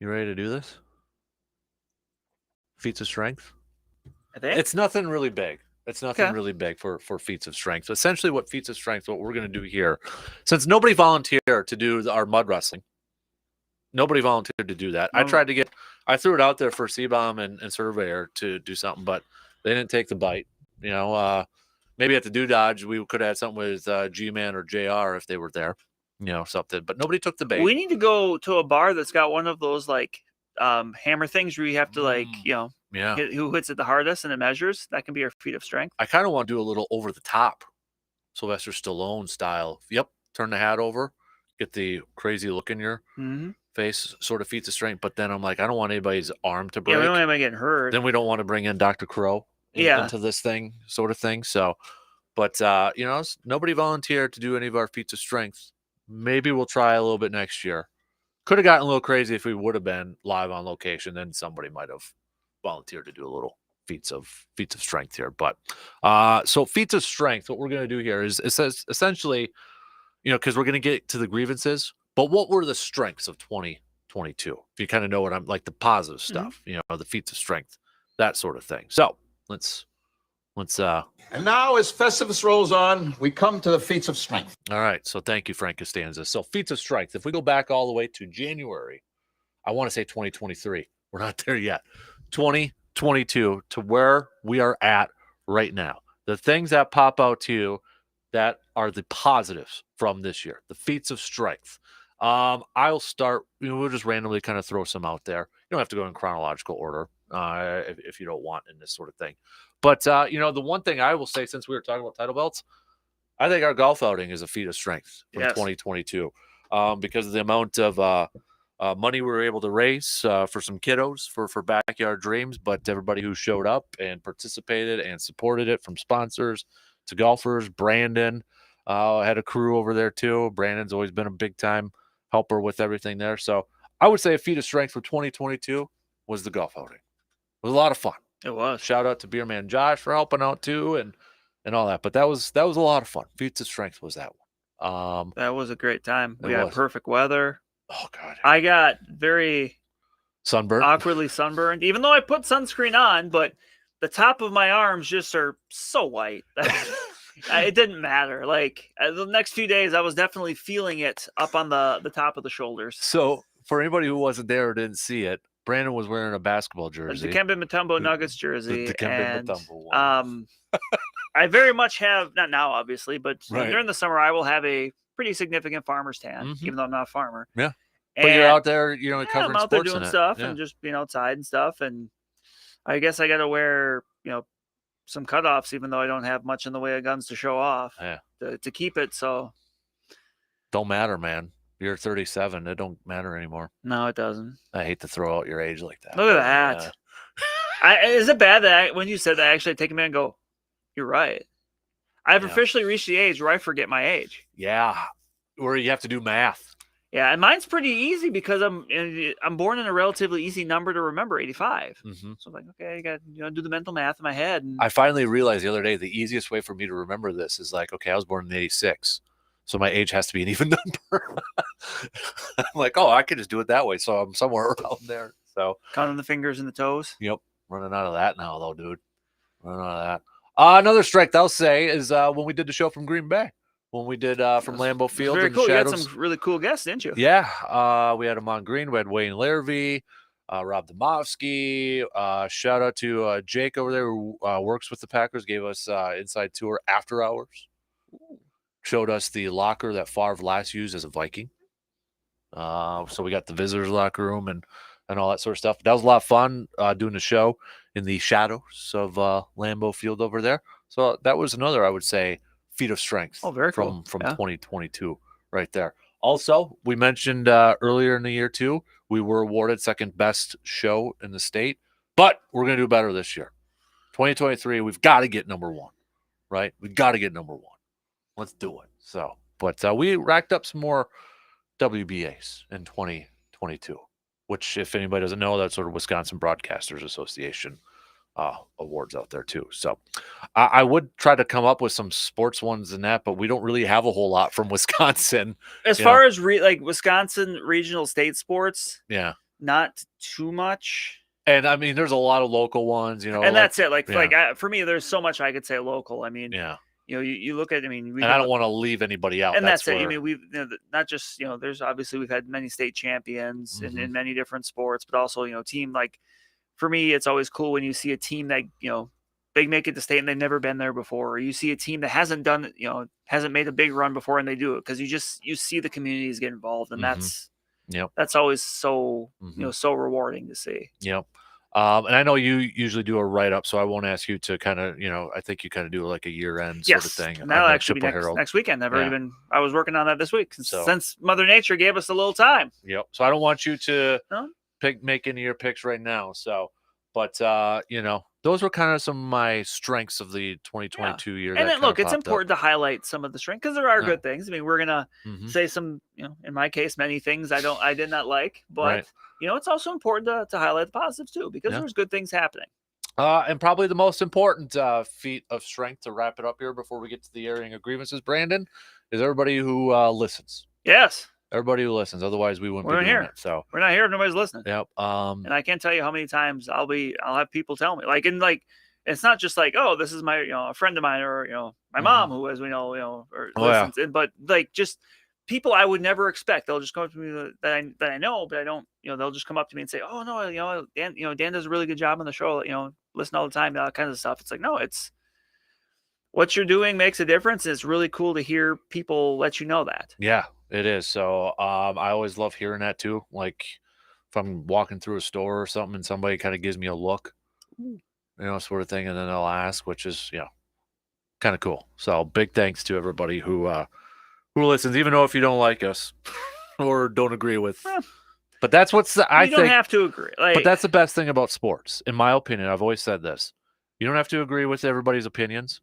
do this? Feats of strength. I think It's nothing really big. It's nothing Okay. really big for feats of strength. So essentially, what feats of strength? What we're going to do here, since nobody volunteered to do our mud wrestling, nobody volunteered to do that. No. I threw it out there for C-Bomb and Surveyor to do something, but they didn't take the bite. You know, maybe at the Do Dodge we could have had something with G-Man or JR if they were there. You know, something, but nobody took the bait. we need to go to a bar that's got one of those like hammer things where you have to like yeah. hit who hits it the hardest and it measures. That can be our feat of strength. I kind of want to do a little over the top, Sylvester Stallone style. Yep, turn the hat over, get the crazy look in your face, sort of feats of strength. But then I'm like, I don't want anybody's arm to break. Yeah, we don't want anybody getting hurt. Then we don't want to bring in Dr. Crow into this thing, sort of thing. So, but nobody volunteered to do any of our feats of strength. Maybe we'll try a little bit next year. Could have gotten a little crazy if we would have been live on location. Then somebody might have volunteered to do a little feats of strength here. But so feats of strength, what we're going to do here is essentially, because we're going to get to the grievances. But what were the strengths of 2022? If you kind of know what I'm like, the positive stuff, the feats of strength, that sort of thing. So let's. And now, as Festivus rolls on, we come to the feats of strength. All right. So thank you, Frank Costanza. So feats of strength. If we go back all the way to January, I want to say 2023. We're not there yet. 2022 to where we are at right now. The things that pop out to you that are the positives from this year, the feats of strength. I'll start, we'll just randomly kind of throw some out there. You don't have to go in chronological order if you don't want in this sort of thing. But, the one thing I will say, since we were talking about title belts, I think our golf outing is a feat of strength from 2022 because of the amount of money we were able to raise for some kiddos for Backyard Dreams, but everybody who showed up and participated and supported it, from sponsors to golfers. Brandon had a crew over there too. Brandon's always been a big time helper with everything there. So I would say a feat of strength for 2022 was the golf outing. It was a lot of fun. It was. Shout out to Beerman Josh for helping out too and all that. But that was a lot of fun. Feats of strength was that one. That was a great time. We had was. perfect weather. Oh God. I got very sunburned. Awkwardly sunburned, even though I put sunscreen on, but the top of my arms just are so white. It didn't matter. Like the next few days, I was definitely feeling it up on the top of the shoulders. So for anybody who wasn't there or didn't see it, Brandon was wearing a basketball jersey. The Kemba Mutombo Nuggets jersey. The Kemba Mutombo one. I very much have, not now obviously, but Right. during the summer I will have a pretty significant farmer's tan, even though I'm not a farmer. Yeah. And But you're out there, covering I'm out there sports doing in it. stuff Yeah. and just being outside and stuff. And I guess I got to wear, some cutoffs, even though I don't have much in the way of guns to show off to keep it. So Don't matter, man. You're 37. It don't matter anymore. no, it doesn't. I hate to throw out your age like that. Look at that. Is it bad that when you said that, I actually take a minute and go, you're right. I've officially reached the age where I forget my age. Yeah. Where you have to do math. Yeah, and mine's pretty easy because I'm born in a relatively easy number to remember, 85. Mm-hmm. So I'm like, okay, I got to do the mental math in my head. And I finally realized the other day the easiest way for me to remember this is like, okay, I was born in 86. So my age has to be an even number. I'm like, oh, I could just do it that way. So I'm somewhere around there. So counting the fingers and the toes. Yep. Running out of that now, though, dude. Running out of that. Another strength I'll say is when we did the show from Green Bay. When we did from Lambeau Field. Very in cool. the You had shadows. some really cool guests, didn't you? Yeah. We had him on Green. We had Wayne Larrivee, Rob Demovsky. Shout out to Jake over there who works with the Packers. Gave us inside tour after hours. Showed us the locker that Favre last used as a Viking. So we got the visitors locker room and all that sort of stuff. That was a lot of fun doing the show in the shadows of Lambeau Field over there. So that was another, I would say, feat of strength. Oh, very cool. From 2022 right there. Also, we mentioned earlier in the year too, we were awarded second best show in the state, but we're going to do better this year. 2023, we've got to get number one, right? We've got to get number one. Let's do it. So, but we racked up some more WBAs in 2022, which, if anybody doesn't know, that's sort of Wisconsin Broadcasters Association awards out there too. So I would try to come up with some sports ones in that, but we don't really have a whole lot from Wisconsin. As far as like Wisconsin regional state sports, yeah, not too much. And I mean, there's a lot of local ones, you know, and that's it. For me, there's so much I could say local. I mean, yeah. You know, you look at, I mean, and I don't want to leave anybody out. And that's it. I mean, we've not just, there's obviously we've had many state champions in many different sports, but also, team, like for me, it's always cool when you see a team that, they make it to state and they've never been there before, or you see a team that hasn't done, hasn't made a big run before and they do it, because you see the communities get involved, and that's always so, so rewarding to see. Yep. And I know you usually do a write-up, so I won't ask you to kind of, I think you kind of do like a year-end sort of thing. And that'll actually be next weekend. I was working on that this week since Mother Nature gave us a little time. Yep. So I don't want you to make any of your picks right now. So, but, those were kind of some of my strengths of the 2022 year. And then, look, it's important to highlight some of the strengths, because there are good things. I mean, we're going to say some, in my case, many things I did not like, but it's also important to highlight the positives too, because there's good things happening. And probably the most important feat of strength to wrap it up here before we get to the airing of grievances, Brandon, is everybody who listens. Yes. Everybody who listens. Otherwise, we wouldn't be doing it. So we're not here if nobody's listening. Yep. And I can't tell you how many times I'll have people tell me, it's not just like, oh, this is my, a friend of mine, or, my mom, who, as we know, or listens, but like just people I would never expect. They'll just come up to me that I know, but I don't, they'll just come up to me and say, oh no, Dan does a really good job on the show. Listen all the time, that kind of stuff. It's like, no, it's what you're doing makes a difference. It's really cool to hear people let you know that. Yeah, it is. So I always love hearing that too. Like if I'm walking through a store or something and somebody kind of gives me a look, sort of thing, and then they'll ask, which is, kind of cool. So big thanks to everybody who listens, even though if you don't like us or don't agree with. But that's what's I think. You don't have to agree. But that's the best thing about sports, in my opinion. I've always said this. You don't have to agree with everybody's opinions,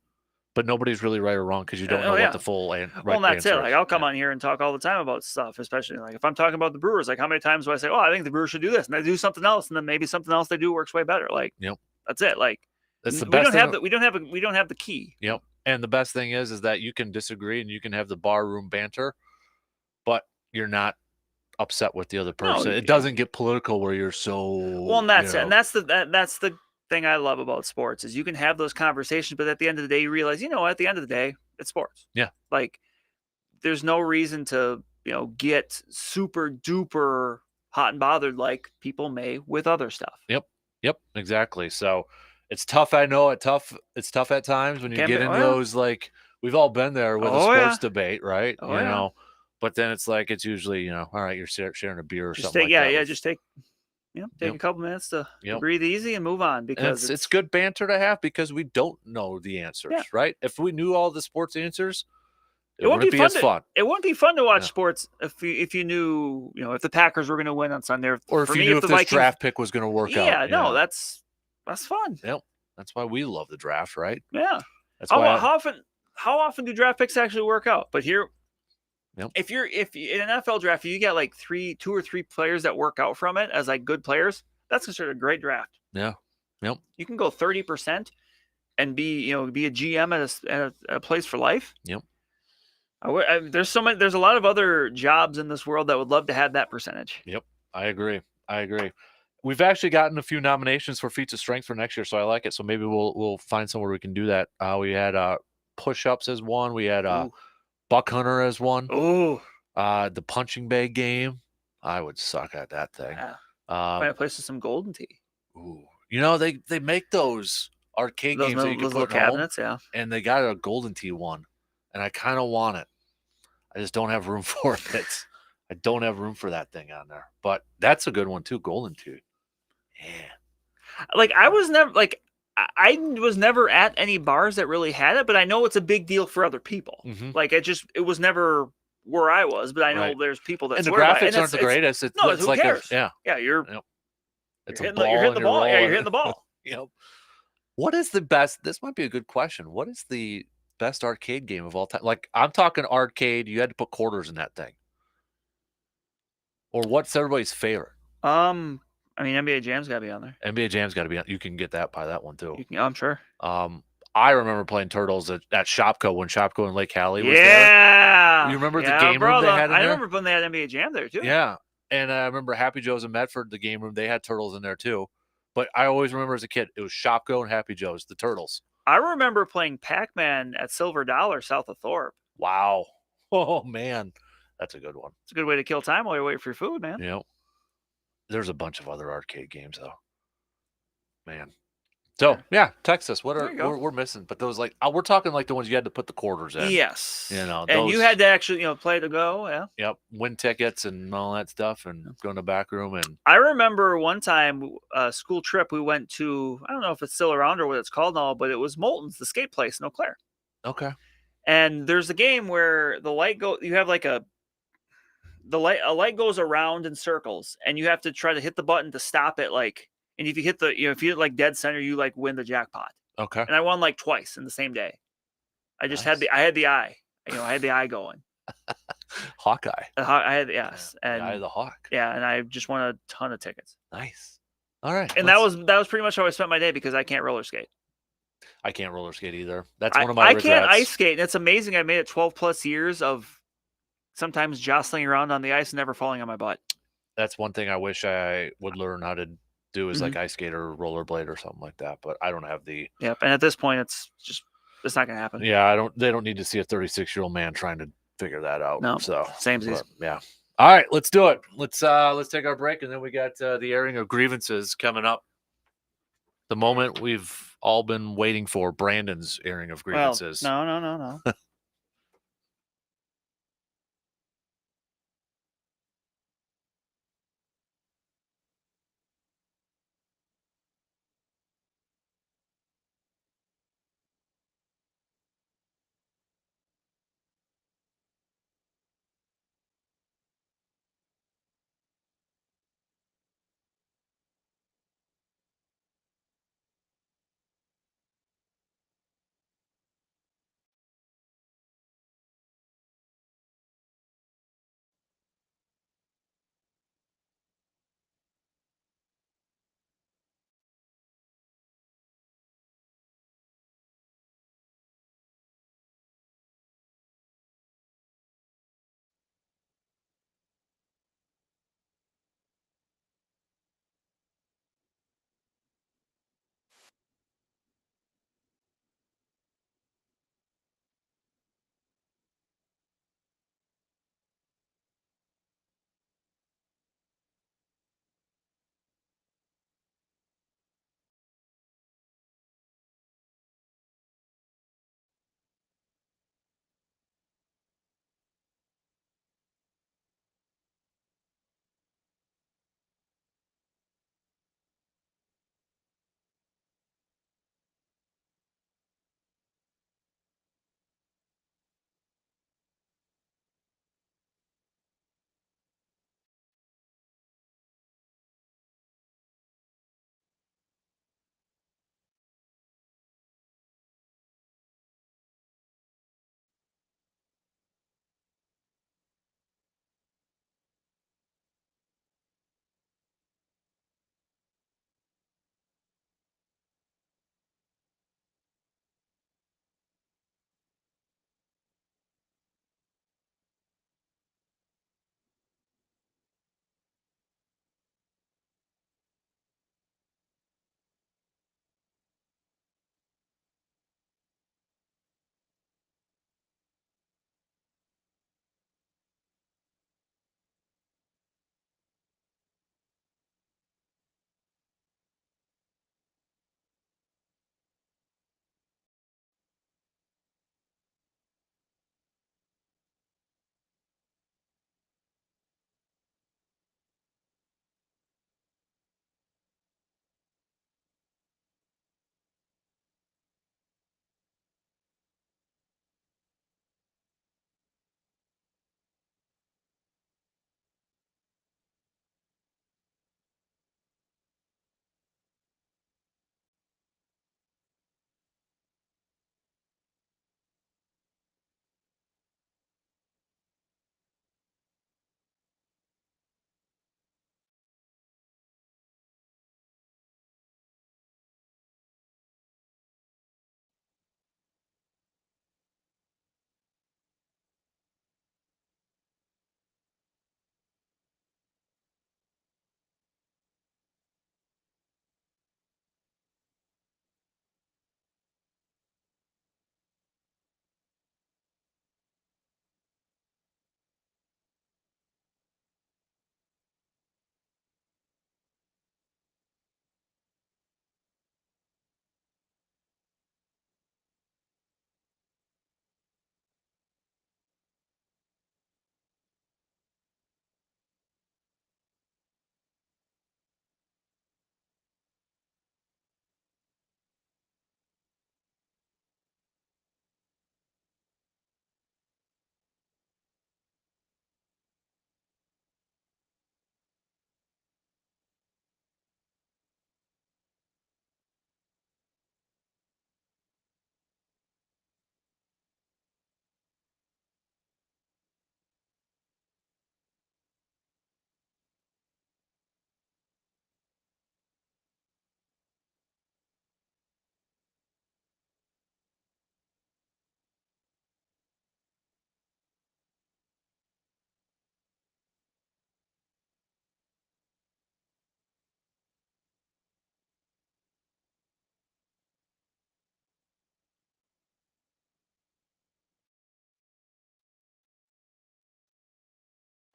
but nobody's really right or wrong, because you don't know what the full right well, that's answer it. Like, I'll come on here and talk all the time about stuff, especially like if I'm talking about the Brewers. Like, how many times do I say, "Oh, I think the Brewers should do this," and they do something else, and then maybe something else they do works way better. Like, that's it. Like, that's the best. We don't have the key. Yep. And the best thing is that you can disagree and you can have the barroom banter, but you're not upset with the other person. It doesn't get political where you're so well. And that's it. And that's the thing I love about sports, is you can have those conversations, but at the end of the day, you realize, at the end of the day, it's sports. Yeah. Like, there's no reason to, get super duper hot and bothered like people may with other stuff. Yep. Exactly. So it's tough. I know it's tough at times when you get into those, like, we've all been there with a sports debate, right? But then it's like, it's usually, all right, you're sharing a beer or something like that. Just take a couple minutes to breathe easy and move on, because it's good banter to have, because we don't know the answers, right? If we knew all the sports answers, it wouldn't be as fun. It wouldn't be fun to watch sports if you knew, if the Packers were going to win on Sunday, or if you knew if this draft pick was going to work out. Yeah, no, that's fun. Yep, that's why we love the draft, right? Yeah. That's why. How often do draft picks actually work out? But here, if in an NFL draft you get like 2 or 3 players that work out from it as like good players, that's considered a great draft. Yeah. Yep. You can go 30% and be a GM at a place for life. Yep. There's a lot of other jobs in this world that would love to have that percentage. Yep. I agree. We've actually gotten a few nominations for feats of strength for next year, so I like it. So maybe we'll find somewhere we can do that. We had push-ups as one. We had buck hunter as one. Oh, the punching bag game. I would suck at that thing. Yeah. Find a place with some golden tea. Ooh, they make those arcade games that you can put in cabinets, and they got a golden tea one, and I kind of want it. I just don't have room for it. I don't have room for that thing on there, but that's a good one too. Golden tea. Yeah. Like, I was never at any bars that really had it, but I know it's a big deal for other people. Mm-hmm. Like, it was never where I was, but I know Right. there's people that And the swear by it. graphics aren't the greatest. It's, No, it's who like cares? yeah, You're it's you're a hitting, ball. you're hitting the and ball. Yeah, rolling you're hitting the it. ball. Yep. What is the best? This might be a good question. What is the best arcade game of all time? Like I'm talking arcade. You had to put quarters in that thing. Or what's everybody's favorite? I mean, NBA Jam's got to be on there. NBA Jam's got to be on. You can get that by that one too. I'm sure. I remember playing Turtles at Shopko when Shopko in Lake Cali was there. Yeah. You remember the game room they had in I there? remember when they had NBA Jam there too. Yeah. And I remember Happy Joe's in Medford, the game room, they had Turtles in there too. But I always remember as a kid, it was Shopko and Happy Joe's, the Turtles. I remember playing Pac-Man at Silver Dollar south of Thorpe. Wow. Oh, man. That's a good one. It's a good way to kill time while you're waiting for your food, man. Yep. There's a bunch of other arcade games, though. Man. So, yeah, text us. What are we're missing? But those, like, we're talking like the ones you had to put the quarters in. Yes. You know, and you had to actually, play to go. Yeah. Yep. Win tickets and all that stuff and go in the back room. And I remember one time, a school trip, we went to, I don't know if it's still around or what it's called now, but it was Moulton's, the skate place in Eau Claire. okay. And there's a game where the light you have like a light goes around in circles and you have to try to hit the button to stop it. And if you hit if you hit like dead center, you like win the jackpot. Okay. And I won like twice in the same day. I just Nice. I had the eye, I had the eye going. Hawkeye. I had, yes. Yeah, And the Eye of the Hawk. yeah. And I just won a ton of tickets. Nice. All right. And that was pretty much how I spent my day because I can't roller skate. I can't roller skate either. That's one of my I regrets. can't ice skate. And it's amazing. I made it 12 plus years of sometimes jostling around on the ice and never falling on my butt. That's one thing I wish I would learn how to do is like ice skate or rollerblade or something like that. But I don't have the. Yep. And at this point, it's not going to happen. Yeah, they don't need to see a 36-year-old man trying to figure that out. No. So Same as yeah. All right, let's do it. Let's take our break, and then we got the airing of grievances coming up. The moment we've all been waiting for, Brandon's airing of grievances. Well, no.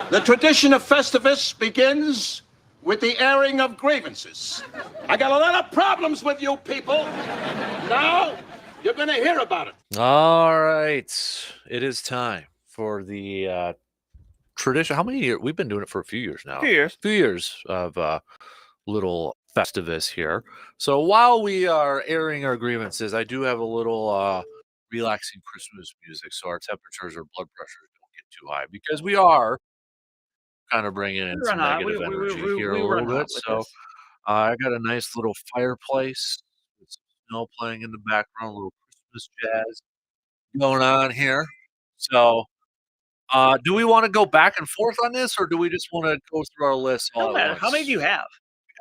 The tradition of Festivus begins with the airing of grievances. I got a lot of problems with you people. Now, you're going to hear about it. All right. It is time for the tradition. How many years? We've been doing it for a few years now. Few years. Few years of little Festivus here. So while we are airing our grievances, I do have a little relaxing Christmas music so our temperatures or blood pressures don't get too high because we are kind of bringing in some negative energy here a little bit. So I got a nice little fireplace with some snow playing in the background, a little Christmas jazz going on here. So do we want to go back and forth on this, or do we just want to go through our list all No at matter. once? How many do you have?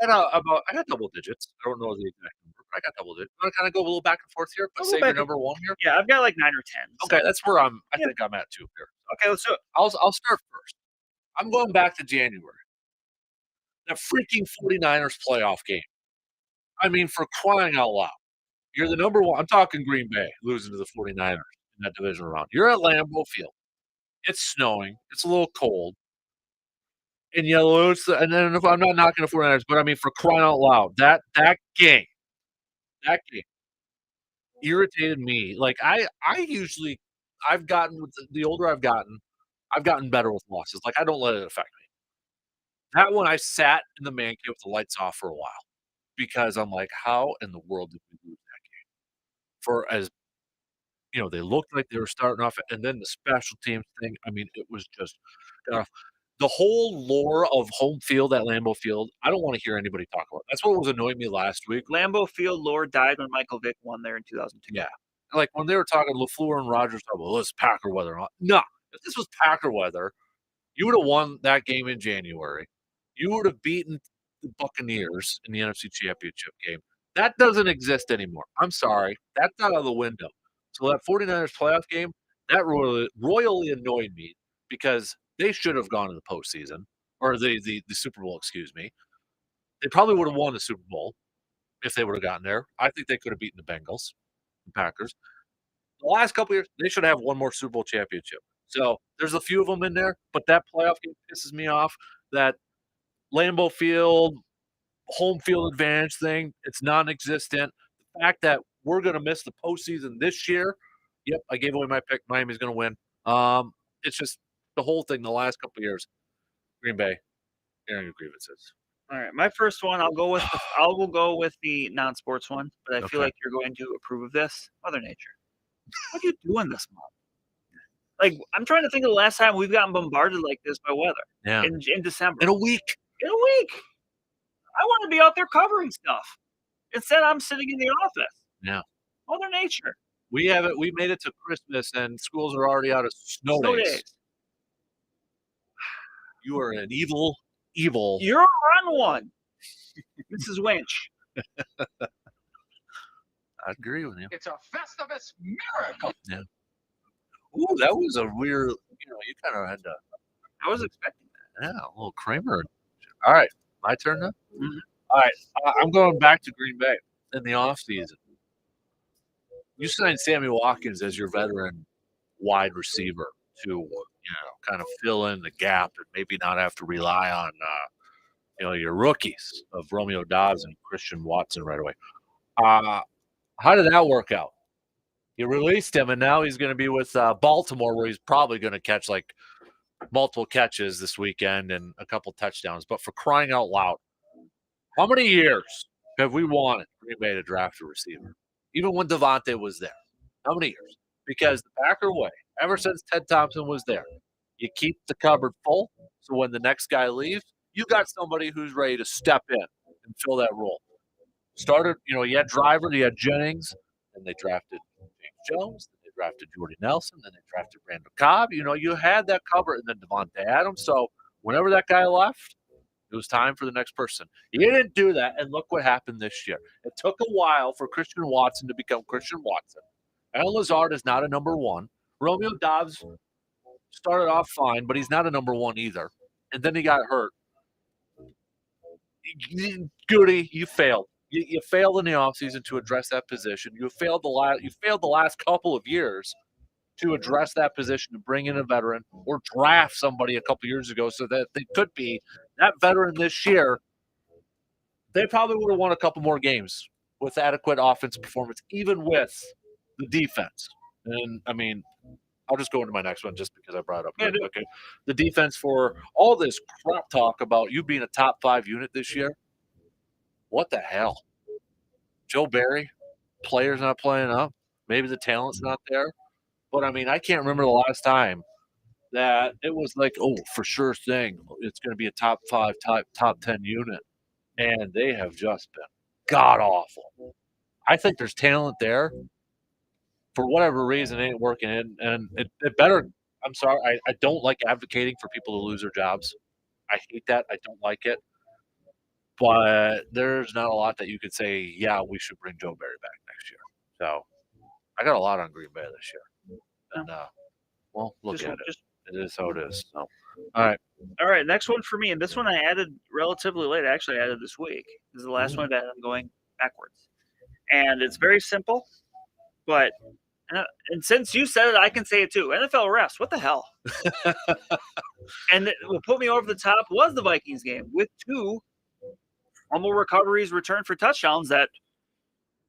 I got double digits. I don't know the exact number, but I got double digits. Want to kind of go a little back and forth here, but I'll go save your back and- number one here. Yeah, I've got like 9 or 10. Okay, that's where I Yeah. think I'm at too here. Okay, let's do it. I'll start first. I'm going back to January. That freaking 49ers playoff game. I mean, for crying out loud. You're the number one. I'm talking Green Bay losing to the 49ers in that division round. You're at Lambeau Field. It's snowing. It's a little cold. And you lose. And then if I'm not knocking the 49ers, but I mean, for crying out loud, that game irritated me. Like I usually, I've gotten with the older I've gotten better with losses. Like I don't let it affect me. That one I sat in the man cave with the lights off for a while because I'm like, how in the world did we lose that game? For as they looked like they were starting off, and then the special teams thing. I mean, it was just the whole lore of home field at Lambeau Field. I don't want to hear anybody talk about it. That's what was annoying me last week. Lambeau Field lore died when Michael Vick won there in 2002. Yeah, like when they were talking LaFleur and Rodgers, well, it's Packer weather. No, if this was Packer weather, you would have won that game in January. You would have beaten the Buccaneers in the NFC Championship game. That doesn't exist anymore. I'm sorry. That's out of the window. So that 49ers playoff game, that royally annoyed me because they should have gone to the postseason or the Super Bowl, excuse me. They probably would have won the Super Bowl if they would have gotten there. I think they could have beaten the Bengals, the Packers. The last couple of years, they should have one more Super Bowl championship. So there's a few of them in there, but that playoff game pisses me off. That Lambeau Field, home field advantage thing, it's non-existent. The fact that we're going to miss the postseason this year, yep, I gave away my pick. Miami's going to win. It's just the whole thing the last couple of years. Green Bay, airing of grievances. All right, my first one, I will go with the non-sports one, but I feel like you're going to approve of this. Mother Nature. What are you doing this month? Like, I'm trying to think of the last time we've gotten bombarded like this by weather. Yeah. In December. In a week. I want to be out there covering stuff. Instead, I'm sitting in the office. Yeah. Mother Nature. We made it to Christmas and schools are already out of snow days. You are an evil. You're a run one. Mrs. Winch. I agree with you. It's a Festivus miracle. Yeah. Ooh, that was a weird, you kind of had to. I was expecting that. Yeah, a little Kramer. All right, my turn now? Mm-hmm. All right, I'm going back to Green Bay in the offseason. You signed Sammy Watkins as your veteran wide receiver to, kind of fill in the gap and maybe not have to rely on, your rookies of Romeo Dobbs and Christian Watson right away. How did that work out? You released him, and now he's going to be with Baltimore, where he's probably going to catch like multiple catches this weekend and a couple touchdowns. But for crying out loud, how many years have we wanted Green Bay to draft a receiver? Even when Devontae was there. How many years? Because the Packer way, ever since Ted Thompson was there, you keep the cupboard full. So when the next guy leaves, you got somebody who's ready to step in and fill that role. Started, you had Driver, you had Jennings, and they drafted James Jones, then they drafted Jordy Nelson, then they drafted Randall Cobb. You had that cover, and then Devontae Adams. So whenever that guy left, it was time for the next person. He didn't do that, and look what happened this year. It took a while for Christian Watson to become Christian Watson. Alan Lazard is not a number one. Romeo Dobbs started off fine, but he's not a number one either. And then he got hurt. Goody, you failed. You failed in the offseason to address that position. You failed the last couple of years to address that position, to bring in a veteran or draft somebody a couple years ago so that they could be that veteran this year, they probably would have won a couple more games with adequate offensive performance, even with the defense. And I mean, I'll just go into my next one just because I brought it up. Yeah, Okay. The defense, for all this crap talk about you being a top 5 unit this year, what the hell? Joe Barry, players not playing up. Maybe the talent's not there. But I mean, I can't remember the last time that it was like, oh, for sure thing, it's going to be a top 5, top 10 unit. And they have just been god awful. I think there's talent there. For whatever reason, it ain't working. And it better. I'm sorry. I don't like advocating for people to lose their jobs. I hate that. I don't like it. But there's not a lot that you could say, yeah, we should bring Joe Barry back next year. So I got a lot on Green Bay this year. And, well, look at it. It is how it is. So, all right. All right, next one for me, and this one I added relatively late. I actually added this week. This is the last one that I'm going backwards. And it's very simple, but and since you said it, I can say it too. NFL refs, what the hell? And what put me over the top was the Vikings game with 2 fumble recoveries returned for touchdowns that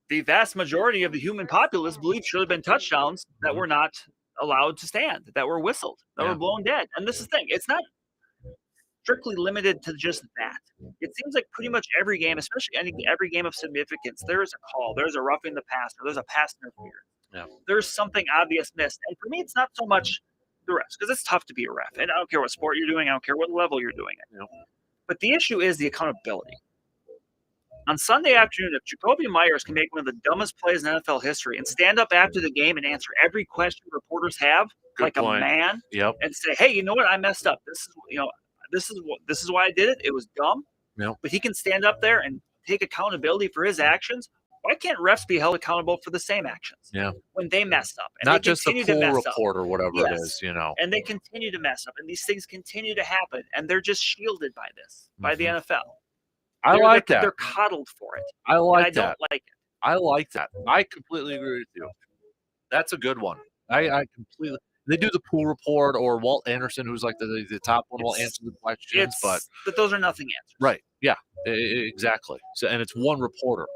the vast majority of the human populace believe should have been touchdowns that were not allowed to stand, that were whistled, that were blown dead. And this is the thing. It's not strictly limited to just that. It seems like pretty much every game, especially every game of significance, there is a call, there's a roughing the passer, there's a pass interference. Yeah. There's something obvious missed. And for me, it's not so much the refs, because it's tough to be a ref. And I don't care what sport you're doing, I don't care what level you're doing it. But the issue is the accountability. On Sunday afternoon, if Jacoby Myers can make one of the dumbest plays in NFL history and stand up after the game and answer every question reporters have, Good point. A man, Yep. and say, "Hey, you know what? I messed up. This is why I did it. It was dumb." Yep. But he can stand up there and take accountability for his actions. Why can't refs be held accountable for the same actions? Yeah. When they messed up, and Not they just the continue to pool mess report up. or whatever Yes. it is, you know. And they continue to mess up, and these things continue to happen, and they're just shielded by this, by the NFL. I like that. They're coddled for it. I like and I that. don't like it. I like that. I completely agree with you. That's a good one. I completely. They do the pool report, or Walt Anderson, who's like the top one, will answer the questions. But those are nothing answers. right, yeah, exactly. So, and it's one reporter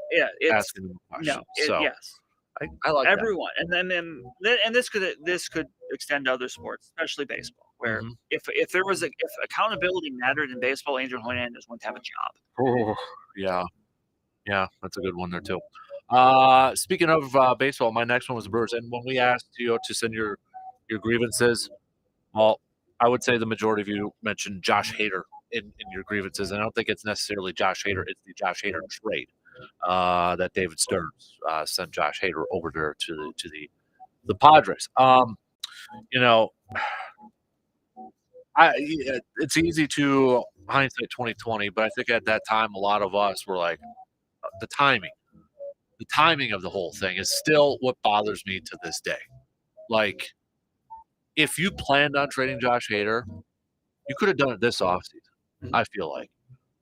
asking them questions. Yes. I like everyone, that. and this could extend to other sports, especially baseball, where if accountability mattered in baseball, Angel Hernandez wouldn't have a job. Oh, yeah, that's a good one there too. Speaking of baseball, my next one was the Brewers, and when we asked you to send your grievances, well, I would say the majority of you mentioned Josh Hader in your grievances, and I don't think it's necessarily Josh Hader; it's the Josh Hader trade that David Stearns sent Josh Hader over there to the Padres. It's easy to hindsight 2020, but I think at that time a lot of us were like, the timing of the whole thing is still what bothers me to this day. Like, if you planned on trading Josh Hader, you could have done it this offseason. I feel like.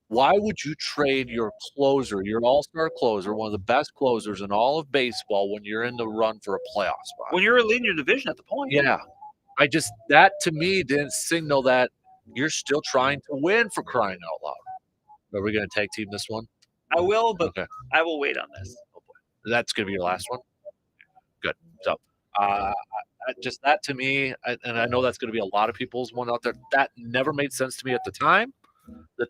Why would you trade your closer, your all-star closer, one of the best closers in all of baseball, when you're in the run for a playoff spot? When you're leading your division at the point. Yeah. That to me didn't signal that you're still trying to win, for crying out loud. Are we going to tag team this one? I will, but okay. I will wait on this. Oh boy. That's going to be your last one? Good. So, just that to me, and I know that's going to be a lot of people's one out there, that never made sense to me at the time.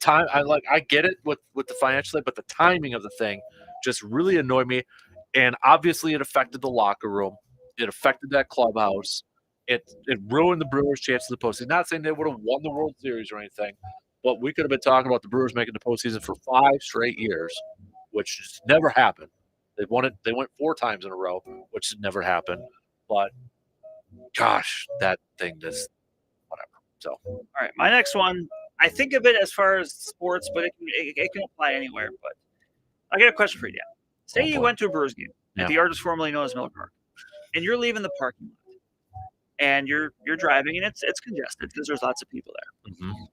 I get it with the financial thing, but the timing of the thing just really annoyed me. And obviously it affected the locker room. It affected that clubhouse. It ruined the Brewers' chance of the postseason. Not saying they would have won the World Series or anything, but we could have been talking about the Brewers making the postseason for 5 straight years, which just never happened. They won 4 times in a row, which never happened. But gosh, that thing just whatever. So, all right, my next one. I think of it as far as sports, but it can apply anywhere. But I got a question for you, Dan. Say you went to a Brewers game at the artist formerly known as Miller Park, and you're leaving the parking lot, and you're driving, and it's congested because there's lots of people there,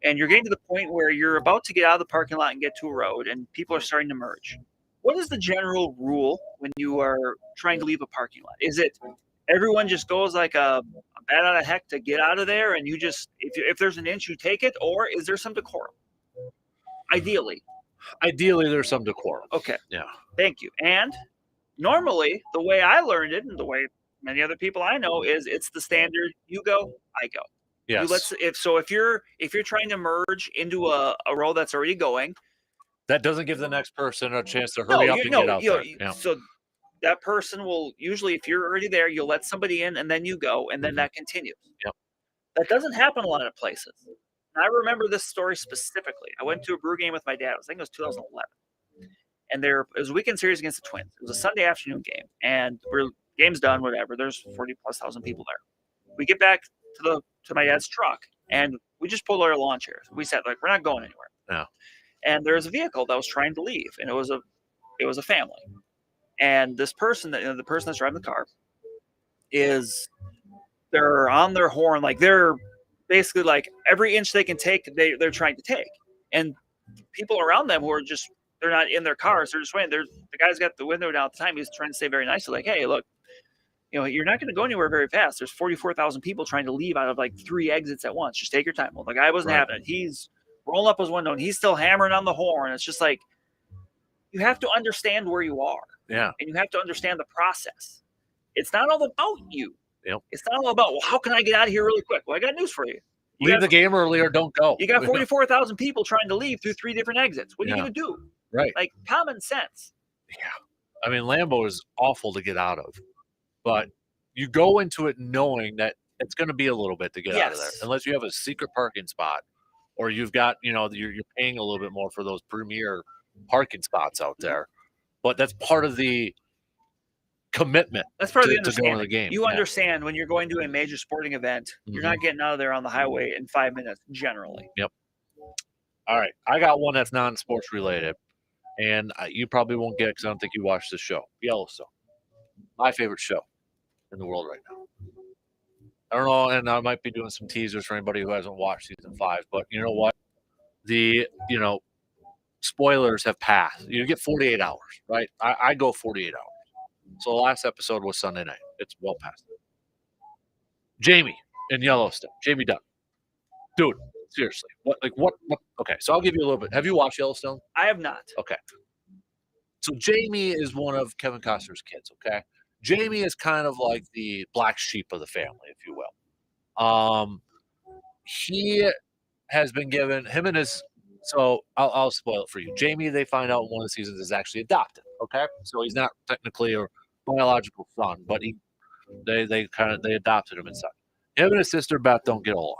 and you're getting to the point where you're about to get out of the parking lot and get to a road, and people are starting to merge. What is the general rule when you are trying to leave a parking lot? Is it everyone just goes like a bat out of heck to get out of there, and you just if there's an inch, you take it, or is there some decorum? Ideally, there's some decorum. Okay. Yeah. Thank you. And normally, the way I learned it, and the way many other people I know, is it's the standard: you go, I go. Yes. If you're trying to merge into a row that's already going, that doesn't give the next person a chance to hurry up and get out there. Yeah. So that person will usually, if you're already there, you'll let somebody in, and then you go, and then that continues. Yep. That doesn't happen a lot of places. And I remember this story specifically. I went to a brew game with my dad. I think it was 2011, and it was a weekend series against the Twins. It was a Sunday afternoon game, and game's done. Whatever. There's 40,000+ people there. We get back to my dad's truck, and we just pulled our lawn chairs. We said, like, we're not going anywhere. Yeah. And there was a vehicle that was trying to leave, and it was a family. And this person, the person that's driving the car, they're on their horn, like they're basically like every inch they can take, they're trying to take. And people around them who are just, they're not in their cars, they're just waiting. The guy's got the window down at the time. He's trying to say very nicely, like, hey, look, you're not going to go anywhere very fast. There's 44,000 people trying to leave out of like 3 exits at once. Just take your time. Well, the guy wasn't having it. He's rolling up his window and he's still hammering on the horn. It's just like, you have to understand where you are. Yeah. And you have to understand the process. It's not all about you. Yep. It's not all about, well, how can I get out of here really quick? Well, I got news for you. Leave the game early or don't go. You got 44,000 people trying to leave through 3 different exits. What are you going to do? Right. Like, common sense. Yeah. I mean, Lambeau is awful to get out of. But you go into it knowing that it's going to be a little bit to get out of there. Unless you have a secret parking spot or you've got, you're paying a little bit more for those premier parking spots out there. But that's part of the commitment. That's part of the to go in the game. You understand when you're going to a major sporting event, you're not getting out of there on the highway in 5 minutes, generally. Yep. All right. I got one that's non-sports related. And you probably won't get it because I don't think you watched the show. Yellowstone. My favorite show in the world right now. I don't know, and I might be doing some teasers for anybody who hasn't watched season 5, but you know what? Spoilers have passed. You get 48 hours, right? I go 48 hours. So the last episode was Sunday night. It's well past it. Jamie in Yellowstone. Jamie Dunn. Dude, seriously. What? Okay, so I'll give you a little bit. Have you watched Yellowstone? I have not. Okay. So Jamie is one of Kevin Costner's kids, okay? Jamie is kind of like the black sheep of the family, if you will. He has been given him and his. So I'll spoil it for you. Jamie, they find out in one of the seasons, is actually adopted. Okay, so he's not technically a biological son, but they adopted him and such. Him and his sister Beth don't get along.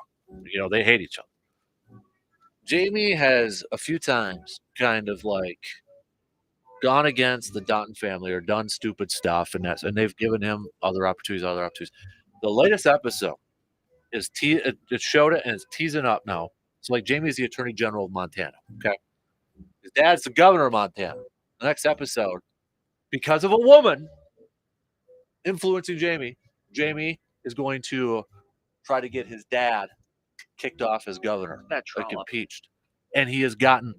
They hate each other. Jamie has a few times kind of like gone against the Dutton family or done stupid stuff, and they've given him other opportunities. The latest episode is it showed it and it's teasing up now. So like Jamie is the Attorney General of Montana. Okay, his dad's the governor of Montana. The next episode, because of a woman influencing Jamie is going to try to get his dad kicked off as governor, like impeached, and he has gotten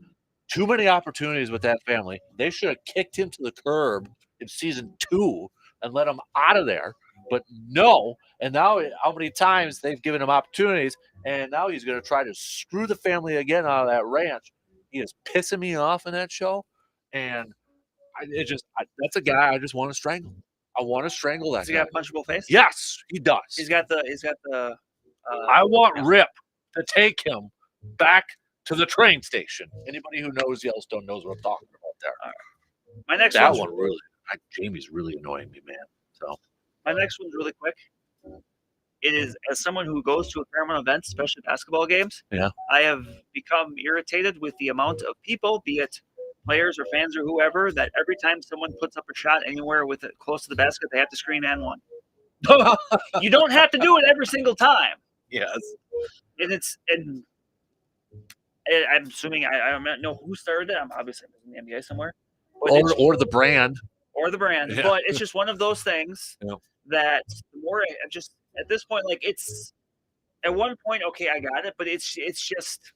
too many opportunities with that family. They should have kicked him to the curb in season 2 and let him out of there. But no. And now how many times they've given him opportunities, and now he's going to try to screw the family again out of that ranch. He is pissing me off in that show. And that's a guy I just want to strangle. I want to strangle that guy. Has he got a punchable face? Yes, he does. He's got the I want Rip to take him back to the train station. Anybody who knows Yellowstone knows what I'm talking about there. All right. My next Jamie's really annoying me, man. So my next one's really quick. It is, as someone who goes to a fair amount of events, especially basketball games, I have become irritated with the amount of people, be it players or fans or whoever, that every time someone puts up a shot anywhere with it close to the basket, they have to scream and one. You don't have to do it every single time. Yes. And I'm assuming I don't know who started it. I'm obviously in the NBA somewhere. Or the brand. Or the brand. Yeah. But it's just one of those things that the more I just at this point, like it's at one point, okay, I got it, but it's just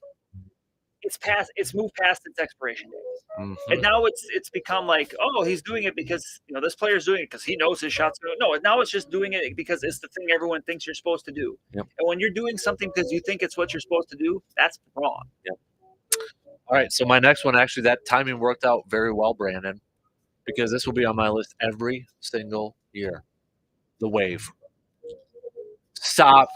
it's moved past its expiration dates. Mm-hmm. And now it's become like, oh, he's doing it because this player's doing it because he knows his shot's going. No, now it's just doing it because it's the thing everyone thinks you're supposed to do. Yep. And when you're doing something because you think it's what you're supposed to do, that's wrong. Yep. All right, so my next one, actually, that timing worked out very well, Brandon, because this will be on my list every single year. The wave. Stop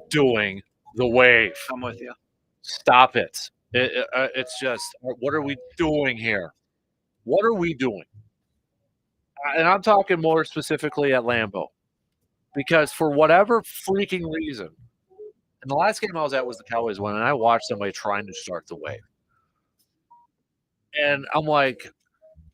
doing the wave. I'm with you. Stop it. It's just, what are we doing here? What are we doing? And I'm talking more specifically at Lambeau, because for whatever freaking reason, and the last game I was at was the Cowboys one, and I watched somebody trying to start the wave. And I'm like,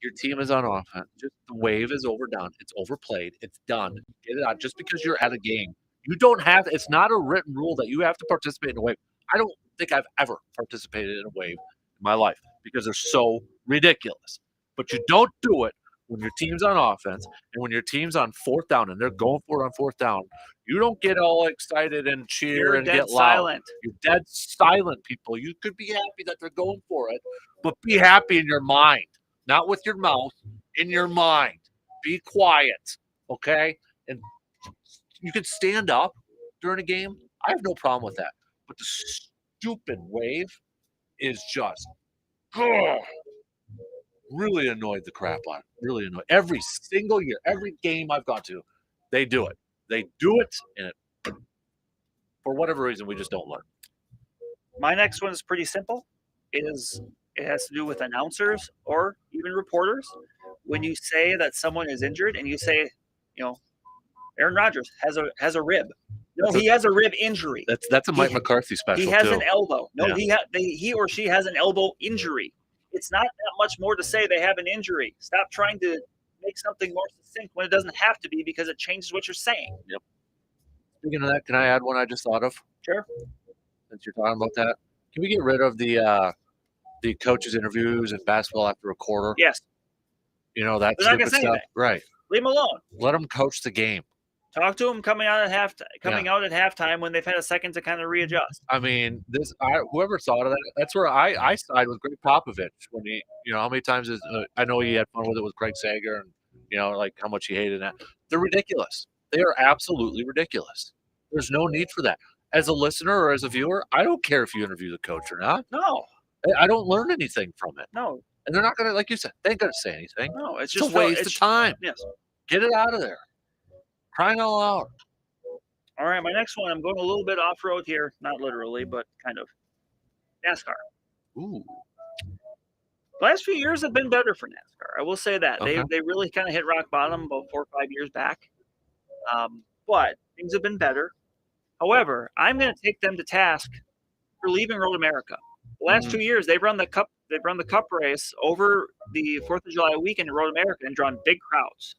your team is on offense. Just the wave is overdone. It's overplayed. It's done. Get it out. Just because you're at a game, you don't have to. It's not a written rule that you have to participate in a wave. I don't think I've ever participated in a wave in my life because they're so ridiculous. But you don't do it when your team's on offense and when your team's on fourth down and they're going for it on fourth down. You don't get all excited and cheer You're and dead get loud. silent. You're dead silent, people. You could be happy that they're going for it, but be happy in your mind, not with your mouth, in your mind. Be quiet, okay? And you can stand up during a game. I have no problem with that. But the stupid wave is just really annoyed the crap out of it. Really annoyed. Every single year, every game I've gone to, they do it. They do it, and for whatever reason, we just don't learn. My next one is pretty simple. It has to do with announcers or even reporters. When you say that someone is injured and you say, Aaron Rodgers has a rib. No, he has a rib injury. That's a Mike McCarthy special. He has too. an elbow. No, Yeah. he or she has an elbow injury. It's not that much more to say they have an injury. Stop trying to make something more succinct when it doesn't have to be, because it changes what you're saying. Yep. Speaking of that, can I add one I just thought of? Sure. Since you're talking about that, can we get rid of the coaches' interviews in basketball after a quarter? Yes. That They're not gonna stupid say stuff. anything. Right. Leave them alone. Let them coach the game. Talk to them coming out at halftime when they've had a second to kind of readjust. I mean, whoever thought of that, that's where I side with Greg Popovich when he, how many times I know he had fun with it with Craig Sager and, like how much he hated that. They're ridiculous. They are absolutely ridiculous. There's no need for that. As a listener or as a viewer, I don't care if you interview the coach or not. No. I don't learn anything from it. No. And they're not going to, like you said, they ain't going to say anything. No, it's just a waste of time. Yes. Get it out of there. Crying out loud. All right, my next one, I'm going a little bit off-road here. Not literally, but kind of. NASCAR. Ooh. The last few years have been better for NASCAR. I will say that. Okay. They really kind of hit rock bottom about 4 or 5 years back. But things have been better. However, I'm going to take them to task for leaving Road America. The last 2 years, they've run the cup race over the 4th of July weekend in Road America and drawn big crowds.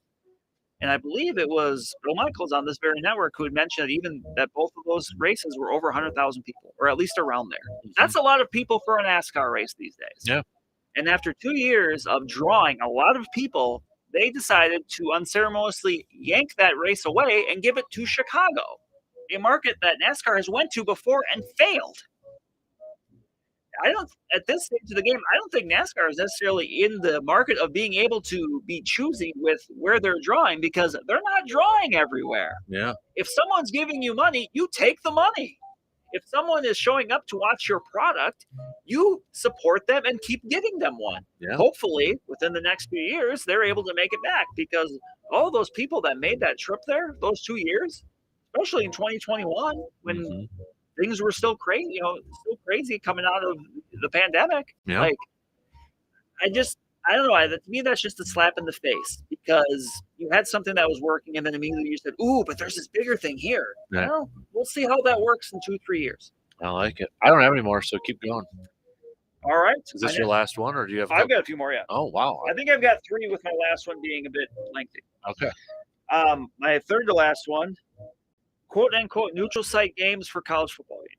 And I believe it was Bill Michaels on this very network who had mentioned that both of those races were over 100,000 people, or at least around there. Mm-hmm. That's a lot of people for a NASCAR race these days. Yeah. And after 2 years of drawing a lot of people, they decided to unceremoniously yank that race away and give it to Chicago, a market that NASCAR has went to before and failed. At this stage of the game, I don't think NASCAR is necessarily in the market of being able to be choosy with where they're drawing, because they're not drawing everywhere. Yeah. If someone's giving you money, you take the money. If someone is showing up to watch your product, you support them and keep giving them one. Yeah. Hopefully, within the next few years, they're able to make it back, because all those people that made that trip there, those 2 years, especially in 2021, when things were still crazy, still crazy coming out of the pandemic. Yeah. Like, I don't know. To me, that's just a slap in the face, because you had something that was working, and then immediately you said, "Ooh, but there's this bigger thing here." Yeah. Well, we'll see how that works in 2-3 years. I like it. I don't have any more, so keep going. All right. Is this your last one, or do you have? I've got a few more. Yeah. Oh wow. I think I've got 3, with my last one being a bit lengthy. Okay. My third to last one, quote unquote, neutral site games for college football games.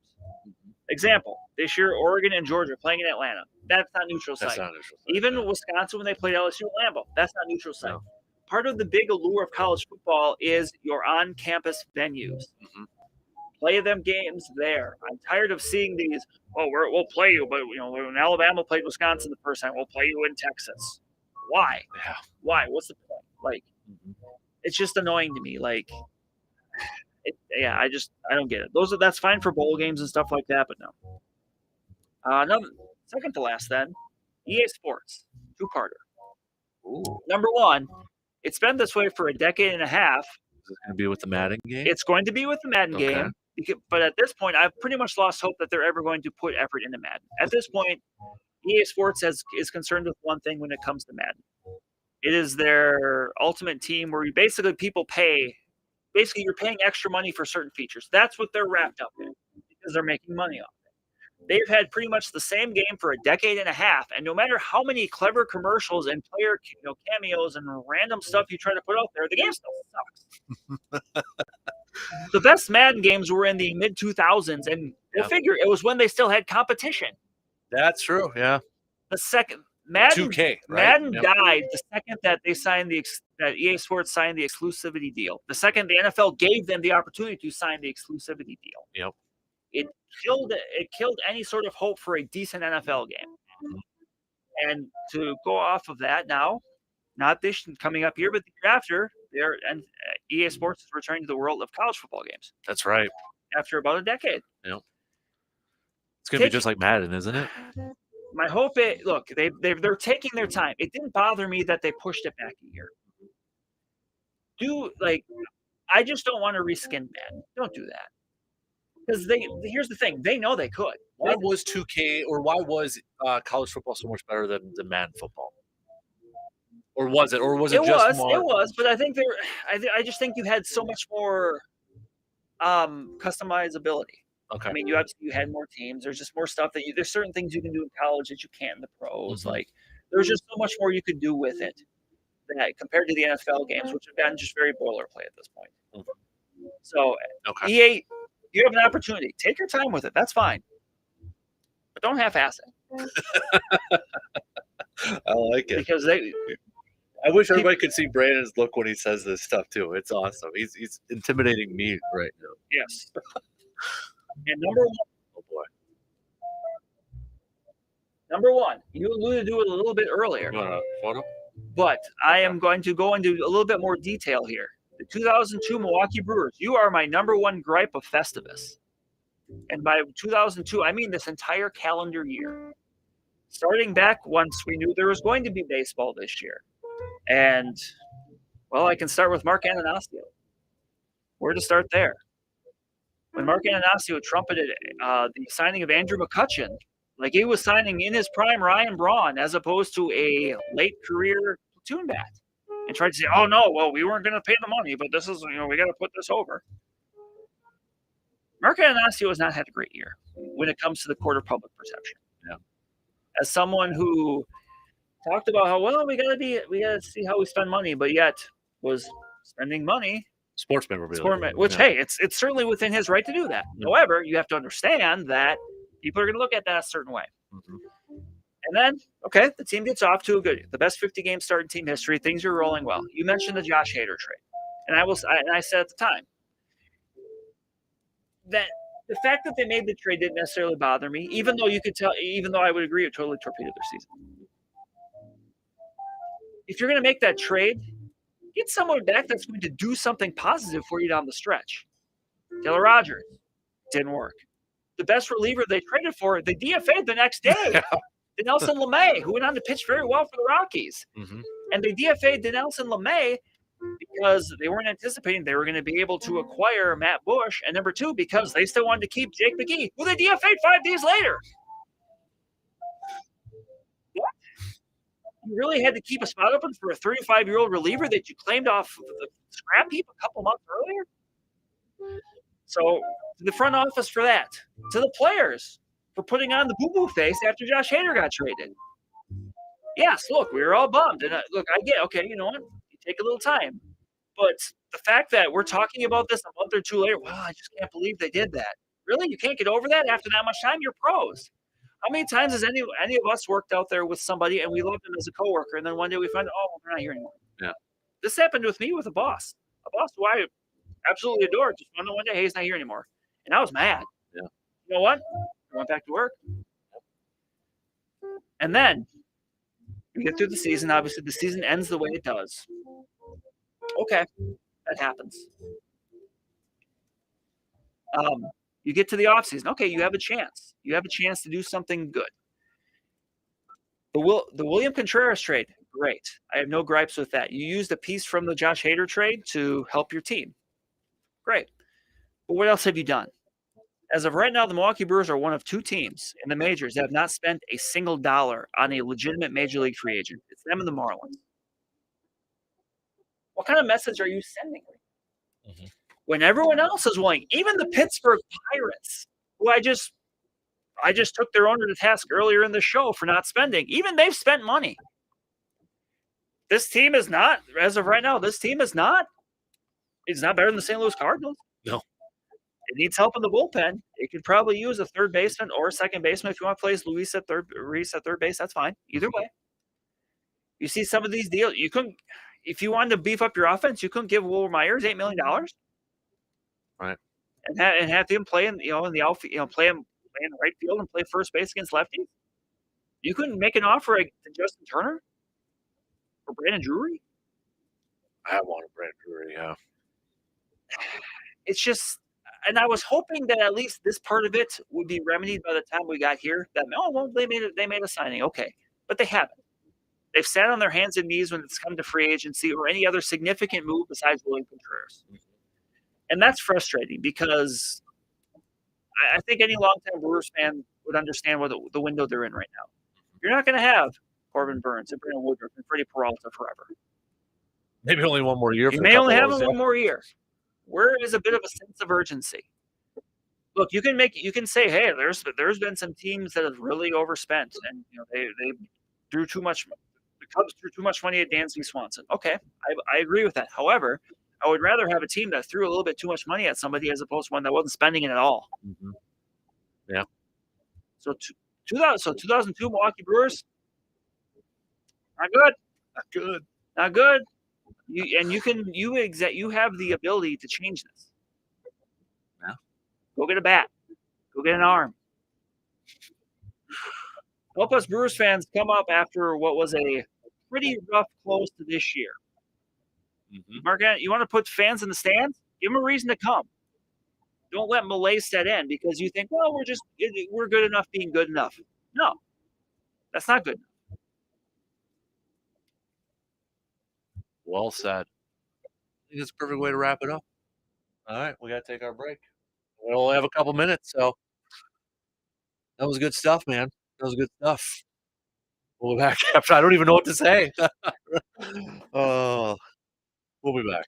Example, this year, Oregon and Georgia playing in Atlanta. That's not neutral site. That's not neutral site. Even Wisconsin, when they played LSU at Lambeau, that's not neutral site. No. Part of the big allure of college football is your on-campus venues. Play them games there. I'm tired of seeing these. Oh, we'll play you, but when Alabama played Wisconsin the first time, we'll play you in Texas. Why? Yeah. Why? What's the point? Like, it's just annoying to me. Like, I don't get it. That's fine for bowl games and stuff like that, but no. Another second to last, then EA Sports 2-parter. Number one, it's been this way for a decade and a half. Is it going to be with the Madden game? It's going to be with the Madden game. But at this point, I've pretty much lost hope that they're ever going to put effort into Madden. At this point, EA Sports is concerned with one thing when it comes to Madden. It is their ultimate team where people pay. Basically, you're paying extra money for certain features. That's what they're wrapped up in because they're making money off it. They've had pretty much the same game for a decade and a half, and no matter how many clever commercials and player cameos and random stuff you try to put out there, the game still sucks. The best Madden games were in the mid-2000s, and we'll figure it was when they still had competition. That's true, yeah. The second Madden, 2K, right? Madden died the second that they signed that EA Sports signed the exclusivity deal. The second the NFL gave them the opportunity to sign the exclusivity deal. Yep. It killed any sort of hope for a decent NFL game. And to go off of that now, not this coming up year, but the year after, EA Sports is returning to the world of college football games. That's right. After about a decade. Yep. It's going to be just like Madden, isn't it? My hope is, look, they're taking their time. It didn't bother me that they pushed it back a year. I just don't want to reskin Madden. Don't do that. Because here's the thing, they know they could. Why was 2K or why was college football so much better than Madden football? Or was it? Or was it just more? It was, but I think I just think you had so much more customizability. Okay. I mean, you had more teams. There's just more stuff there's certain things you can do in college that you can't in the pros. Mm-hmm. Like there's just so much more you could do with it compared to the NFL games, which have been just very boilerplate at this point. Mm-hmm. So EA, you have an opportunity. Take your time with it. That's fine. But don't half-ass it. I like it. Because I wish everybody could see Brandon's look when he says this stuff too. It's awesome. He's intimidating me right now. Yes. And number one. Oh boy. Number one. You alluded to it a little bit earlier. You want a photo? But I am going to go into a little bit more detail here. The 2002 Milwaukee Brewers. You are my number one gripe of Festivus. And by 2002, I mean this entire calendar year. Starting back once we knew there was going to be baseball this year. And, well, I can start with Mark Ananasio. Where to start there? When Mark Ananasio trumpeted the signing of Andrew McCutchen, like he was signing in his prime Ryan Braun as opposed to a late career platoon bat. And tried to say, oh, no, well, we weren't going to pay the money, but this is, we got to put this over. Mark Ananasio has not had a great year when it comes to the court of public perception. Yeah. As someone who talked about how, well, we got to see how we spend money, but yet was spending money. Sports memorabilia. Which, hey, it's certainly within his right to do that. Yeah. However, you have to understand that people are going to look at that a certain way. Mm-hmm. And then, the team gets off to the best 50-game start in team history. Things are rolling well. You mentioned the Josh Hader trade. And I said at the time that the fact that they made the trade didn't necessarily bother me, even though I would agree it totally torpedoed their season. If you're going to make that trade, get someone back that's going to do something positive for you down the stretch. Taylor Rogers didn't work. The best reliever they traded for, they DFA'd the next day. Denelson LeMay, who went on to pitch very well for the Rockies. Mm-hmm. And they DFA'd Denelson LeMay because they weren't anticipating they were going to be able to acquire Matt Bush. And number two, because they still wanted to keep Jake McGee, who they DFA'd 5 days later. What? You really had to keep a spot open for a 35-year-old reliever that you claimed off the scrap heap a couple months earlier? So, to the front office for that. To the players for putting on the boo-boo face after Josh Hader got traded. Yes, look, we were all bummed. And I get, you know what? You take a little time. But the fact that we're talking about this a month or two later, wow, I just can't believe they did that. Really? You can't get over that after that much time? You're pros. How many times has any of us worked out there with somebody and we loved them as a coworker, and then one day we find, they're not here anymore? Yeah. This happened with me with a boss who I absolutely adore. Just one day, hey, he's not here anymore. And I was mad. Yeah. You know what? I went back to work. And then you get through the season. Obviously, the season ends the way it does. Okay, that happens. You get to the offseason. Okay, you have a chance. You have a chance to do something good. The William Contreras trade, great. I have no gripes with that. You used a piece from the Josh Hader trade to help your team. Great. But what else have you done? As of right now, the Milwaukee Brewers are one of two teams in the majors that have not spent a single dollar on a legitimate major league free agent. It's them and the Marlins. What kind of message are you sending? Mm-hmm. When everyone else is willing, even the Pittsburgh Pirates, who I just took their owner to task earlier in the show for not spending, even they've spent money. This team is not, as of right now, it's not better than the St. Louis Cardinals. No. It needs help in the bullpen. It could probably use a third baseman or a second baseman. If you want to play Reese at third base, that's fine. Either way. You see some of these deals, you couldn't, if you wanted to beef up your offense, you couldn't give Wilbur Myers $8 million. Right. And have him play in the outfield, play in the right field and play first base against lefties. You couldn't make an offer to Justin Turner or Brandon Drury. I wanted Brandon Drury, yeah. It's just, and I was hoping that at least this part of it would be remedied by the time we got here. That they made a signing, okay, but they haven't. They've sat on their hands and knees when it's come to free agency or any other significant move besides William Contreras, and that's frustrating because I think any longtime Brewers fan would understand what the window they're in right now. You're not going to have Corbin Burns and Brandon Woodruff and Freddie Peralta forever. Maybe only one more year. You may only have one more year. Where is a bit of a sense of urgency? Look, you can say, hey, there's been some teams that have really overspent, and they drew too much. The Cubs threw too much money at Dansby Swanson. Okay, I agree with that. However, I would rather have a team that threw a little bit too much money at somebody as opposed to one that wasn't spending it at all. Mm-hmm. Yeah. So 2002 Milwaukee Brewers, not good. Not good. Not good. You have the ability to change this. Yeah. Go get a bat. Go get an arm. Help us Brewers fans come up after what was a pretty rough close to this year. Mm-hmm. Mark, you want to put fans in the stands? Give them a reason to come. Don't let malaise set in because you think, well, we're good enough being good enough. No, that's not good enough. Well said. I think it's a perfect way to wrap it up. All right, we got to take our break. We only have a couple minutes, so that was good stuff, man. That was good stuff. We'll be back after. I don't even know what to say. Oh, we'll be back.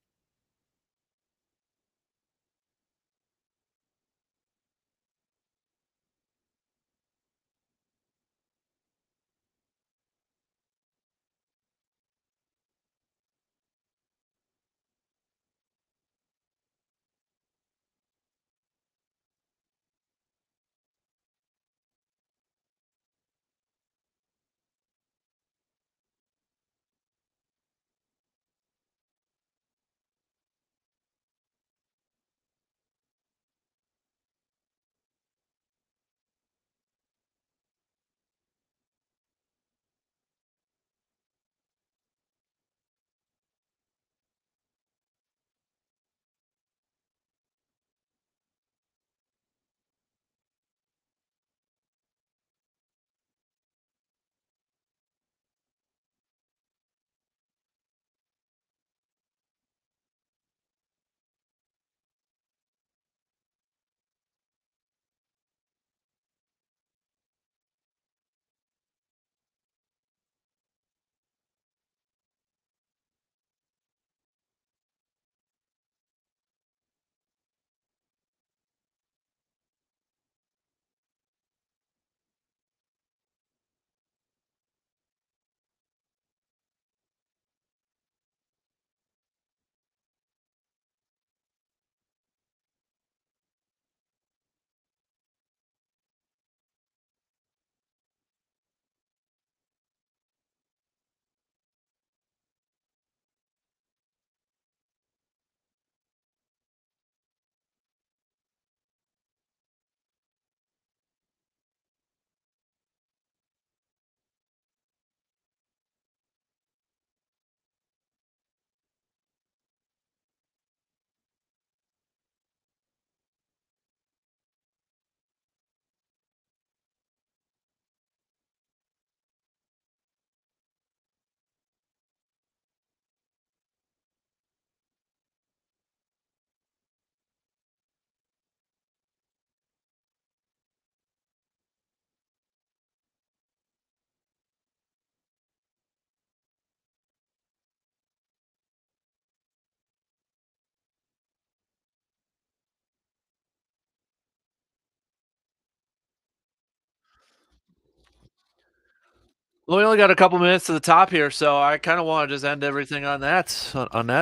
Well, we only got a couple minutes to the top here, so I kind of want to just end everything on that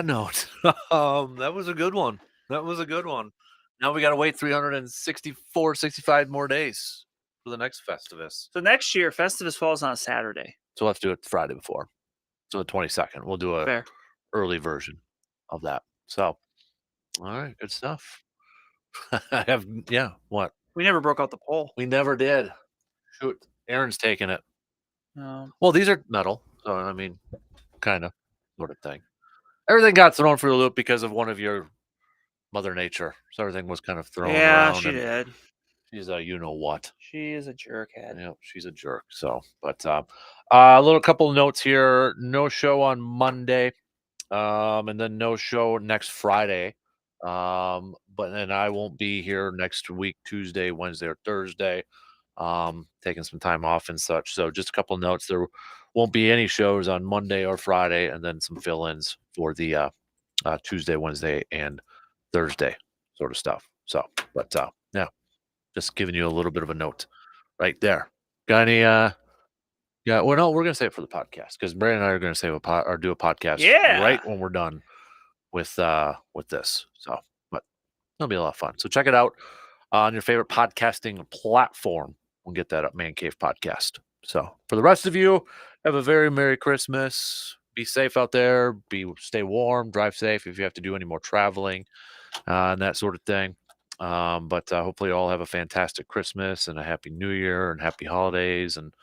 note. That was a good one. That was a good one. Now we got to wait 65 more days for the next Festivus. So next year, Festivus falls on a Saturday. So we'll have to do it Friday before. So the 22nd. We'll do a Fair. early version of that. So, all right, good stuff. I have, what? We never broke out the poll. We never did. Shoot, Aaron's taking it. No. Well, these are metal, so I mean, kind of, sort of thing. Everything got thrown for a loop because of one of your Mother Nature. So everything was kind of thrown around. Yeah, she did. She's a you know what. She is a jerkhead. Yeah, she's a jerk. So, but a little couple notes here. No show on Monday, and then no show next Friday. But then I won't be here next week, Tuesday, Wednesday, or Thursday. Taking some time off and such. So just a couple notes. There won't be any shows on Monday or Friday, and then some fill-ins for the Tuesday, Wednesday, and Thursday sort of stuff. So, but yeah, just giving you a little bit of a note right there. Got any? Yeah. Well, no, we're gonna save it for the podcast because Brandon and I are gonna save or do a podcast right when we're done with this. So, but it'll be a lot of fun. So check it out on your favorite podcasting platform. We'll get that up, Man Cave Podcast. So for the rest of you, have a very Merry Christmas. Be safe out there. Stay warm. Drive safe if you have to do any more traveling and that sort of thing. But hopefully you all have a fantastic Christmas and a happy New Year and happy holidays and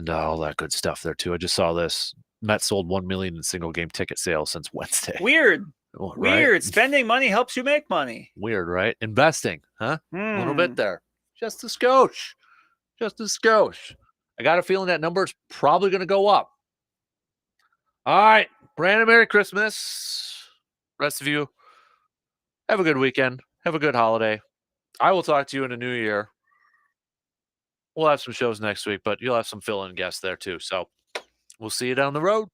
all that good stuff there too. I just saw this. Mets sold 1 million in single game ticket sales since Wednesday. Weird. Right? Weird. Spending money helps you make money. Weird, right? Investing, huh? A little bit there. Just a skosh. Just a skosh. I got a feeling that number is probably going to go up. All right. Brandon, Merry Christmas. Rest of you, have a good weekend. Have a good holiday. I will talk to you in the new year. We'll have some shows next week, but you'll have some fill-in guests there too. So we'll see you down the road.